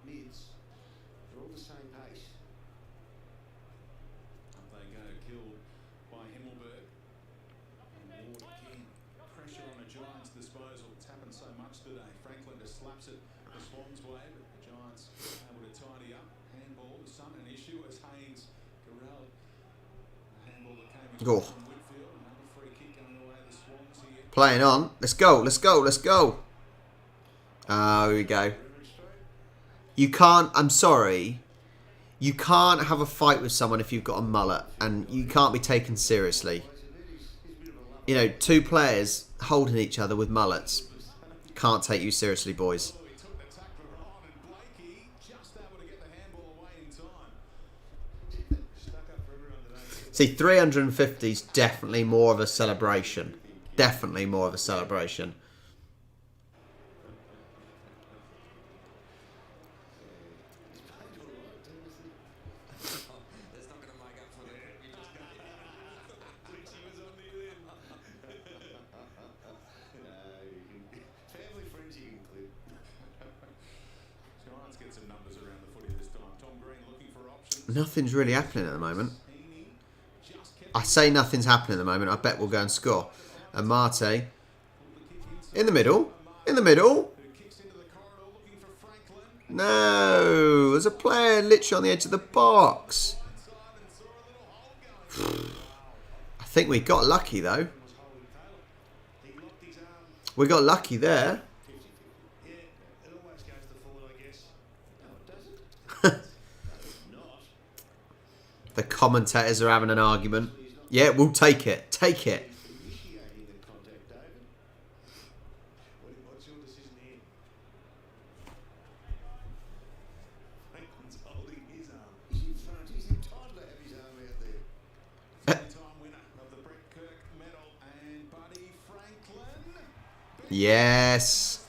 mids. They're all the same pace. today. Franklin just slaps it the Swans way, but the Giants able to tidy up. Handball, the sun an issue as Haynes corralled the handball that came in Oh. from Whitfield. Another free kick going away the Swans here. Playing on. Let's go. Let's go. Let's go. Oh, here we go. You can't. I'm sorry. You can't have a fight with someone if you've got a mullet, and you can't be taken seriously. You know, two players holding each other with mullets. Can't take you seriously, boys. He took the tackler on, and Blakey just able to get the handball away in time. Stuck up for everyone today. See, 350 is definitely more of a celebration. Definitely more of a celebration. That's not going to make up for the you just got. Richie was on the end. Family friends you can clip. Giants get some numbers around the footy this time. Tom Green looking for options. Nothing's really happening at the moment. Heaney just kept I say nothing's happening at the moment. I bet we'll go and score. And Marte the kick inside. in the middle. In the middle. Who kicks into the corridor looking for Franklin. No. There's a player literally on the edge of the box. Inside and saw a little hole going. I think we got lucky, though. Was holding Taylor. He locked his arm. We got lucky there. Yeah, it always goes to forward, I guess. No, it doesn't. Not. The commentators are having an argument. Yeah, we'll take it. Take it. Initiating the contact, David. What's your decision here? Franklin's holding his arm. He's in front. He's entitled to have his arm out there. Time winner of the Brett Kirk medal and Buddy Franklin. Yes.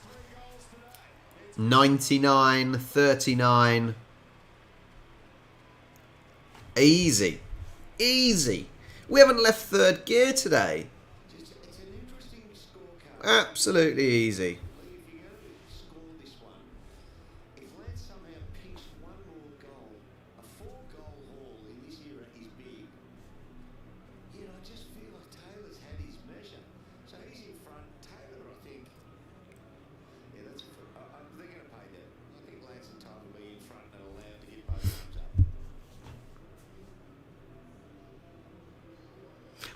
99-39. Easy. Easy. We haven't left third gear today. It's an interesting scorecard. Absolutely easy. If you're going to score this one, if Lance somehow picks one more goal, a 4-goal haul in this era is big. Yet I just feel like Taylor's had his measure. So he's in front. Taylor, I think. Yeah, they're going to pay that. I think Lance and Tyler will be in front and allowed to get both arms up.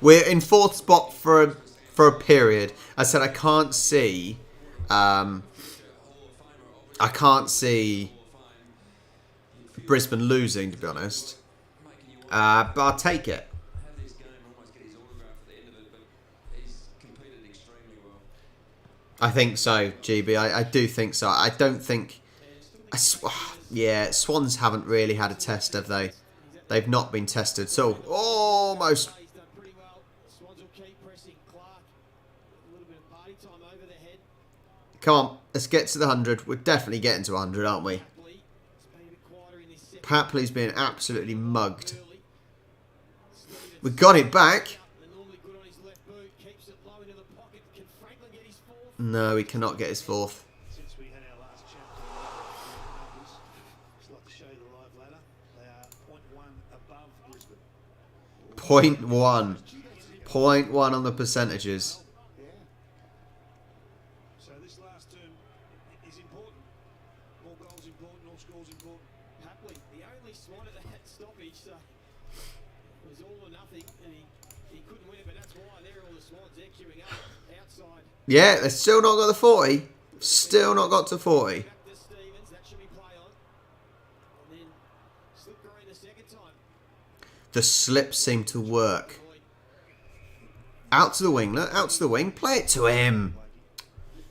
We're in fourth spot for a period. I said I can't see. I can't see Brisbane losing, to be honest. But I'll take it. Have this game and almost get his autograph at the end of it, but he's competed extremely well. I think so, GB. I do think so. I don't think... Yeah, Swans haven't really had a test, have they? They've not been tested. So, almost... He's done pretty well. Swans will keep pressing Clark. A little bit of party time over the head. Come on, let's get to the 100. We're definitely getting to 100, aren't we? Happily, it's been a bit quieter in this second. Papley's been absolutely mugged. Early. Stevens We got it back. and normally good on his left boot. Keeps it low into the pocket. Can Franklin get his fourth? No, he cannot get his fourth. Since we had our last chat, numbers, just like to show you the live ladder. They are 0.1 above Brisbane. 0.1. 0.1 on the percentages. So this last term is important. All goals important, all scores important. Happily, the only Swan at that stoppage, so it was all or nothing, and he couldn't win it, but that's why they're all the Swans. They're queuing up outside. Yeah, they've still not got the 40. Still not got to 40. Back to Stevens, that should be play on. And then slip Green the second time. The slips seem to work. Out to the wing, look. Out to the wing. Play it to him.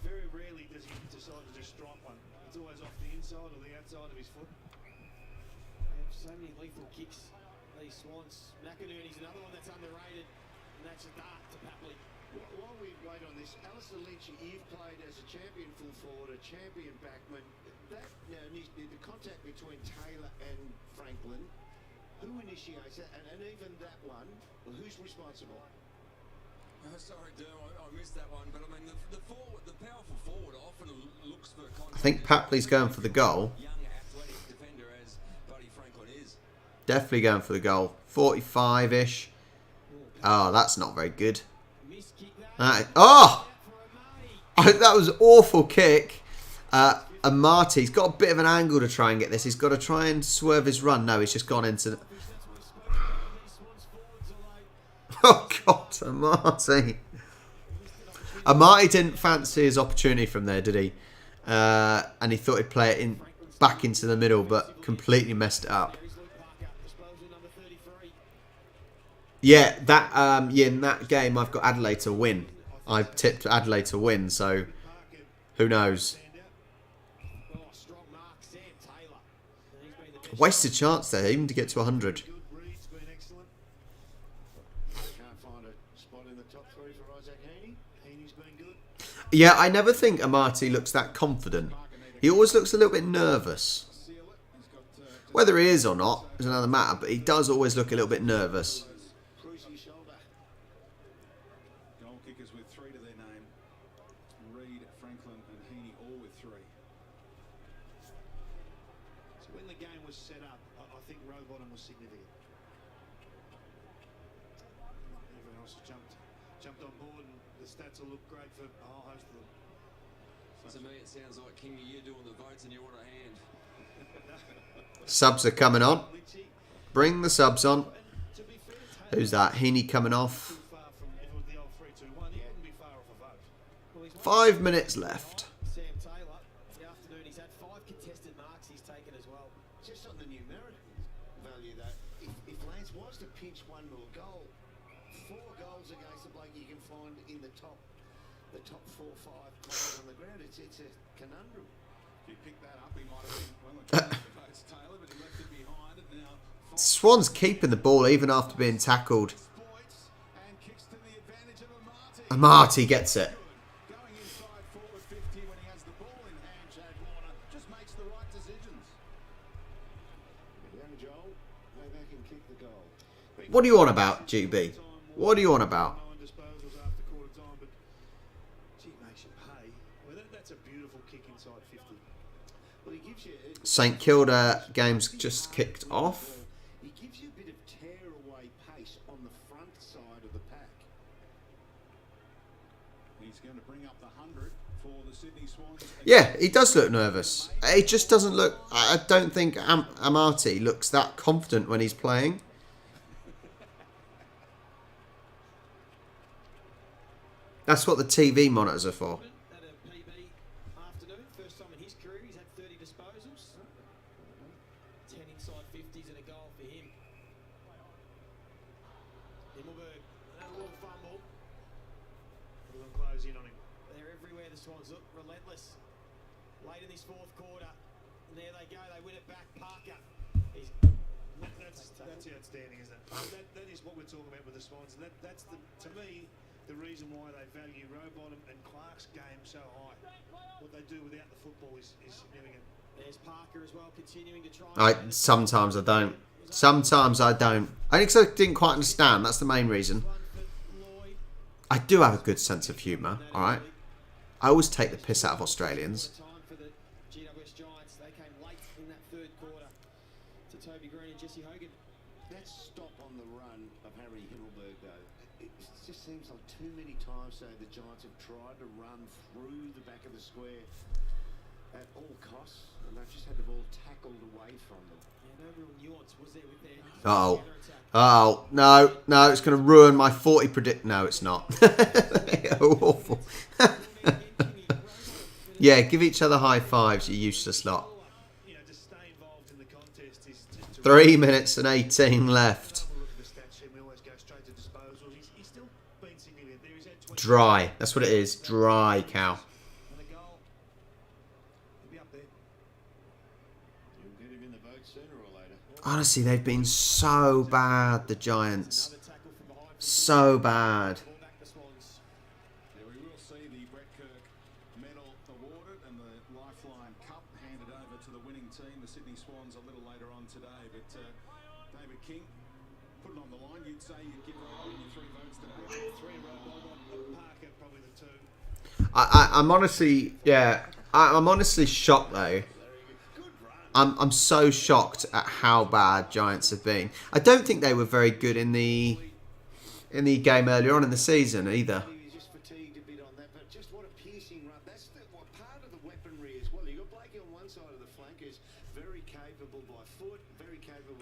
Very rarely does he decide to just strike one. It's always off the inside or the outside of his foot. They have so many lethal kicks, these Swans. McInerney's another one that's underrated, and that's a dart to Papley. While we wait on this, Alistair Lynch, you've played as a champion full forward, a champion backman. That the contact between Taylor and Franklin, who initiates that, and even that one, well, who's responsible? Oh, sorry, Derm, I missed that one. But I mean, the powerful forward often looks for contact. I think Papley's going for the goal. Young athletic defender as Buddy Franklin is. Definitely going for the goal. 45-ish. Oh, that's not very good. Miss kick that. Oh! For a Marty. That was an awful kick. And Marty's got a bit of an angle to try and get this. He's got to try and swerve his run. No, he's just gone into... Oh, God, Marty. Marty didn't fancy his opportunity from there, did he? And he thought he'd play it back into the middle, but completely messed it up. Yeah, in that game, I've got Adelaide to win. I've tipped Adelaide to win, so who knows? Wasted chance there, even to get to 100. Yeah, I never think Amati looks that confident. He always looks a little bit nervous. Whether he is or not is another matter, but he does always look a little bit nervous. Goal kickers with 3 to their name. Reid, Franklin and Heaney all with 3. So when the game was set up, I think Rowbottom was significant. Everyone else jumped on board, and the stats will look great for a whole host of them. To me, it sounds like, King, you're doing the votes and you want a hand. Subs are coming on. Bring the subs on. Who's that? Heaney coming off. 5 minutes left. Sam Taylor, the afternoon, he's had 5 contested marks he's taken as well. Just on the numeric value, though, if Lance was to pinch one more goal, 4 goals against the bloke you can find in the top 4 or 5 players on the ground, it's a conundrum. If he picked that up, he might have been well and truly votes Taylor, but he left it behind. And now Swans keeping the ball even after being tackled. and kicks to the advantage of Amati. Amati gets it. Going inside forward 50 when he has the ball in hand, Chad Warner just makes the right decisions. Young Joel, go back and kick the goal. What do you want about, GB? What do you want about? 9 disposals after quarter time, but gee, makes you pay. Well, that's a beautiful kick inside 50. Well, he gives you... St Kilda game's just kicked off. He gives you a bit of tear-away pace on the front side of the pack. He's going to bring up the 100 for the Sydney Swans. Yeah, he does look nervous. It just doesn't look... I don't think Amati looks that confident when he's playing. That's what the TV monitors are for. At a PB afternoon, first time in his career, he's had 30 disposals. 10 inside 50s and a goal for him. Himmelberg, another little fumble. We're going to close in on him. They're everywhere, the Swans look relentless. Late in this 4th quarter, and there they go, they win it back. Parker. He's That's outstanding, isn't it? That is what we're talking about with the Swans, and that's to me the reason why they value Rowbottom and Clark's game so high. What they do without the football is significant. There's Parker as well, continuing to try. Sometimes I don't. Sometimes I don't. I think I didn't quite understand. That's the main reason. I do have a good sense of humour, alright? I always take the piss out of Australians. Time for the GWS Giants. They came late in that 3rd quarter to Toby Green and Jesse Hogan. That stop on the run of Harry Himmelberg, though, it just seems like too many times so the Giants have tried to run through the back of the square at all costs, and they've just had the ball tackled away from them. Yeah, no real nuance was there with their Uh-oh. counter-attack. Oh, no, it's going to ruin my 40 predict... No, it's not. Awful. Yeah, give each other high fives, you useless lot. You know, to stay involved in the contest is just to 3 minutes and 18 left. have a look at the stat sheet. We always go straight to disposals. He's still been significant. There he's had 20 Dry. That's what it is. Dry, cow. and a goal. He'll be up there. You'll get him in the vote sooner or later. Honestly, they've been so bad, the Giants. Another tackle from behind. So bad. Ball back the Swans. Now we will see the Brett Kirk medal awarded and the Lifeline Cup handed over to the winning team, the Sydney Swans, a little later on today. But David King, put it on the line, you'd say you'd give Rowbottom your 3 votes today. 3 Rowbottom, Parker probably the 2. I'm honestly, I'm honestly shocked though. I'm so shocked at how bad Giants have been. I don't think they were very good in the game earlier on in the season either. He was just fatigued a bit on that, but just what a piercing run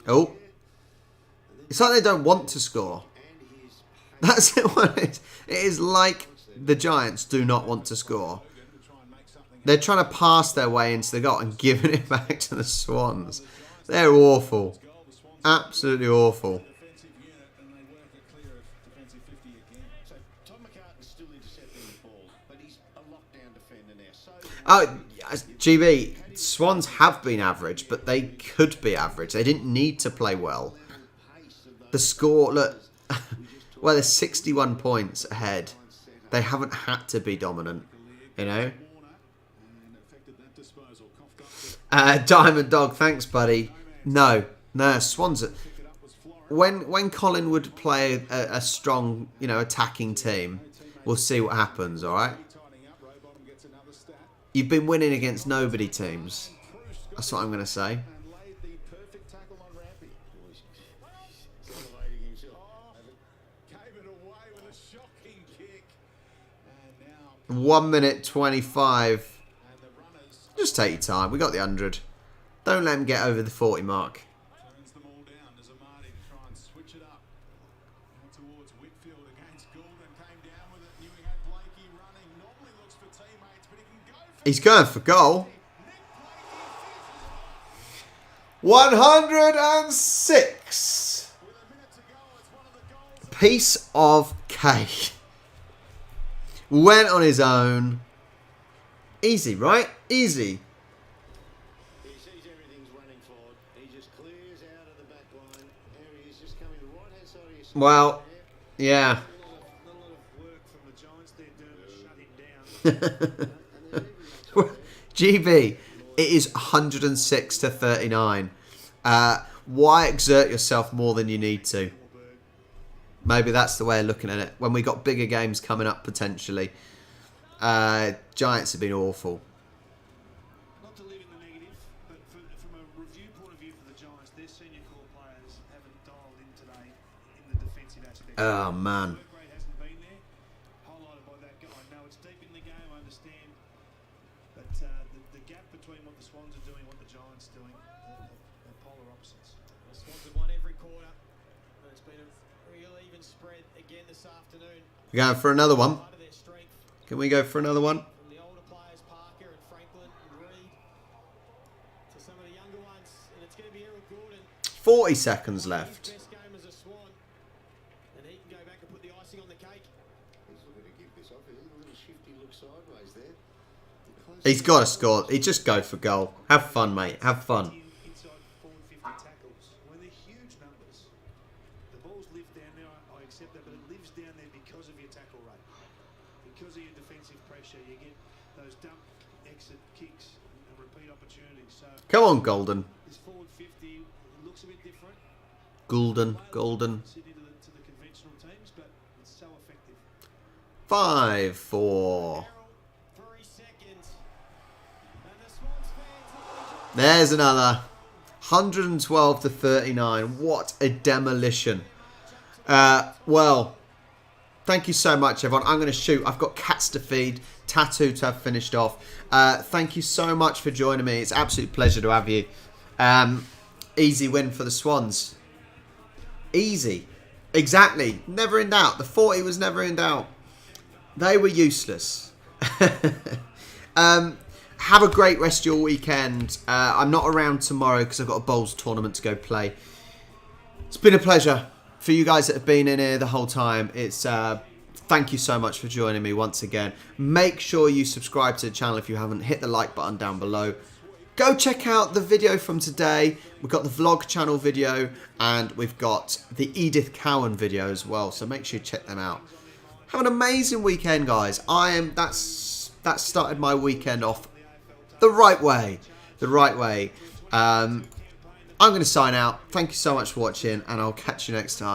Oh. It's like they don't want to score. That's what it is. It is like the Giants do not want to score. They're trying to pass their way into the goal and giving it back to the Swans. They're awful. Absolutely awful. Oh, GB, Swans have been average, but they could be average. They didn't need to play well. The score, look, well, they're 61 points ahead. They haven't had to be dominant, you know. Diamond Dog, thanks, buddy. No, Swans. When Colin would play a strong, you know, attacking team, we'll see what happens. All right. You've been winning against nobody teams. That's what I'm going to say. One minute 25. Just take your time. We got the 100. Don't let them get over the 40 mark. Turns them all down. There's Amati to try and switch it up. Now towards Whitfield against Goulden. Came down with it. Knew he had Blakey running. Normally looks for teammates, but he can go for He's going for goal. 106. Piece of cake. Went on his own. Easy, right? Easy. He sees everything's running forward. He just clears out of the back line. There he is, just coming to the right-hand side of your screen. Well, yeah. Not a lot of work from the Giants there, to shut him down. GB, it is 106 to 39. Why exert yourself more than you need to? Maybe that's the way of looking at it. When we got bigger games coming up potentially. Giants have been awful. Not to live in the negative, but from a review point of view for the Giants, their senior core players haven't dialed in today in the defensive aspect. Oh, man. The work rate hasn't been there, highlighted by that guy. I know it's deep in the game, I understand, but the gap between what the Swans are doing and what the Giants are doing are polar opposites. The Swans have won every quarter, and it's been a real even spread again this afternoon. We're going for another one. Part of their strength Can we go for another one? from the older players, Parker and Franklin and Reed, to some of the younger ones, and it's going to be Errol Gordon. 40 seconds His left. best game as a Swan, and he can go back and put the icing on the cake. He's looking to give this off. He's a little shifty look sideways there. He's got to score. He just go for goal. Have fun, mate. Have fun. Inside forward 50 tackles, when they're huge numbers, the balls live down there. I accept that, but it lives down there because of your tackle rate, because of your defensive pressure. You get those dump exit kicks and repeat opportunities. So Come on, Golden. this forward 50 it looks a bit different. Golden. Sydney to the conventional teams, but it's so effective. 5-4. 3 seconds, and the Swans fans. There's another. 112 to 39. What a demolition. Well, thank you so much, everyone. I'm going to shoot. I've got cats to feed, tattoo to have finished off. Thank you so much for joining me. It's an absolute pleasure to have you. Easy win for the Swans. Easy. Exactly. Never in doubt. The 40 was never in doubt. They were useless. Have a great rest of your weekend. I'm not around tomorrow because I've got a bowls tournament to go play. It's been a pleasure for you guys that have been in here the whole time. It's thank you so much for joining me once again. Make sure you subscribe to the channel if you haven't. Hit the like button down below. Go check out the video from today. We've got the vlog channel video and we've got the Edith Cowan video as well. So make sure you check them out. Have an amazing weekend, guys. That started my weekend off the right way. I'm going to sign out. Thank you so much for watching and I'll catch you next time.